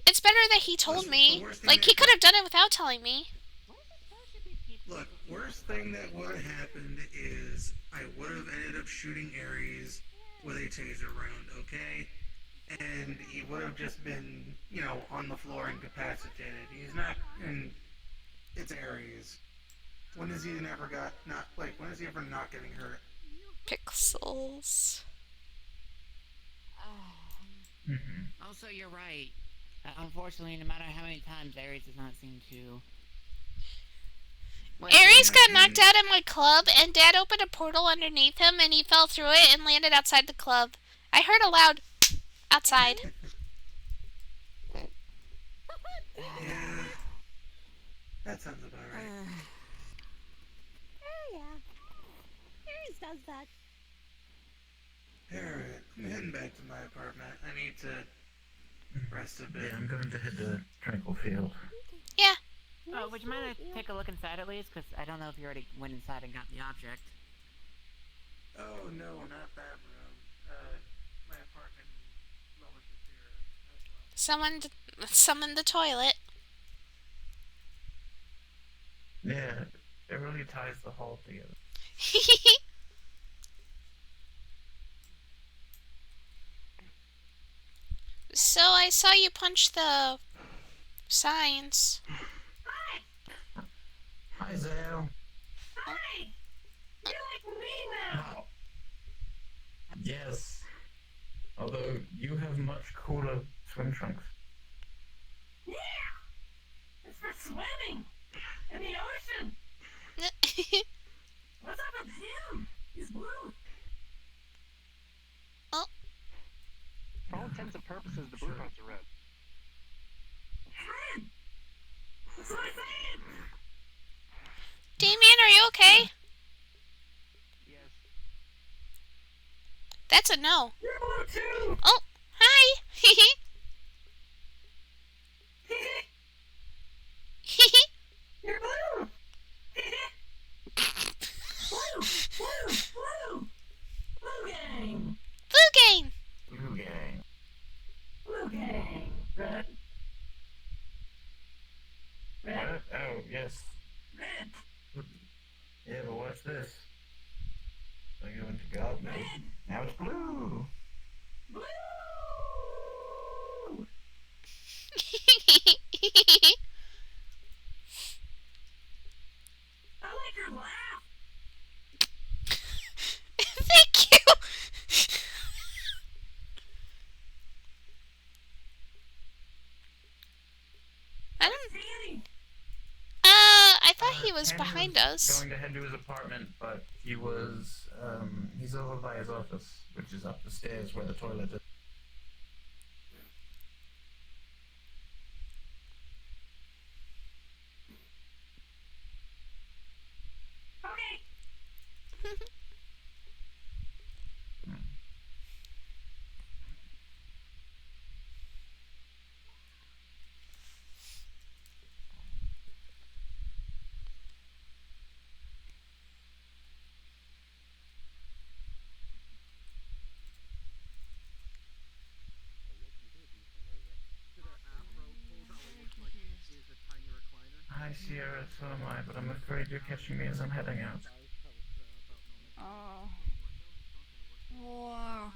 It's better that he told me. Like, he could have done it without telling me. Look, worst thing that would have happened is I would have ended up shooting Ares with a taser round, okay? And he would have just been, you know, on the floor incapacitated. He's not, and it's Ares. When has he ever when is he ever not getting hurt? Pixels. Also, you're right. Unfortunately, no matter how many times Ares does not seem to... Ares got knocked out in my club, and Dad opened a portal underneath him, and he fell through it and landed outside the club. I heard a loud outside. Yeah. That sounds about right. Oh, yeah. Ares does that. Alright, I'm heading back to my apartment. I need to rest a bit. Yeah, I'm going to hit the tranquil field. Yeah. Oh, would you mind to take a look inside at least? Because I don't know if you already went inside and got the object. Oh, no, not that room. My apartment lower here. Someone the toilet. Yeah, it really ties the hall together. So I saw you punch the signs. Hi, Zale. Hi! You like me now! Yes. Although, you have much cooler swim trunks. Yeah! It's for swimming! In the ocean! What's up with him? He's blue. Oh. For all intents and purposes, the blue parts are red. Red! That's what I said! Damien, are you okay? Yes. That's a no. You're blue too! Oh, hi! You're blue! Blue! Blue gang! Blue gang! Blue gang. Blue gang! Red. What? Oh, yes. Red. Yeah, but watch this. I go into God mode. Now it's blue. Blue! I like your laugh. Thank you! I don't... I thought he was Henry behind us. Going to head to his apartment, but he was, he's over by his office, which is up the stairs where the toilet is. Okay. Sierra, so am I, but I'm afraid you're catching me as I'm heading out. Oh. Whoa,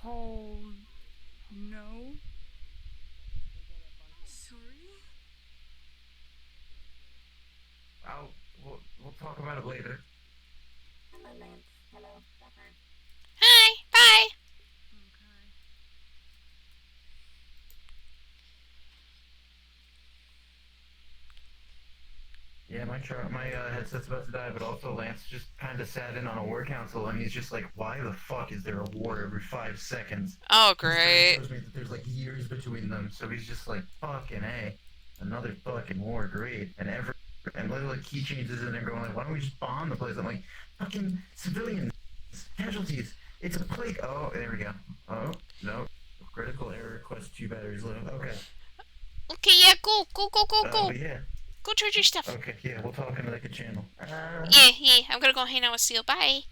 ho. No. Sorry? We'll talk about it later. Hello, Lance. Hello, Pepper. Hi, bye. Yeah, my headset's about to die, but also Lance just kind of sat in on a war council, and he's just like, why the fuck is there a war every 5 seconds? Oh, great. He shows me that there's like years between them, so he's just like, fucking A, another fucking war, great. And literally key changes in there going like, why don't we just bomb the place? I'm like, fucking civilians, casualties, it's a plague. Oh, there we go. Oh, no. Critical error, quest 2 batteries low. Okay. Okay, yeah, go. Yeah. Go charge your stuff. Okay, yeah, we'll talk in like a channel. Yeah, I'm gonna go hang out with Seal. Bye.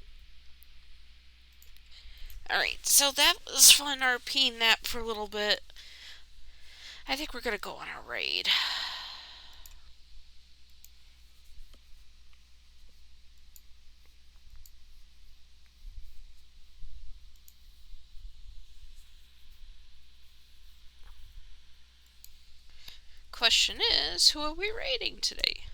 Alright, so that was fun RPing that for a little bit. I think we're gonna go on a raid. Question is, who are we raiding today?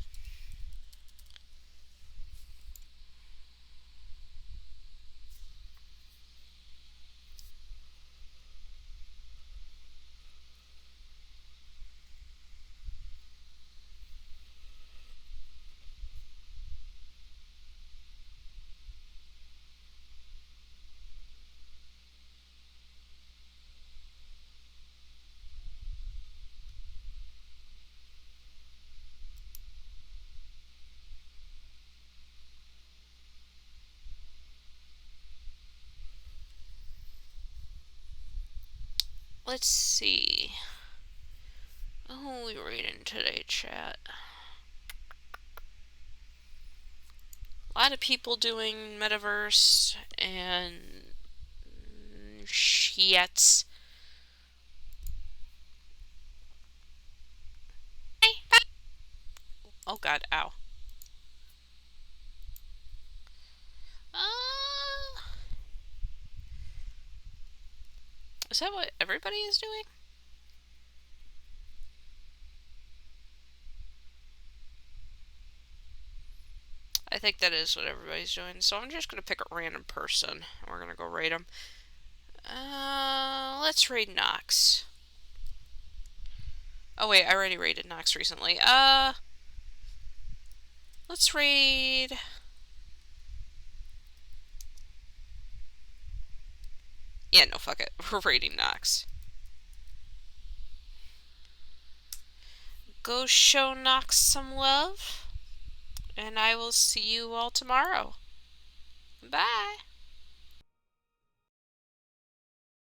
Let's see. Who are we raiding today, chat? A lot of people doing Metaverse and shits. Oh god, ow. Is that what everybody is doing? I think that is what everybody's doing. So I'm just going to pick a random person. We're going to go raid them. Let's raid Nox. Oh wait, I already raided Nox recently. Let's raid... Yeah, no, fuck it. We're raiding Nox. Go show Nox some love. And I will see you all tomorrow. Bye.